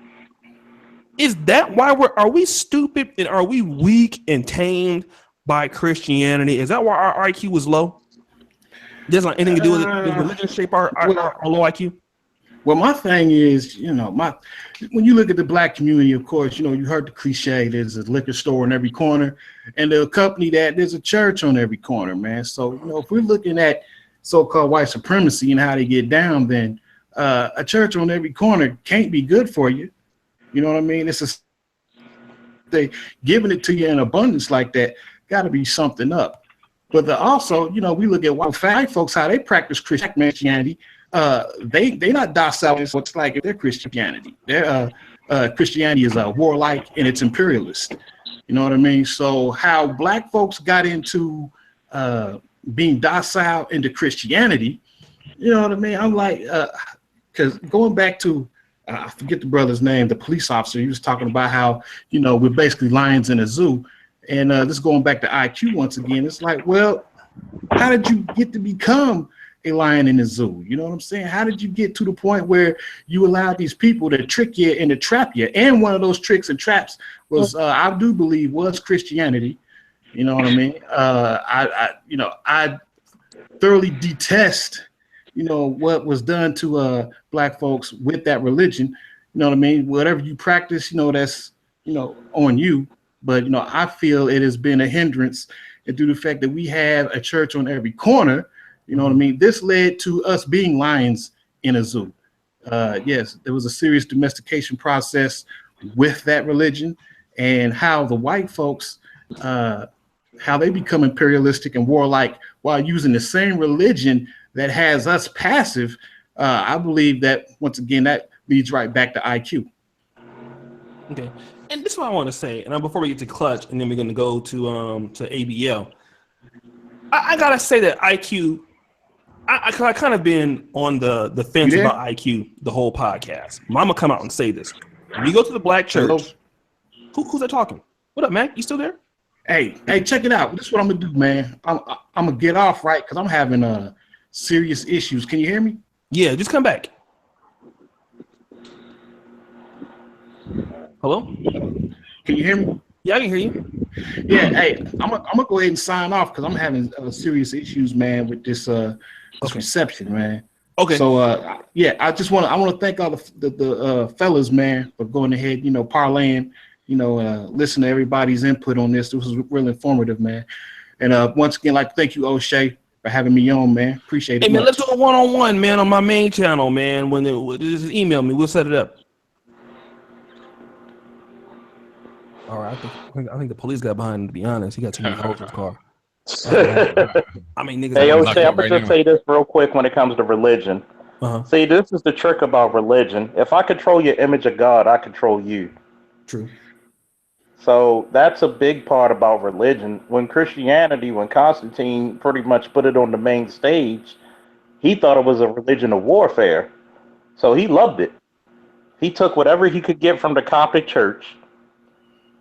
Is that why are we stupid and are we weak and tamed by Christianity? Is that why our IQ is low? Does like anything to do with it? Does religion shape our low IQ? Well, my thing is, when you look at the black community, of course, you heard the cliche, there's a liquor store in every corner, and to accompany that, there's a church on every corner, man. So, if we're looking at so-called white supremacy and how they get down, then a church on every corner can't be good for you. You know what I mean? They giving it to you in abundance like that. Got to be something up. But also, we look at white folks how they practice Christianity. They not docile. It's what's like their Christianity. Their Christianity is warlike and it's imperialist. You know what I mean? So how black folks got into being docile into Christianity, you know what I mean? I'm like, because going back to I forget the brother's name, the police officer, he was talking about how, we're basically lions in a zoo. And this going back to IQ once again. It's like, well, how did you get to become a lion in a zoo? You know what I'm saying? How did you get to the point where you allowed these people to trick you and to trap you? And one of those tricks and traps was, I do believe, was Christianity. You know what I mean? I thoroughly detest what was done to black folks with that religion. You know what I mean? Whatever you practice, that's on you. But I feel it has been a hindrance, and due to the fact that we have a church on every corner, you know what I mean? This led to us being lions in a zoo. Yes, there was a serious domestication process with that religion, and how the white folks how they become imperialistic and warlike while using the same religion that has us passive. I believe that once again that leads right back to IQ. Okay, and this is what I want to say. And before we get to Clutch, and then we're going to go to ABL. I gotta say that IQ. I kind of been on the fence about IQ the whole podcast. Mama come out and say this. When you go to the black church, who's that talking? What up, Mack? You still there? Hey, check it out. This is what I'm gonna do, man. I'm gonna get off right because I'm having serious issues. Can you hear me? Yeah, just come back. Hello? Can you hear me? Yeah, I can hear you. Yeah, hey, I'm gonna go ahead and sign off because I'm having serious issues, man, with this reception, man. Okay. So I want to thank all the fellas, man, for going ahead, parlaying, listen to everybody's input on this. This was real informative, man. And once again, like thank you, O'Shea, for having me on, man. Appreciate it. Hey man, let's do a one-on-one, man, on my main channel, man. When just email me, we'll set it up. All right, I think the police got behind him. To be honest, he got too many holes in his car. I mean, niggas. Hey, O'Shea, I'm gonna just say this real quick when it comes to religion. See, this is the trick about religion. If I control your image of God, I control you. True. So that's a big part about religion. When Constantine pretty much put it on the main stage, he thought it was a religion of warfare. So he loved it. He took whatever he could get from the Coptic church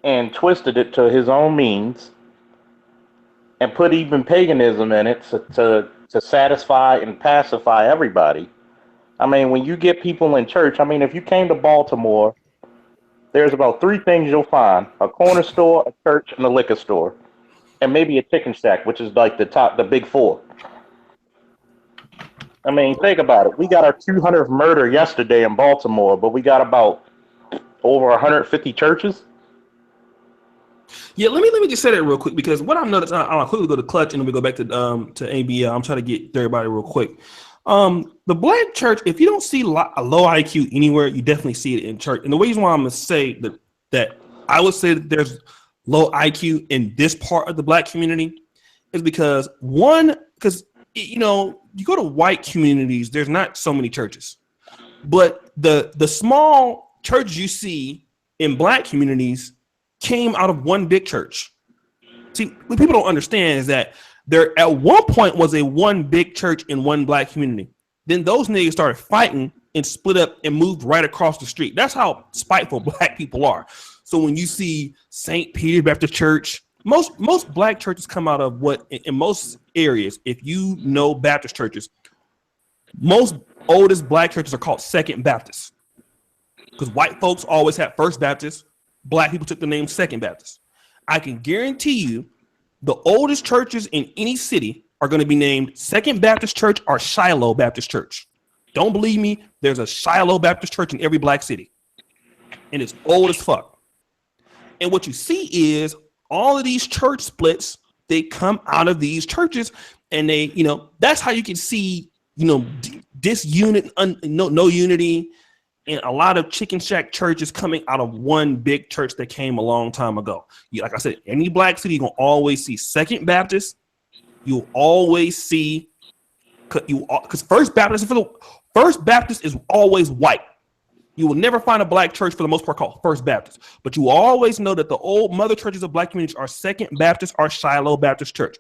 and twisted it to his own means and put even paganism in it to satisfy and pacify everybody. I mean, when you get people in church, I mean, if you came to Baltimore, there's about 3 things you'll find: a corner store, a church, and a liquor store, and maybe a chicken shack, which is like the big 4. I mean, think about it. We got our 200th murder yesterday in Baltimore, but we got about over 150 churches. Yeah, let me just say that real quick, because what I've noticed, I'll quickly go to Clutch and then we go back to ABL. I'm trying to get everybody real quick. The black church, if you don't see a low IQ anywhere, you definitely see it in church. And the reason why I'm gonna say that I would say that there's low IQ in this part of the black community is because you go to white communities, there's not so many churches, but the small churches you see in black communities came out of one big church. See, what people don't understand is that there at one point was a one big church in one black community. Then those niggas started fighting and split up and moved right across the street. That's how spiteful black people are. So when you see St. Peter Baptist Church, most black churches come out of what in most areas, if you know Baptist churches, most oldest black churches are called Second Baptist. Because white folks always had First Baptist, black people took the name Second Baptist. I can guarantee you the oldest churches in any city are going to be named Second Baptist Church or Shiloh Baptist Church. Don't believe me? There's a Shiloh Baptist Church in every black city. And it's old as fuck. And what you see is all of these church splits, they come out of these churches, and they, that's how you can see, disunity, no unity, and a lot of chicken shack churches coming out of one big church that came a long time ago. Like I said, any black city, you're going to always see Second Baptist. You'll always see, because First Baptist is always white. You will never find a black church for the most part called First Baptist, but you will always know that the old mother churches of black communities are Second Baptist or Shiloh Baptist Church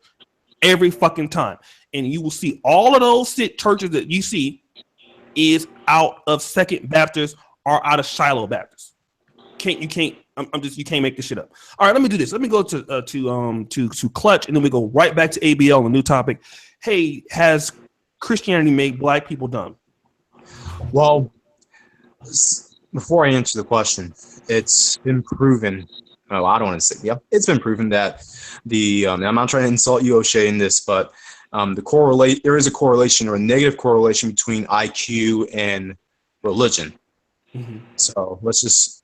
every fucking time. And you will see all of those churches that you see is out of Second Baptist or out of Shiloh Baptist. You can't make this shit up. All right, let me do this. Let me go to Clutch, and then we go right back to ABL, a new topic. Hey, has Christianity made black people dumb? Well, before I answer the question, it's been proven. Oh, I don't want to say. Yeah, it's been proven that I'm not trying to insult you, O'Shea, in this, but there is a correlation or a negative correlation between IQ and religion. Mm-hmm. So let's just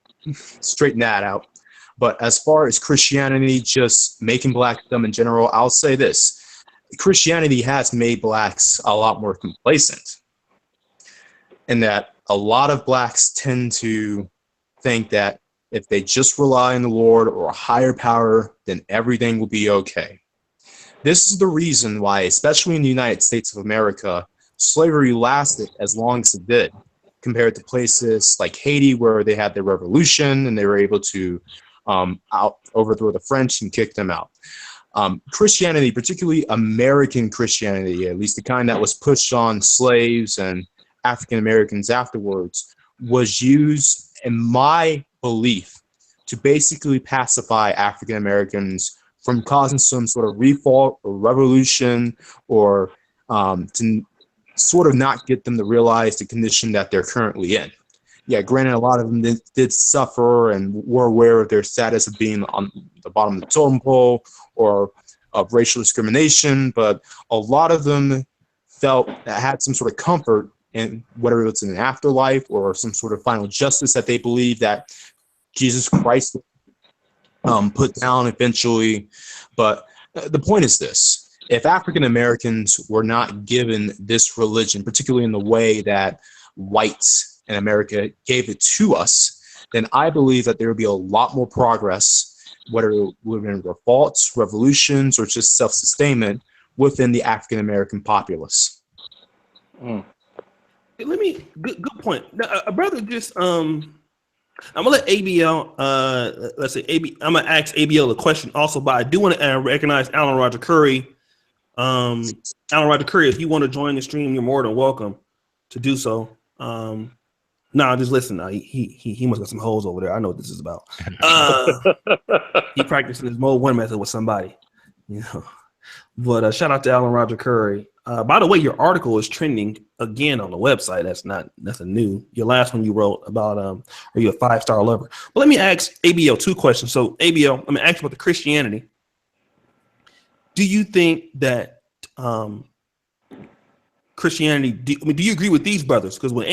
straighten that out. But as far as Christianity just making blacks dumb in general, I'll say this: Christianity has made blacks a lot more complacent, in that a lot of blacks tend to think that if they just rely on the Lord or a higher power, then everything will be okay. This is the reason why, especially in the United States of America, slavery lasted as long as it did, compared to places like Haiti, where they had their revolution and they were able to overthrow the French and kick them out. Christianity, particularly American Christianity, at least the kind that was pushed on slaves and African Americans afterwards, was used, in my belief, to basically pacify African Americans from causing some sort of revolt or revolution, or to sort of not get them to realize the condition that they're currently in. Yeah, granted, a lot of them did suffer and were aware of their status of being on the bottom of the totem pole or of racial discrimination, but a lot of them felt that had some sort of comfort in whether it's in an afterlife or some sort of final justice that they believe that Jesus Christ put down eventually. But the point is this: if African Americans were not given this religion, particularly in the way that whites in America gave it to us, then I believe that there would be a lot more progress, whether it would have been revolts, revolutions, or just self-sustainment within the African American populace. Let me good point. Now, a brother just I'm gonna let ABL let's say AB. I'm gonna ask ABL a question also, but I do want to recognize Alan Roger Curry. Alan Roger Curry, if you want to join the stream, you're more than welcome to do so. Just listen. He must got some hoes over there. I know what this is about. He practicing his mode 1 method with somebody, you know. But shout out to Alan Roger Curry. By the way, your article is trending again on the website. That's not nothing new. Your last one you wrote about are you a 5-star lover? Well, let me ask ABL 2 questions. So ABL, I'm gonna ask you about the Christianity. Do you think that Christianity? Do you agree with these brothers? Because what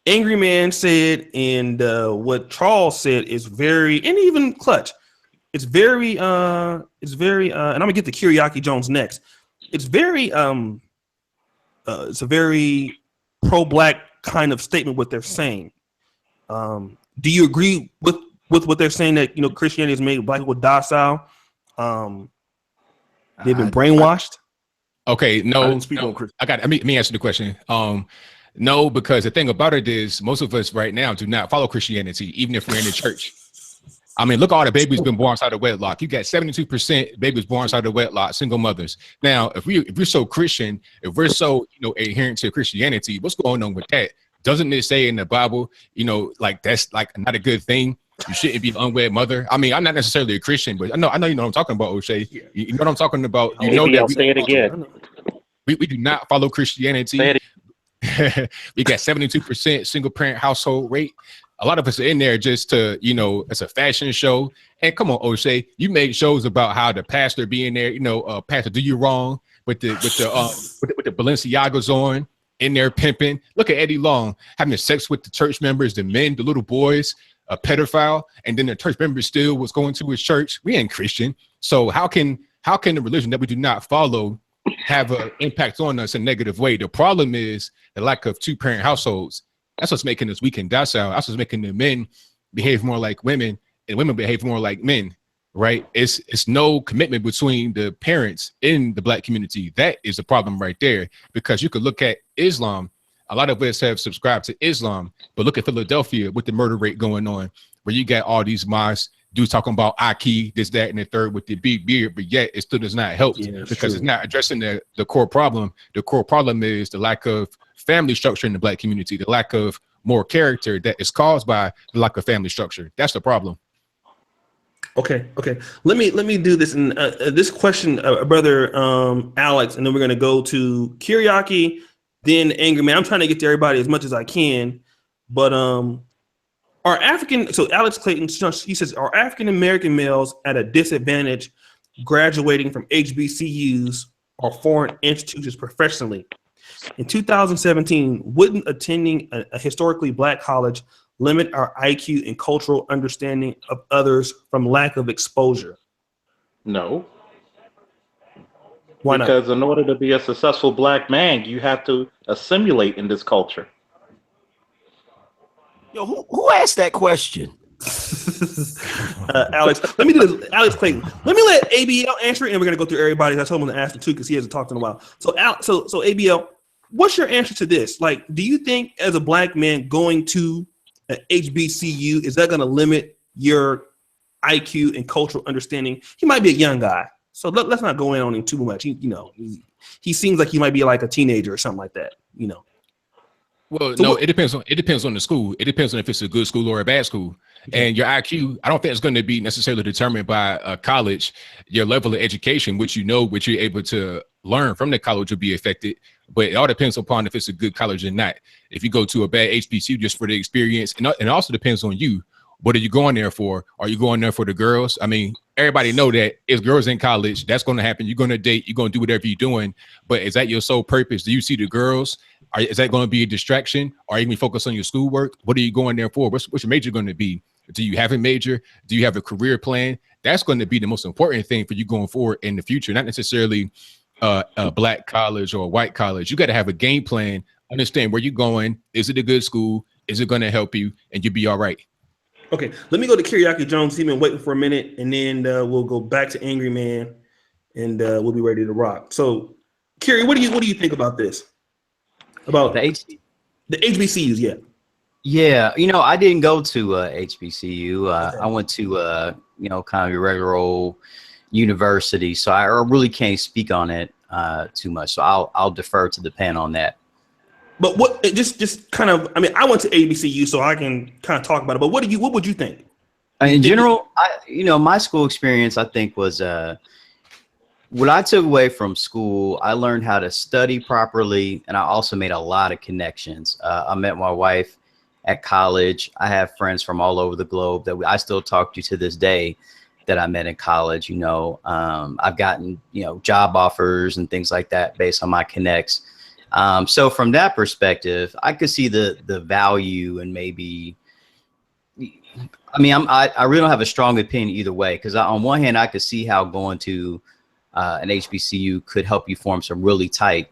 Angryman said and what Charles said is very, and even Clutch, it's very, and I'm gonna get to Kyriaki Jones next. It's very, it's a very pro-black kind of statement what they're saying. Do you agree with what they're saying that Christianity has made black people docile? They've been brainwashed. Okay, no. Let me answer the question. No, because the thing about it is most of us right now do not follow Christianity, even if we're in the church. I mean, look at all the babies been born outside of wedlock. You got 72% babies born outside of wedlock, single mothers. Now, if we're so Christian, if we're so adherent to Christianity, what's going on with that? Doesn't it say in the Bible, like that's like not a good thing? You shouldn't be an unwed mother. I mean, I'm not necessarily a Christian, but I know you know what I'm talking about, O'Shea. You know what I'm talking about. You know that say it again. We do not follow Christianity. We got 72% single parent household rate. A lot of us are in there just to, it's a fashion show. And come on, O'Shea, you make shows about how the pastor being there, pastor do you wrong with the Balenciagas on, in there pimping. Look at Eddie Long having sex with the church members, the men, the little boys, a pedophile, and then the church member still was going to his church. We ain't Christian. So how can the religion that we do not follow have an impact on us in a negative way? The problem is the lack of 2-parent households. That's what's making us weak and docile. That's what's making the men behave more like women and women behave more like men, right? It's no commitment between the parents in the black community. That is the problem right there, because you could look at Islam. A lot of us have subscribed to Islam, but look at Philadelphia with the murder rate going on, where you got all these mosques, dudes talking about Aki, this, that, and the third with the big beard, but yet it still does not help because it's not addressing the core problem. The core problem is the lack of family structure in the black community, the lack of more character that is caused by the lack of family structure. That's the problem. Okay. Let me do this. And this question, brother Alex, and then we're gonna go to Kyriaki, then Angryman. I'm trying to get to everybody as much as I can, but so Alex Clayton, he says, are African American males at a disadvantage graduating from HBCUs or foreign institutions professionally? In 2017, wouldn't attending a historically black college limit our IQ and cultural understanding of others from lack of exposure? No. Why not? Because in order to be a successful black man, you have to assimilate in this culture. Yo, who asked that question? Alex, let me do this. Alex Clayton. Let me let ABL answer it, and we're gonna go through everybody. I told him to ask him too because he hasn't talked in a while. So ABL, what's your answer to this? Like, do you think as a black man going to an HBCU, is that gonna limit your IQ and cultural understanding? He might be a young guy, so let's not go in on him too much. He seems like he might be like a teenager or something like that. Well, so it depends on the school. It depends on if it's a good school or a bad school. Okay. And your IQ, I don't think it's going to be necessarily determined by a college. Your level of education, which what you're able to learn from the college will be affected. But it all depends upon if it's a good college or not. If you go to a bad HBCU just for the experience, and it also depends on you. What are you going there for? Are you going there for the girls? I mean, everybody know that if girls in college, that's going to happen. You're going to date. You're going to do whatever you're doing. But is that your sole purpose? Do you see the girls? Is that going to be a distraction? Or are you going to focus on your schoolwork? What are you going there for? What's your major going to be? Do you have a major? Do you have a career plan? That's going to be the most important thing for you going forward in the future, not necessarily a black college or a white college. You got to have a game plan, understand where you're going. Is it a good school? Is it going to help you? And you'll be all right. Okay, let me go to Kiriaki Jones. He's been waiting for a minute, and then we'll go back to Angry Man, and we'll be ready to rock. So, Kiri, what do you think about this? About the HBCUs? Yeah. Yeah, I didn't go to HBCU. I went to kind of your regular old university, so I really can't speak on it too much. So I'll defer to the panel on that. But what just kind of, I mean, I went to HBCU, so I can kind of talk about it. But what would you think? In general, my school experience, I think, was what I took away from school. I learned how to study properly, and I also made a lot of connections. I met my wife at college. I have friends from all over the globe that I still talk to this day that I met in college. I've gotten, job offers and things like that based on my connects. So from that perspective, I could see the value and maybe, I really don't have a strong opinion either way, because on one hand, I could see how going to an HBCU could help you form some really tight,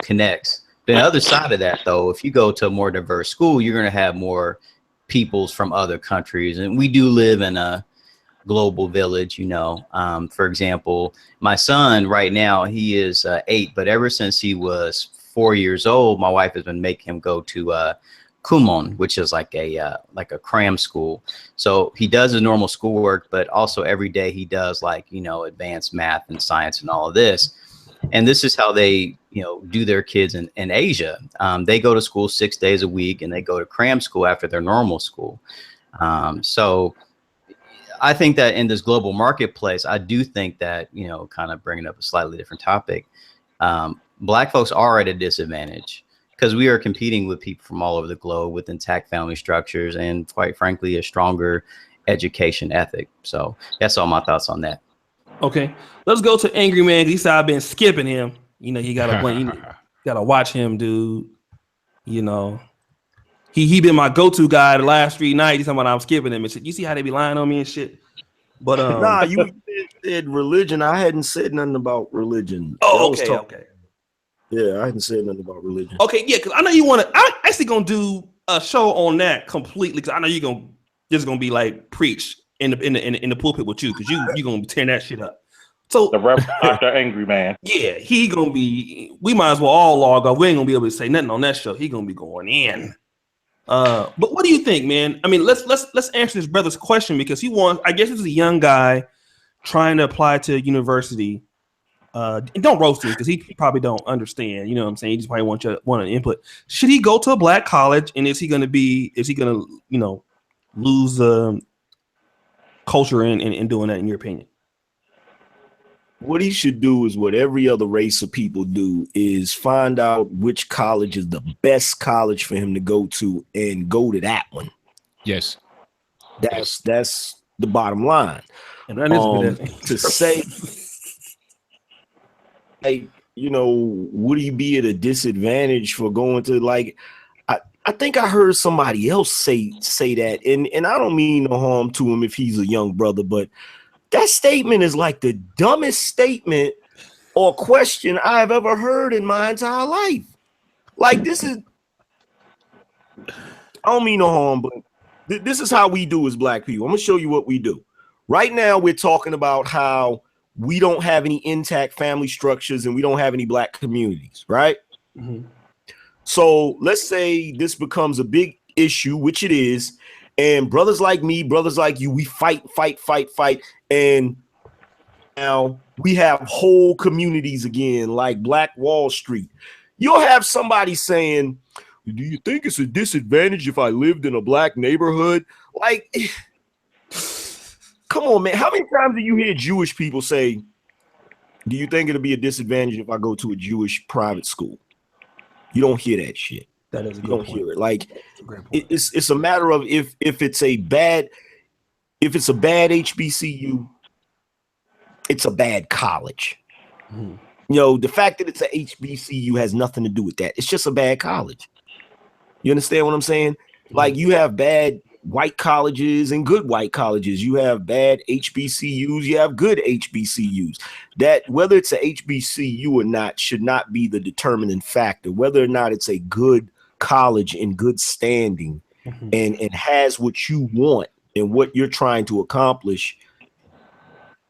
connects. The other side of that, though, if you go to a more diverse school, you're going to have more peoples from other countries. And we do live in a global village, For example, my son right now, he is 8, but ever since he was 4 years old, my wife has been making him go to Kumon, which is like a cram school. So he does his normal schoolwork, but also every day he does advanced math and science and all of this. And this is how they, do their kids in Asia. They go to school 6 days a week, and they go to cram school after their normal school. So I think that in this global marketplace, I do think that, kind of bringing up a slightly different topic, Black folks are at a disadvantage because we are competing with people from all over the globe with intact family structures and, quite frankly, a stronger education ethic. So that's all my thoughts on that. Okay, let's go to Angry Man. He said I've been skipping him. You gotta watch him, dude. He been my go-to guy the last 3 nights. He's talking about I'm skipping him and shit. You see how they be lying on me and shit. But nah, you said religion. I hadn't said nothing about religion. Oh, okay. Yeah, I hadn't said nothing about religion. Okay, yeah, because I know you want to. I'm actually gonna do a show on that completely. Because I know you're gonna be like preach in the pulpit with you, because you gonna be tearing that shit up. So the Reverend Dr. Angry Man. Yeah, he gonna be. We might as well all log off. We ain't gonna be able to say nothing on that show. He gonna be going in. But what do you think, man? I mean, let's answer this brother's question, because he wants. I guess this is a young guy trying to apply to university. And don't roast him, because he probably don't understand. You know what I'm saying? He just probably want an input. Should he go to a black college, and is he gonna lose culture in doing that, in your opinion? What he should do is what every other race of people do, is find out which college is the best college for him to go to and go to that one. Yes. That's the bottom line. And that is to say, like, would he be at a disadvantage for going to, like, I think I heard somebody else say that, and I don't mean no harm to him if he's a young brother, but that statement is like the dumbest statement or question I've ever heard in my entire life. Like, this is, I don't mean no harm, but this is how we do as black people. I'm gonna show you what we do. Right now, we're talking about how we don't have any intact family structures and we don't have any black communities, right? Mm-hmm. So let's say this becomes a big issue, which it is, and brothers like me, brothers like you, we fight, and now we have whole communities again, like Black Wall Street. You'll have somebody saying, do you think it's a disadvantage if I lived in a black neighborhood? Like, come on, man. How many times do you hear Jewish people say, do you think it'll be a disadvantage if I go to a Jewish private school? You don't hear that shit. That is a you don't point. hear it. Like, it's a matter of if it's a bad HBCU, it's a bad college. Mm-hmm. The fact that it's a HBCU has nothing to do with that. It's just a bad college. You understand what I'm saying? Like, you have bad white colleges and good white colleges. You have bad HBCUs. You have good HBCUs. That whether it's a HBCU or not should not be the determining factor. Whether or not it's a good college in good standing and has what you want and what you're trying to accomplish,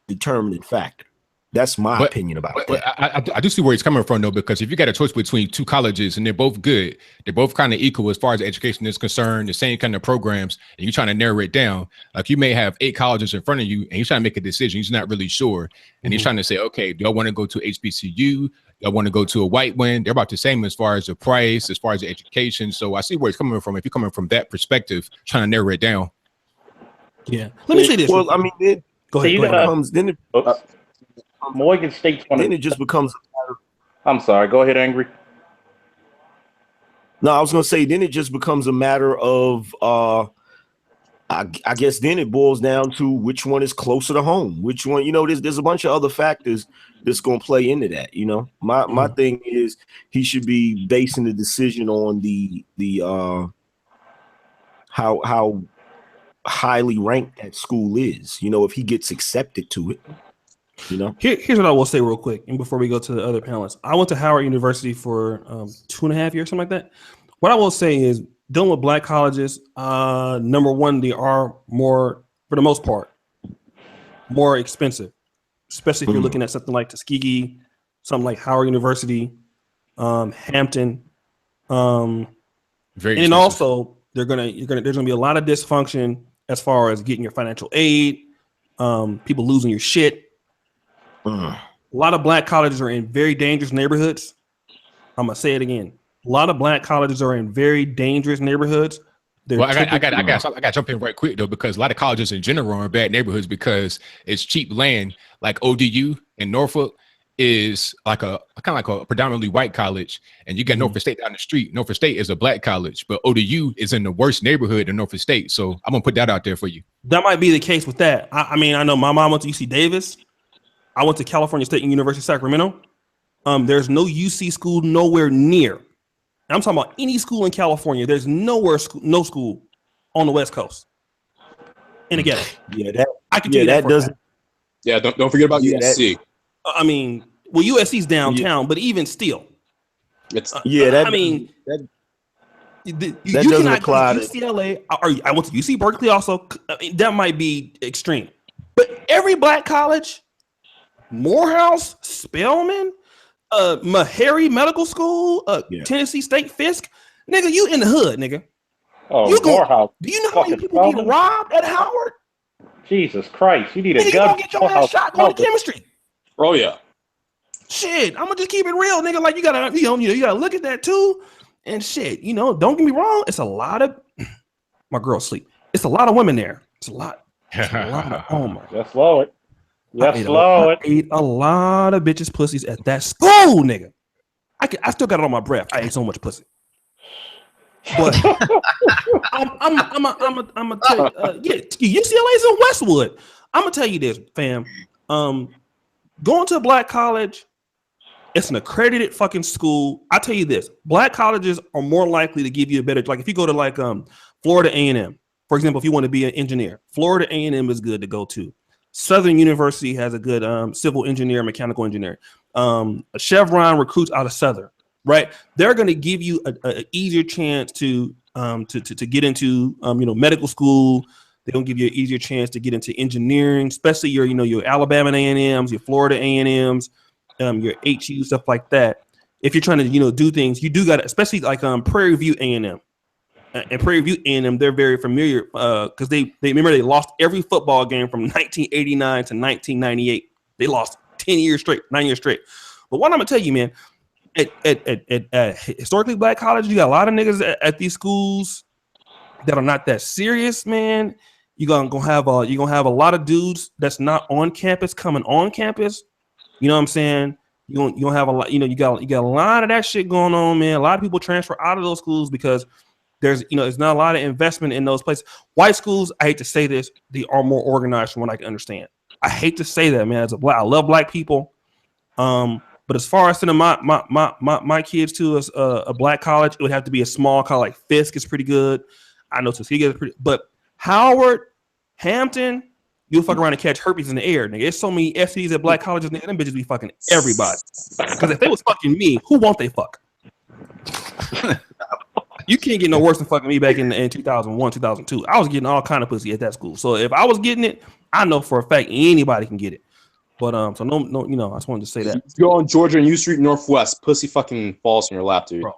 determining factor. That's my opinion about that. I do see where he's coming from, though, because if you got a choice between two colleges and they're both good, they're both kind of equal as far as education is concerned, the same kind of programs, and you're trying to narrow it down. Like you may have 8 colleges in front of you and you're trying to make a decision. He's not really sure. And he's trying to say, okay, do I want to go to HBCU? Do I want to go to a white one? They're about the same as far as the price, as far as the education. So I see where he's coming from. If you're coming from that perspective, trying to narrow it down. Yeah. Let me say this. Well, I mean, go ahead. Morgan State's one. Then it just becomes. I'm sorry. Go ahead, Angry. No, I was gonna say. Then it just becomes a matter of. I guess then it boils down to which one is closer to home. Which one, there's a bunch of other factors that's gonna play into that. My thing is he should be basing the decision on the how highly ranked that school is. If he gets accepted to it. Here's what I will say real quick, and before we go to the other panelists, I went to Howard University for 2.5 years, something like that. What I will say is, dealing with black colleges, number one, they are more, for the most part, more expensive, especially if you're looking at something like Tuskegee, something like Howard University, Hampton, and also there's gonna be a lot of dysfunction as far as getting your financial aid, people losing your shit. A lot of black colleges are in very dangerous neighborhoods. I'm gonna say it again. A lot of black colleges are in very dangerous neighborhoods. I got to jump in right quick though, because a lot of colleges in general are in bad neighborhoods because it's cheap land. Like ODU in Norfolk is like a kind of like a predominantly white college, and you got Norfolk State down the street. Norfolk State is a black college, but ODU is in the worst neighborhood in Norfolk State. So I'm gonna put that out there for you. That might be the case with that. I mean, I know my mom went to UC Davis. I went to California State University, Sacramento. There's no UC school nowhere near. I'm talking about any school in California. There's no school on the West Coast. And again, I can do that. Doesn't. Yeah, don't forget about USC. I mean, well, USC's downtown, but even still, it's you doesn't apply to UCLA. I went to UC Berkeley also. That might be extreme, but every black college. Morehouse, Spelman, Meharry Medical School, Tennessee State Fisk, nigga, you in the hood, nigga. Oh, Morehouse. Do you know how many people get robbed at Howard? Jesus Christ, you need a gun. You gonna get your ass shot going to chemistry. Oh yeah. Shit, I'm gonna just keep it real, nigga. Like you gotta look at that too. And shit, don't get me wrong. It's a lot of my girl sleep. It's a lot of women there. It's a lot. Oh my. Just slow it. I ate a lot of bitches' pussies at that school, nigga. I still got it on my breath. I ate so much pussy. But I'm gonna tell you, UCLA's in Westwood. I'm gonna tell you this, fam. Going to a black college, it's an accredited fucking school. I tell you this, black colleges are more likely to give you a better. Like if you go to like Florida A&M, for example, if you want to be an engineer, Florida A&M is good to go to. Southern University has a good civil engineer, mechanical engineer. Chevron recruits out of Southern, right? They're going to give you an easier chance to get into medical school. They're going to give you an easier chance to get into engineering, especially your Alabama A&Ms, your Florida A&Ms, your HU, stuff like that. If you're trying to do things, you do got to, especially like Prairie View A&M. And Prairie View A&M, they're very familiar because they remember they lost every football game from 1989 to 1998. They lost 9 years straight. But what I'm gonna tell you, man, at historically black colleges, you got a lot of niggas at these schools that are not that serious, man. You're gonna have a lot of dudes that's not on campus coming on campus. You know what I'm saying? You're gonna have a lot. You got a lot of that shit going on, man. A lot of people transfer out of those schools because there's not a lot of investment in those places. White schools, I hate to say this, they are more organized from what I can understand. I hate to say that, man. I love black people. But as far as sending my kids to a black college, it would have to be a small college. Like Fisk is pretty good. I know Tuskegee is pretty, but Howard, Hampton, you'll fuck around and catch herpes in the air, nigga. There's so many STDs at black colleges, nigga. Them bitches be fucking everybody. Because if they was fucking me, who won't they fuck? You can't get no worse than fucking me back in 2001, 2002. I was getting all kind of pussy at that school. So if I was getting it, I know for a fact anybody can get it. But so no, you know, I just wanted to say that. You're on Georgia and U Street Northwest, pussy fucking falls in your lap, dude. Bro,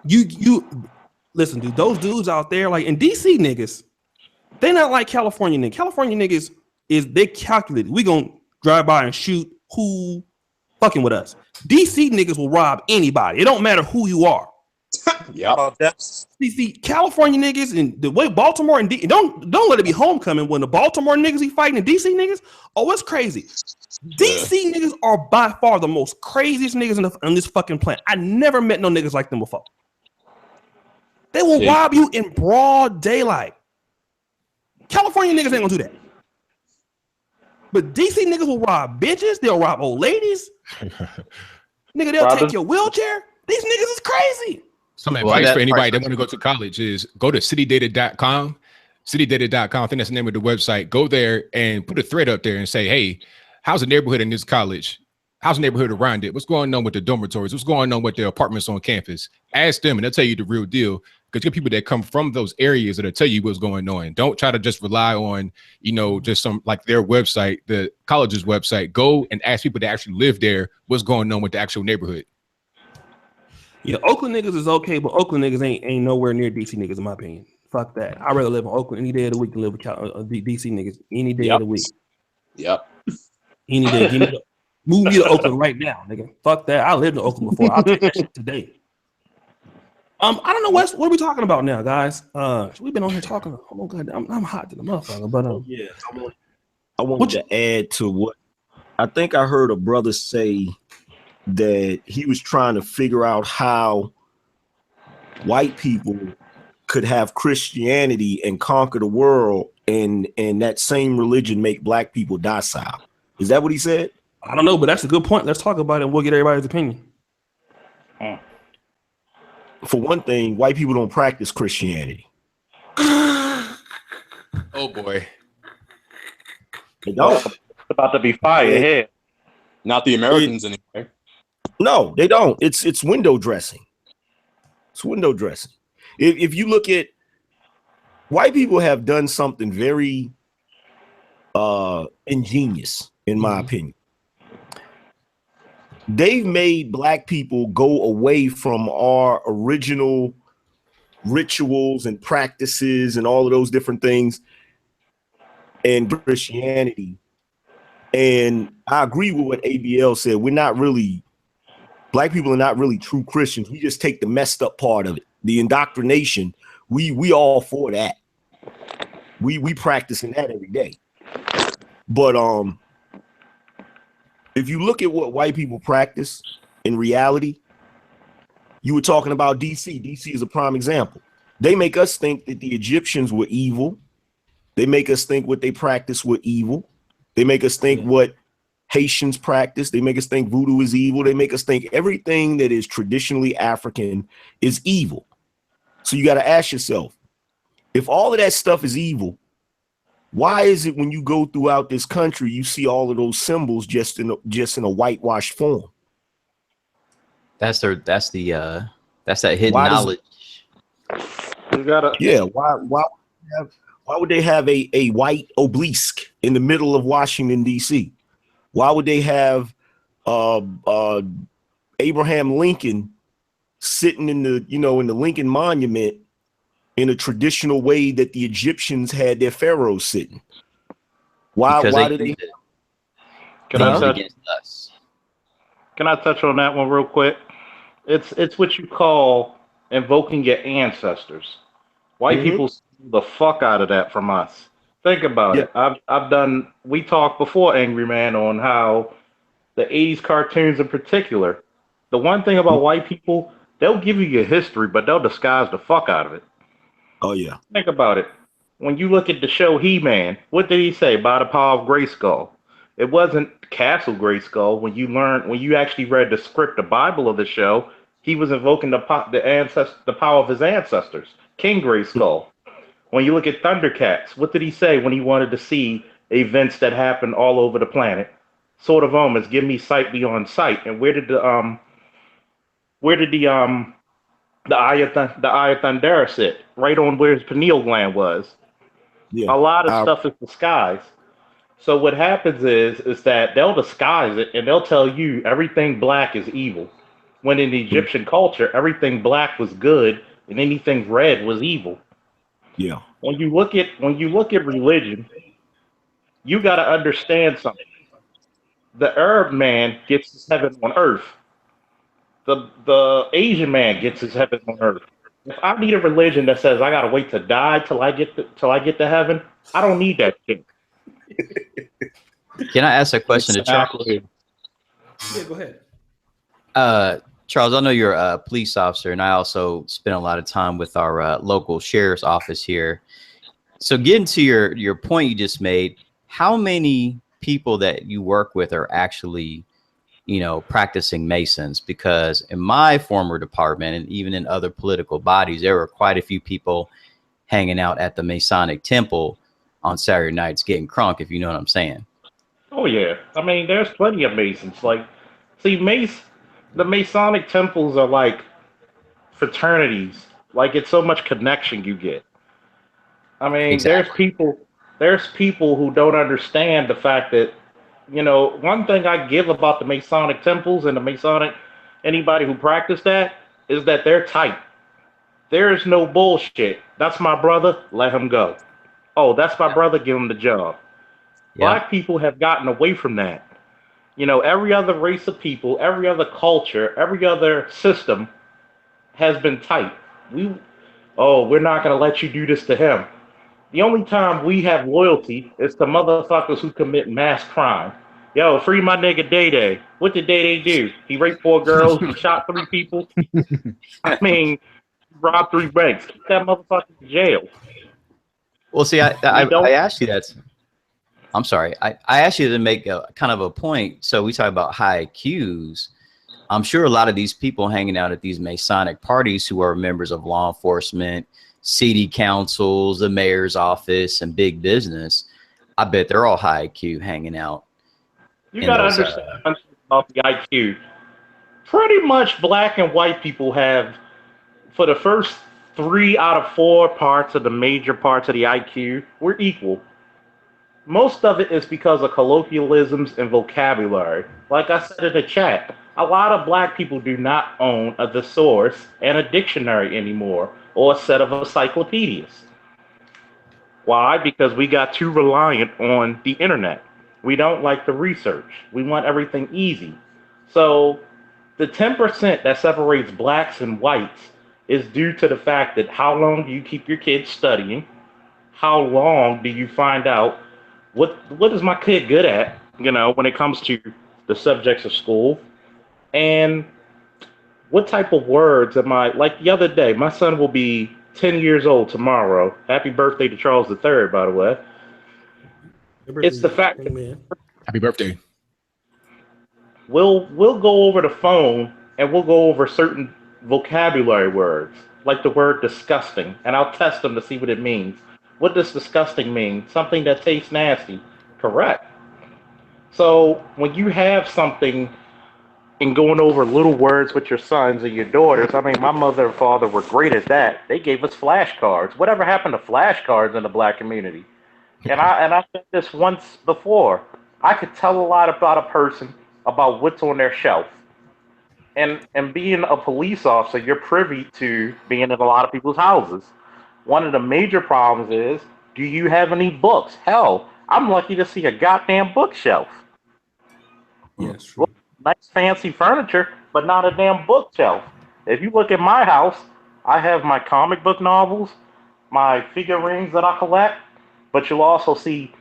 you listen, dude. Those dudes out there, like in DC niggas, they not like California niggas. California niggas they calculated. We gonna drive by and shoot who fucking with us. DC niggas will rob anybody. It don't matter who you are. Yeah. See, California niggas and the way Baltimore and don't let it be homecoming when the Baltimore niggas be fighting the DC niggas. Oh, it's crazy. DC niggas are by far the most craziest niggas on this fucking planet. I never met no niggas like them before. They will rob you in broad daylight. California niggas ain't gonna do that. But DC niggas will rob bitches. They'll rob old ladies. Nigga, they'll take your wheelchair. These niggas is crazy. Some advice for anybody that want to go to college is go to citydata.com. Citydata.com, I think that's the name of the website. Go there and put a thread up there and say, hey, how's the neighborhood in this college? How's the neighborhood around it? What's going on with the dormitories? What's going on with the apartments on campus? Ask them and they'll tell you the real deal. Because you get people that come from those areas that'll tell you what's going on. Don't try to just rely on, you know, just some like their website, the college's website. Go and ask people that actually live there what's going on with the actual neighborhood. Yeah, Oakland niggas is okay, but Oakland niggas ain't nowhere near DC niggas in my opinion. Fuck that. I'd rather live in Oakland any day of the week than live with DC niggas any day of the week. Yep. Any day. Move me to Oakland right now, nigga. Fuck that. I lived in Oakland before. I'll take that shit today. I don't know what are we talking about now, guys. We've been on here talking. Oh god, I'm hot to the motherfucker. But yeah, I wanted to add to what I think I heard a brother say that he was trying to figure out how white people could have Christianity and conquer the world, and that same religion make black people docile. Is that what he said? I don't know, but that's a good point. Let's talk about it and we'll get everybody's opinion. For one thing, white people don't practice Christianity. Oh boy. They don't. It's about to be fire here. Not the Americans anyway. No, they don't. It's window dressing. It's window dressing. If you look at white people have done something very ingenious, in my opinion. They've made black people go away from our original rituals and practices and all of those different things and Christianity. And I agree with what ABL said. Black people are not really true Christians. We just take the messed up part of it. The indoctrination, we all for that. We practicing that every day. But if you look at what white people practice in reality, you were talking about DC. DC is a prime example. They make us think that the Egyptians were evil. They make us think what they practice were evil. They make us think what Haitians practice. They make us think voodoo is evil. They make us think everything that is traditionally African is evil. So you got to ask yourself, if all of that stuff is evil, why is it when you go throughout this country, you see all of those symbols just in a whitewashed form? That's that hidden knowledge. Why would they have a white obelisk in the middle of Washington, D.C.? Why would they have Abraham Lincoln sitting in the Lincoln Monument in a traditional way that the Egyptians had their pharaohs sitting? Why do they? Can I touch on that one real quick? It's what you call invoking your ancestors. White people steal the fuck out of that from us. Think about it. We talked before, Angryman, on how the 80s cartoons in particular, the one thing about white people, they'll give you your history, but they'll disguise the fuck out of it. Oh, yeah. Think about it. When you look at the show He-Man, what did he say? By the power of Grayskull. It wasn't Castle Grayskull. When you actually read the script, the Bible of the show, he was invoking the power of his ancestors, King Grayskull. When you look at Thundercats, what did he say when he wanted to see events that happened all over the planet? Sword of Omens, give me sight beyond sight. And where did the Eye of Thundera sit? Right on where his pineal gland was. Yeah. A lot of stuff is disguised. So what happens is that they'll disguise it and they'll tell you everything black is evil. When in the Egyptian culture, everything black was good and anything red was evil. Yeah. When you look at religion, you got to understand something. The Arab man gets his heaven on earth. The Asian man gets his heaven on earth. If I need a religion that says I gotta wait to die till I get to heaven, I don't need that shit. Can I ask a question to Charles? Yeah, go ahead. Charles, I know you're a police officer, and I also spend a lot of time with our local sheriff's office here. So, getting to your point you just made, how many people that you work with are actually, practicing Masons? Because in my former department, and even in other political bodies, there were quite a few people hanging out at the Masonic Temple on Saturday nights getting crunk, if you know what I'm saying. Oh yeah, I mean, there's plenty of Masons. Like, see, the Masonic temples are like fraternities. Like, it's so much connection you get. I mean, Exactly. there's people who don't understand the fact that, one thing I give about the Masonic temples and the Masonic, anybody who practice that, is that they're tight. There is no bullshit. That's my brother, let him go. Oh, that's my brother, give him the job. Yeah. Black people have gotten away from that. Every other race of people, every other culture, every other system has been tight. We're not going to let you do this to him. The only time we have loyalty is to motherfuckers who commit mass crime. Yo, free my nigga Day Day. What did Day Day do? He raped 4 girls. He shot 3 people. I mean, robbed 3 banks. Keep that motherfucker in jail. Well, see, I asked you that. I'm sorry. I asked you to make a kind of a point. So we talk about high IQs. I'm sure a lot of these people hanging out at these Masonic parties who are members of law enforcement, city councils, the mayor's office, and big business, I bet they're all high IQ hanging out. You got to understand about the IQ. Pretty much black and white people have, for the first 3 out of 4 parts of the major parts of the IQ, we're equal. Most of it is because of colloquialisms and vocabulary. Like I said in the chat, a lot of black people do not own a thesaurus and a dictionary anymore, or a set of encyclopedias. Why? Because we got too reliant on the internet. We don't like the research. We want everything easy. So the 10% that separates blacks and whites is due to the fact that how long do you keep your kids studying? How long do you find out what is my kid good at, when it comes to the subjects of school? And what type of words am I, like the other day, my son will be 10 years old tomorrow. Happy birthday to Charles III, by the way. It's the fact that happy birthday. We'll go over the phone and we'll go over certain vocabulary words, like the word disgusting, and I'll test them to see what it means. What does disgusting mean? Something that tastes nasty. Correct. So when you have something and going over little words with your sons and your daughters, I mean, my mother and father were great at that. They gave us flashcards. Whatever happened to flashcards in the black community? And I said this once before. I could tell a lot about a person about what's on their shelf. And being a police officer, you're privy to being in a lot of people's houses. One of the major problems is, do you have any books? Hell, I'm lucky to see a goddamn bookshelf. Yes. Nice fancy furniture, but not a damn bookshelf. If you look at my house, I have my comic book novels, my figurines that I collect, but you'll also see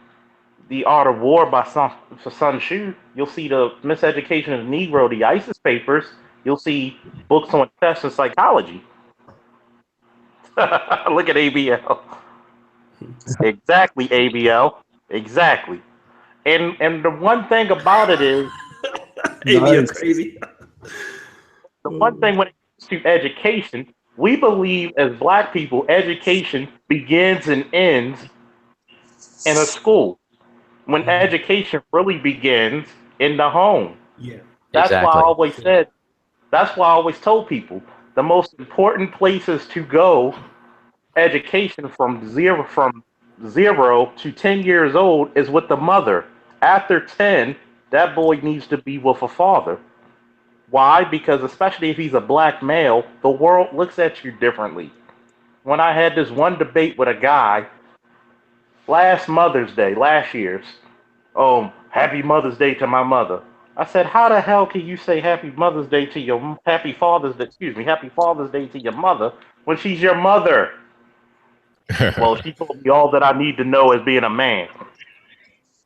The Art of War by Sun Tzu. You'll see the Miseducation of the Negro, the ISIS papers. You'll see books on chess and psychology. Look at ABL. Exactly, ABL. Exactly. And the one thing about it is, ABL crazy. the one thing when it comes to education, We believe as black people, education begins and ends in a school. When education really begins in the home. Yeah. That's why I Exactly. always said, that's why I always told people the most important places to go education from zero to 10 years old is with the mother. After 10, that boy needs to be with a father. Why? Because especially if he's a black male, the world looks at you differently. When I had this one debate with a guy last Mother's Day, last year's, happy Mother's Day to my mother. I said, how the hell can you say happy Mother's Day to your happy Father's Day to your mother when she's your mother? Well, she told me all that I need to know as being a man.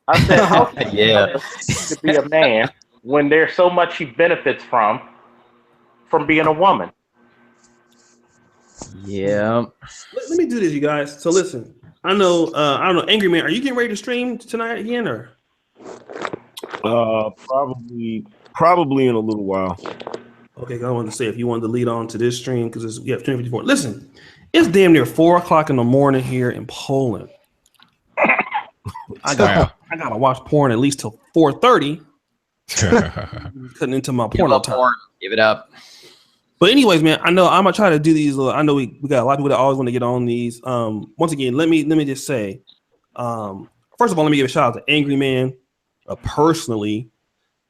I said, how can you Yeah. to be a man when there's so much she benefits from being a woman? Yeah. Let me do this, you guys. So listen, I don't know, Angry Man, are you getting ready to stream tonight again, or? Probably in a little while. Okay, I wanted to say if you wanted to lead on to this stream because it's 2054. Listen, it's damn near 4:00 in the morning here in Poland. I gotta watch porn at least till 4:30. Cutting into my porno time. Give it up. But anyways, man, I know I'm gonna try to do these. I know we got a lot of people that always want to get on these. Once again, let me just say, first of all, let me give a shout out to Angry Man personally,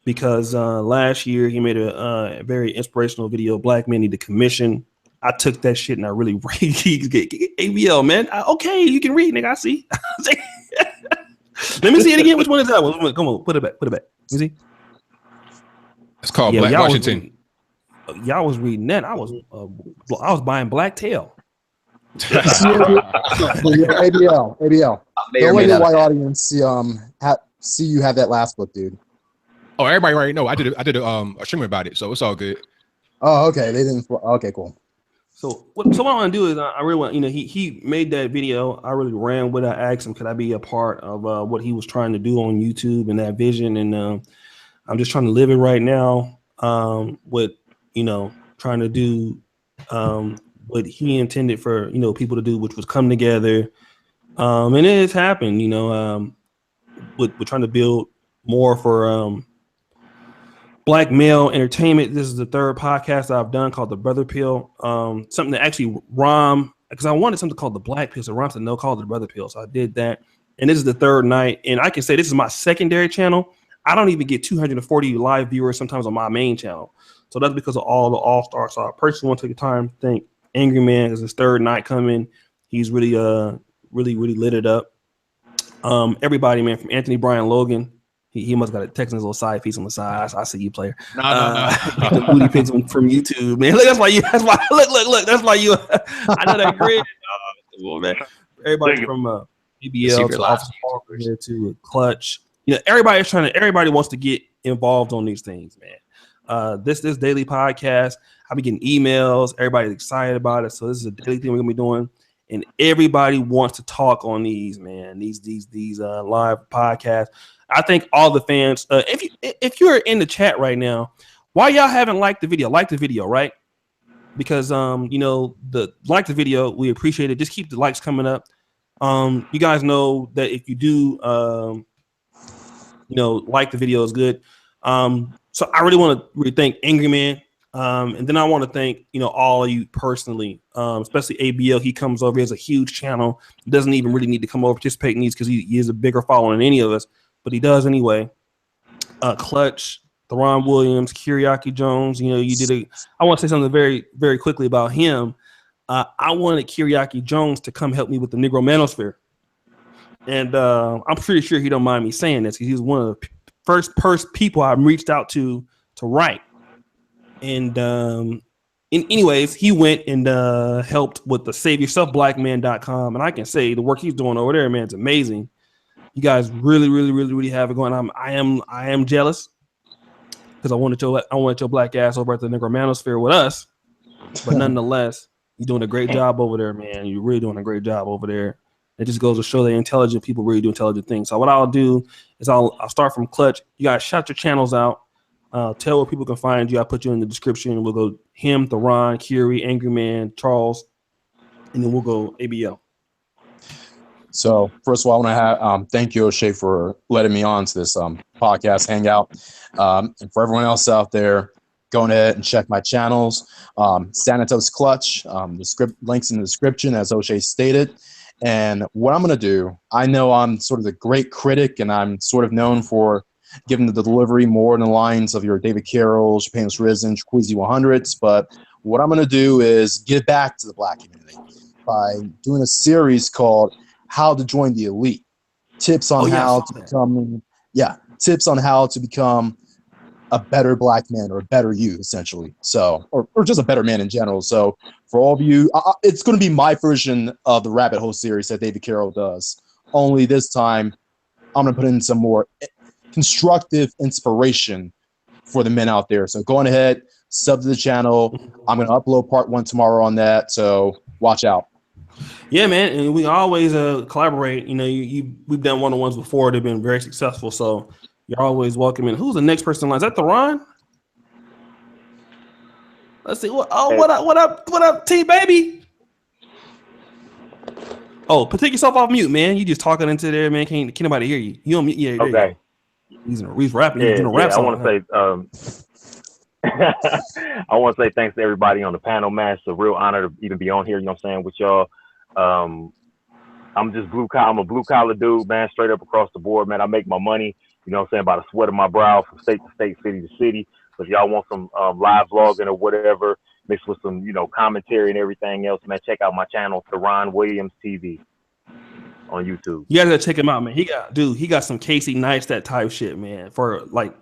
because last year he made a very inspirational video. Black Men Need to Commission. I took that shit and I really ABL, man. Okay, you can read, nigga. I see. Let me see it again. Which one is that one? Come on, put it back. Let me see. It's called Black Washington. Y'all was reading that. I was buying Black Tail. ABL. Don't let your white audience see you have that last book, dude. Oh, everybody already know. I did a stream about it, so it's all good. Oh, okay. They didn't. Okay, cool. So what I want to do is I really want, he made that video. I really ran with it. I asked him, could I be a part of what he was trying to do on YouTube and that vision? And I'm just trying to live it right now with, trying to do what he intended for, people to do, which was come together. And it has happened, we're trying to build more for Black male entertainment. This is the third podcast I've done called The Brother Pill. Something that actually rhyme, because I wanted something called The Black Pill, so rhymes to no, called The Brother Pill. So I did that. And this is the third night. And I can say this is my secondary channel. I don't even get 240 live viewers sometimes on my main channel. So that's because of all the all-stars. So I personally want to take the time to thank Angry Man, because his third night coming. He's really lit it up. Everybody, man, from Anthony Brian Logan. He must got a text in his little side piece on the side. I see you, player. No. The booty pics from YouTube, man. Look, that's why you. That's why. Look. That's why you. I know that great. Man. Everybody from BBL to Officer Faulkner here to Clutch. Everybody wants to get involved on these things, man. This daily podcast, I've been getting emails. Everybody's excited about it. So this is a daily thing we're gonna be doing, and everybody wants to talk on these, man. These live podcasts. I think all the fans. If you're in the chat right now, why y'all haven't liked the video? Like the video, right? Because like the video, we appreciate it. Just keep the likes coming up. You guys know that if you do like the video is good. So I really want to thank Angry Man. And then I want to thank, all of you personally, especially ABL. He comes over, he has a huge channel, doesn't even really need to come over, participate in these because he is a bigger following than any of us, but he does anyway. Clutch, Theron Williams, Kyriaki Jones, I want to say something very, very quickly about him. I wanted Kyriaki Jones to come help me with the Negro Manosphere. And I'm pretty sure he don't mind me saying this. He's one of the first people I reached out to write. And anyways, he went and helped with the SaveYourselfBlackman.com. And I can say the work he's doing over there, man, it's amazing. You guys really have it going on. I am jealous because I wanted your black ass over at the Negro Manosphere with us. But nonetheless, you're doing a great job over there, man. You're really doing a great job over there. It just goes to show that intelligent people really do intelligent things. So what I'll do is I'll start from Clutch. You guys shout your channels out. Tell where people can find you. I put you in the description. We'll go him, Theron, Curie, Angryman, Charles, and then we'll go ABL. So first of all, I want to thank you, O'Shea, for letting me on to this podcast hangout. And for everyone else out there, go ahead and check my channels. Xanatos Clutch, the links in the description, as O'Shea stated. And what I'm going to do, I know I'm sort of the great critic, and I'm sort of known for giving the delivery more in the lines of your David Carroll, Japan's Risen, Queasy 100s. But what I'm going to do is give back to the Black community by doing a series called How to Join the Elite. Tips on tips on how to become a better Black man, or a better you, essentially. So, or just a better man in general. So for all of you, it's going to be my version of the rabbit hole series that David Carroll does. Only this time, I'm going to put in some more constructive inspiration for the men out there. So go on ahead, sub to the channel. I'm going to upload part 1 tomorrow on that. So watch out. Yeah, man, and we always collaborate. You know, we've done one-on-ones before. They've been very successful. So you're always welcome in. Who's the next person in line? Is that Theron? Let's see. What up, T baby? Oh, take yourself off mute, man. You just talking into there, man. Can't nobody hear you. You on mute? Yeah. Okay. He's rapping. Yeah, he's in a rap song. I want to say, I want to say thanks to everybody on the panel, man. It's a real honor to even be on here. You know what I'm saying, with y'all. I'm just I'm a blue collar dude, man. Straight up across the board, man. I make my money. You know what I'm saying, by the sweat of my brow, from state to state, city to city. So if y'all want some live vlogging or whatever, mixed with some, commentary and everything else, man, check out my channel, Theron Williams TV on YouTube. You gotta check him out, man. He got some Casey Neistat type shit, man. For like,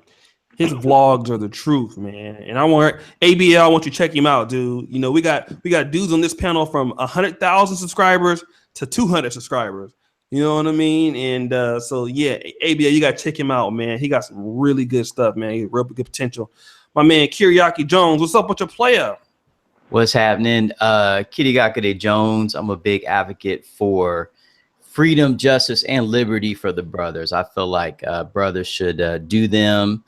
his vlogs are the truth, man. And I want ABL, I want you to check him out, dude. You know, we got dudes on this panel from 100,000 subscribers to 200 subscribers. You know what I mean? And so yeah, ABL, you gotta check him out, man. He got some really good stuff, man. He real good potential. My man Kiriaki Jones, what's up with your player? What's happening? Kiriaki Jones. I'm a big advocate for freedom, justice, and liberty for the brothers. I feel like brothers should do them,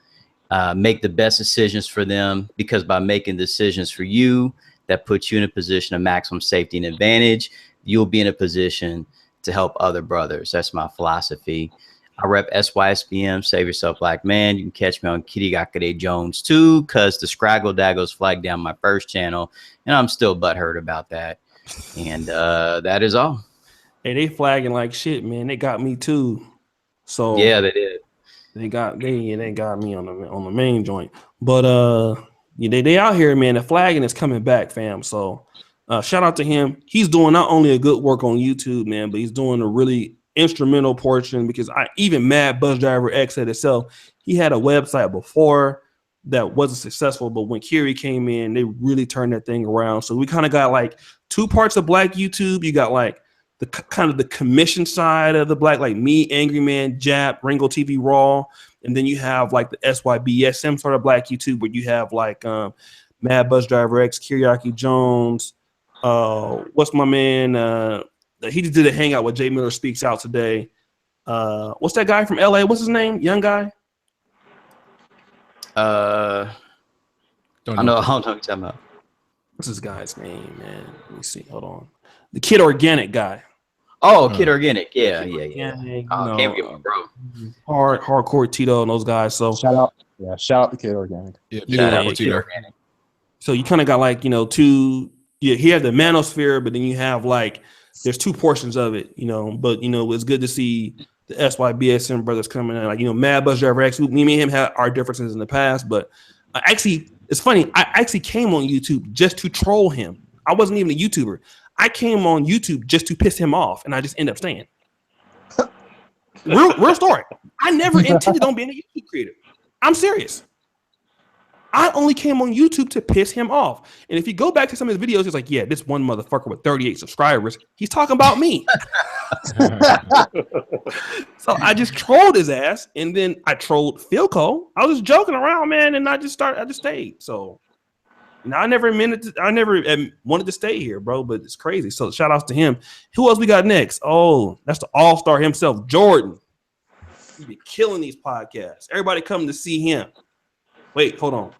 make the best decisions for them, because by making decisions for you that puts you in a position of maximum safety and advantage, you'll be in a position to help other brothers. That's my philosophy. I rep SYSBM, Save Yourself Black Man. You can catch me on Kiriaki Jones too, because the Scraggle Daggles flagged down my first channel, and I'm still butthurt about that. And that is all. Hey, they flagging like shit, man. They got me too. So yeah, they did. They got me on the main joint. But they out here, man. The flagging is coming back, fam. So shout out to him. He's doing not only a good work on YouTube, man, but he's doing a really instrumental portion, because even Mad Bus Driver X said itself, he had a website before that wasn't successful, but when Kiri came in, they really turned that thing around. So we kind of got like 2 parts of Black YouTube. You got like the kind of the commission side of the Black, like me, Angryman, Jap, Ringo TV Raw, and then you have like the SYBSM sort of Black YouTube, where you have like Mad Bus Driver X, Kiriaki Jones, what's my man? He just did a hangout with Jay Miller Speaks Out today. What's that guy from LA? What's his name? Young guy? I don't know what you're talking about. What's this guy's name, man? Let me see. Hold on. The Kid Organic guy. Oh, Kid Organic. Yeah. Can't forget my bro. Hardcore Tito and those guys. So shout out to Kid Organic. Yeah, Kid Organic. So you kind of got like, 2. Yeah, he had the manosphere, but then you have like, there's 2 portions of it, but it's good to see the SYBSM brothers coming in. Like, Mad Bus Driver X, me and him had our differences in the past, but actually, it's funny. I actually came on YouTube just to troll him. I wasn't even a YouTuber. I came on YouTube just to piss him off, and I just ended up staying. Real story. I never intended on being a YouTube creator. I'm serious. I only came on YouTube to piss him off. And if you go back to some of his videos, he's like, yeah, this one motherfucker with 38 subscribers, he's talking about me. So I just trolled his ass, and then I trolled Philco. I was just joking around, man, and I just stayed. So I never wanted to stay here, bro, but it's crazy. So shout outs to him. Who else we got next? Oh, that's the all-star himself, Jordan. He be killing these podcasts. Everybody coming to see him. Wait, hold on.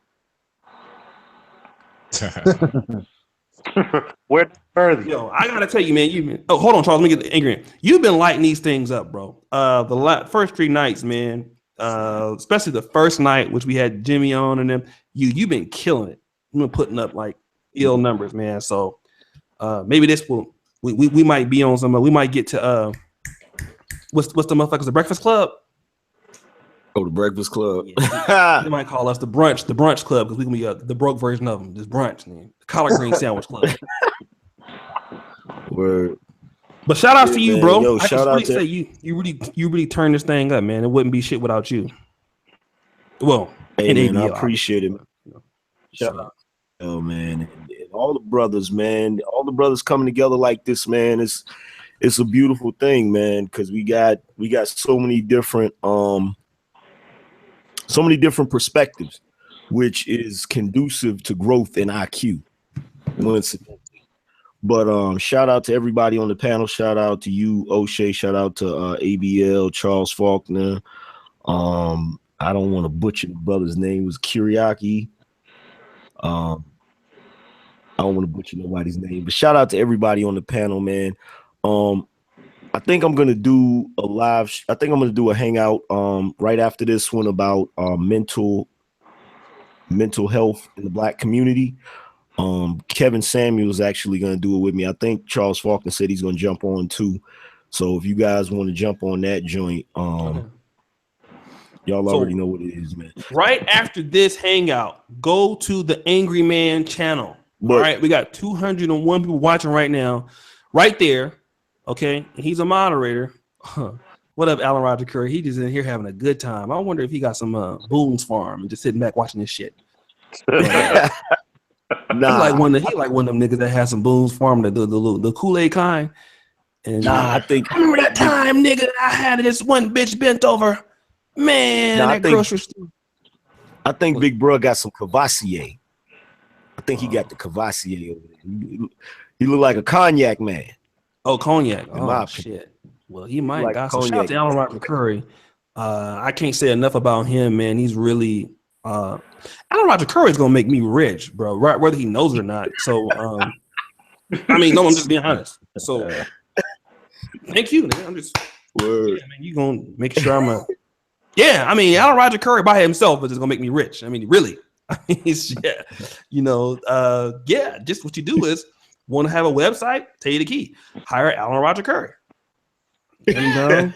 Where further? Yo, I gotta tell you, man. You've been. Oh, hold on, Charles. Let me get the Angryman. You've been lighting these things up, bro. The first 3 nights, man. Especially the first night, which we had Jimmy on, and then you've been killing it. You've been putting up like ill numbers, man. So maybe this will we might be on some. We might get to what's the motherfuckers? The Breakfast Club. Oh, the Breakfast Club. They might call us the brunch club because we can be the broke version of them. This brunch, man. The collard green sandwich club. Word. But shout outs to you, man. bro. Yo, I shout just out really to say you really turned this thing up, man. It wouldn't be shit without you. Well, hey, in man, ABL, I appreciate it. Shout out. Oh man, and all the brothers, man. All the brothers coming together like this, man. It's a beautiful thing, man, because we got so many different perspectives, which is conducive to growth in IQ. But shout out to everybody on the panel. Shout out to you, O'Shea. Shout out to ABL, Charles Faulkner. I don't want to butcher the brother's name. It was Kiriaki. I don't want to butcher nobody's name, but shout out to everybody on the panel, man. I think I'm gonna do a live. I think I'm gonna do a hangout right after this one about mental health in the Black community. Kevin Samuel is actually gonna do it with me. I think Charles Faulkner said he's gonna jump on too. So if you guys want to jump on that joint, y'all already know what it is, man. Right after this hangout, go to the Angryman channel. All right, we got 201 people watching right now, right there. Okay, he's a moderator. What up, Alan Roger Curry? He just in here having a good time. I wonder if he got some Boone's Farm and just sitting back watching this shit. He like one of them niggas that has some Boone's Farm, the Kool-Aid kind. And I remember that time, nigga, I had this one bitch bent over. Man, grocery store. I think Big Bro got some Cavassier. I think he got the Cavassier over there. He look like a cognac man. Oh, cognac. Oh, shit. Well, he might got some. Shout out to Alan Roger Curry. I can't say enough about him, man. He's really Alan Roger Curry is gonna make me rich, bro. Right, whether he knows it or not. So I mean, no, I'm just being honest. So thank you, man. I'm just man, you gonna make sure I'm a I mean, Alan Roger Curry by himself is just gonna make me rich. I mean, really. I mean, just what you do is want to have a website, tell you the key. Hire Alan Roger Curry. And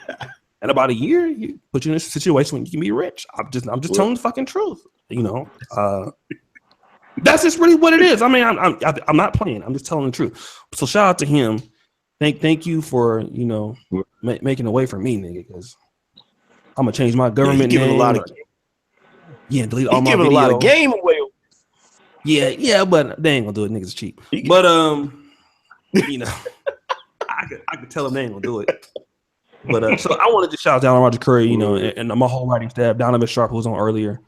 in about a year, you put you in a situation when you can be rich. I'm just telling the fucking truth. That's just really what it is. I mean, I'm not playing. I'm just telling the truth. So shout out to him. Thank you for making a way for me, nigga, because I'm gonna change my government name. Delete all my videos. Giving a lot of game away. Yeah, but they ain't gonna do it. Niggas cheap. But I could tell them they ain't gonna do it. But so I wanted to shout out to Alan Roger Curry, and my whole writing staff. Donovan Sharpes, who was on earlier,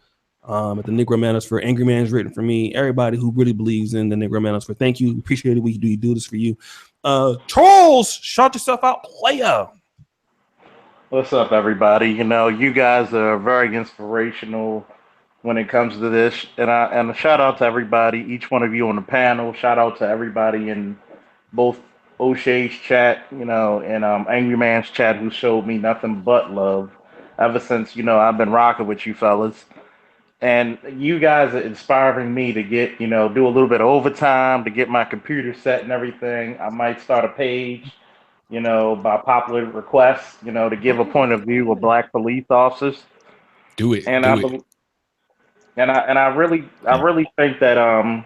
at the Negro Manosphere. Angry Man's written for me. Everybody who really believes in the Negro Manosphere. Thank you. Appreciate it. We do this for you. Charles, shout yourself out, player. What's up, everybody? You guys are very inspirational when it comes to this, and a shout out to everybody, each one of you on the panel. Shout out to everybody in both O'Shea's chat, and Angry Man's chat, who showed me nothing but love ever since I've been rocking with you fellas. And you guys are inspiring me to get do a little bit of overtime to get my computer set and everything. I might start a page, by popular request, to give a point of view of Black police officers. Do it. And I really think that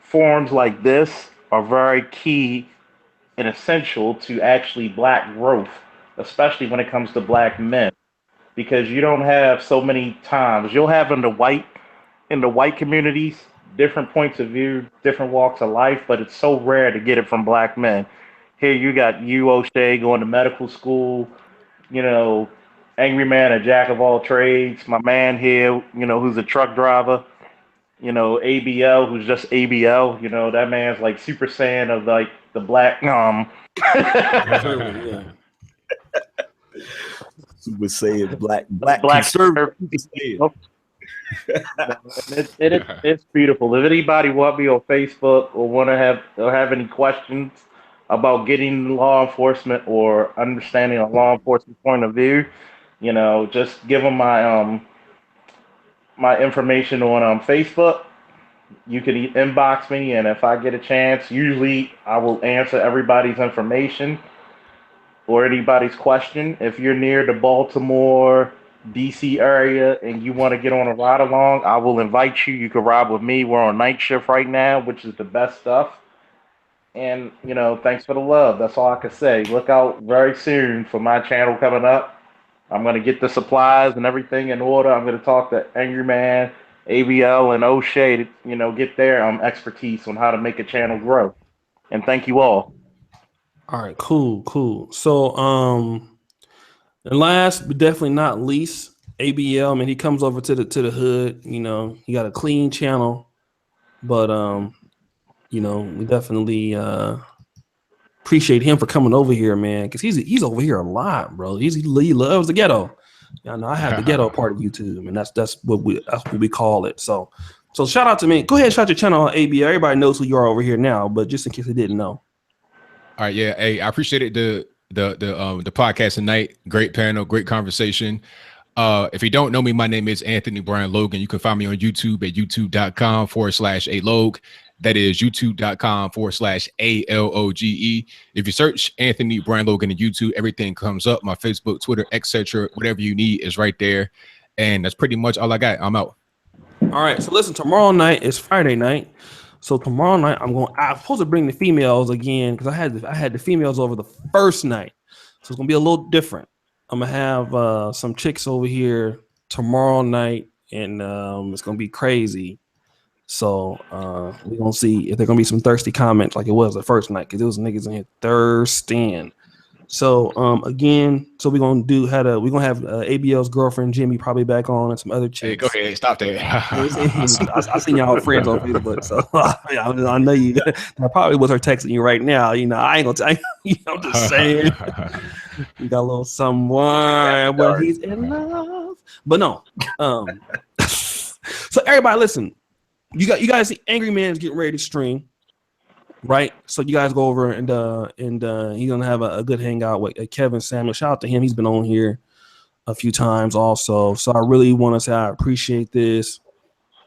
forums like this are very key and essential to actually Black growth, especially when it comes to Black men, because you don't have so many times. You'll have in the white communities different points of view, different walks of life, but it's so rare to get it from Black men. Here you got you, O'Shea, going to medical school, Angry Man, a jack of all trades. My man here, who's a truck driver. ABL, who's just ABL. That man's like Super Saiyan of like the Black. Super Saiyan, black conservative. It's beautiful. If anybody want me on Facebook or want to have any questions about getting law enforcement or understanding a law enforcement point of view, just give them my information on Facebook. You can inbox me, and if I get a chance, usually I will answer everybody's information or anybody's question. If you're near the Baltimore, DC area and you want to get on a ride along, I will invite you. You can ride with me. We're on night shift right now, which is the best stuff. And, thanks for the love. That's all I can say. Look out very soon for my channel coming up. I'm going to get the supplies and everything in order. I'm going to talk to Angryman, ABL, and O'Shea to, get their expertise on how to make a channel grow. And thank you all. All right, cool. So, and last but definitely not least, ABL, man, he comes over to the hood. He got a clean channel, but we definitely appreciate him for coming over here, man, because he's over here a lot, bro. He loves the ghetto. I have the ghetto part of YouTube, and that's what we call it. So shout out to me. Go ahead and shout your channel on ABL. Everybody knows who you are over here now, but just in case they didn't know. All right, yeah. Hey, I appreciated the podcast tonight. Great panel, great conversation. If you don't know me, my name is Anthony Brian Logan. You can find me on YouTube at youtube.com/alog. That is youtube.com/ALOGE. If you search Anthony Brian Logan on YouTube, everything comes up. My Facebook, Twitter, etc. Whatever you need is right there. And that's pretty much all I got. I'm out. All right. So listen, tomorrow night is Friday night. So tomorrow night I'm supposed to bring the females again because I had the females over the first night. So it's gonna be a little different. I'm gonna have some chicks over here tomorrow night, and it's gonna be crazy. So we're gonna see if there's gonna be some thirsty comments like it was the first night, because there was niggas in here thirsting. So again, so we're gonna have ABL's girlfriend Jimmy probably back on, and some other chicks. Hey, go ahead, stop that. I seen y'all friends on Facebook, so I know you. That probably was her texting you right now. I ain't gonna tell you. I'm just saying. You got a little someone where he's in love, but no. So everybody, listen. You guys see Angryman's getting ready to stream, right? So you guys go over and he's gonna have a good hangout with Kevin Samuel. Shout out to him. He's been on here a few times also. So I really want to say I appreciate this.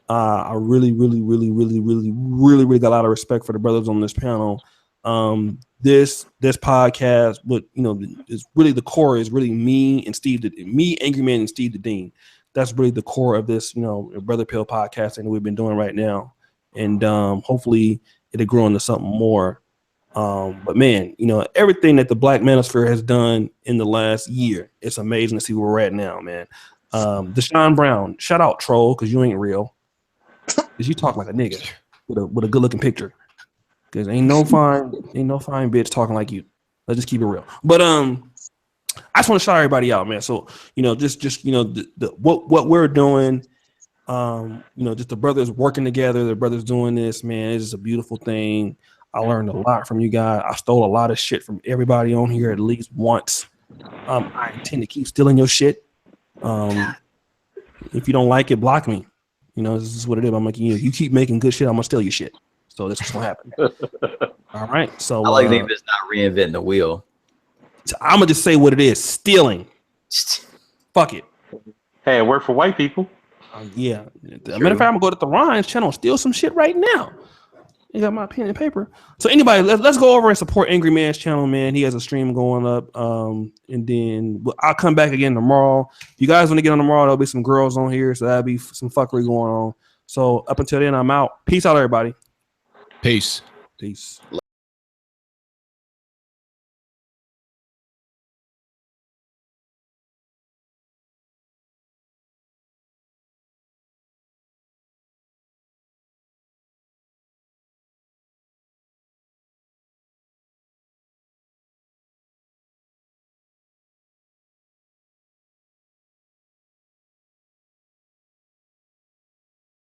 I really got a lot of respect for the brothers on this panel. This podcast, but is really the core is really me, Angryman, and Steve the Dean. That's really the core of this, Brother Pill podcasting that we've been doing right now. And hopefully it'll grow into something more. But man, everything that the Black Manosphere has done in the last year, it's amazing to see where we're at now, man. Deshaun Brown, shout out troll, because you ain't real. Because you talk like a nigga with a good looking picture. Because ain't no fine bitch talking like you. Let's just keep it real. But I just want to shout everybody out, man. So what we're doing, just the brothers working together, the brothers doing this, man. It's just a beautiful thing. I learned a lot from you guys. I stole a lot of shit from everybody on here at least once. I intend to keep stealing your shit. If you don't like it, block me. This is what it is. I'm like, you keep making good shit, I'm gonna steal your shit. So that's what's gonna happen. All right. So I like that it's not reinventing the wheel. I'm gonna just say what it is: stealing. Fuck it. Hey, it worked for white people. Yeah. As a matter of fact, I'm gonna go to Theron's channel and steal some shit right now. You got my pen and paper. So anybody, let's go over and support Angryman's channel, man. He has a stream going up. And then I'll come back again tomorrow. If you guys want to get on tomorrow, there'll be some girls on here, so that'll be some fuckery going on. So up until then, I'm out. Peace out, everybody. Peace.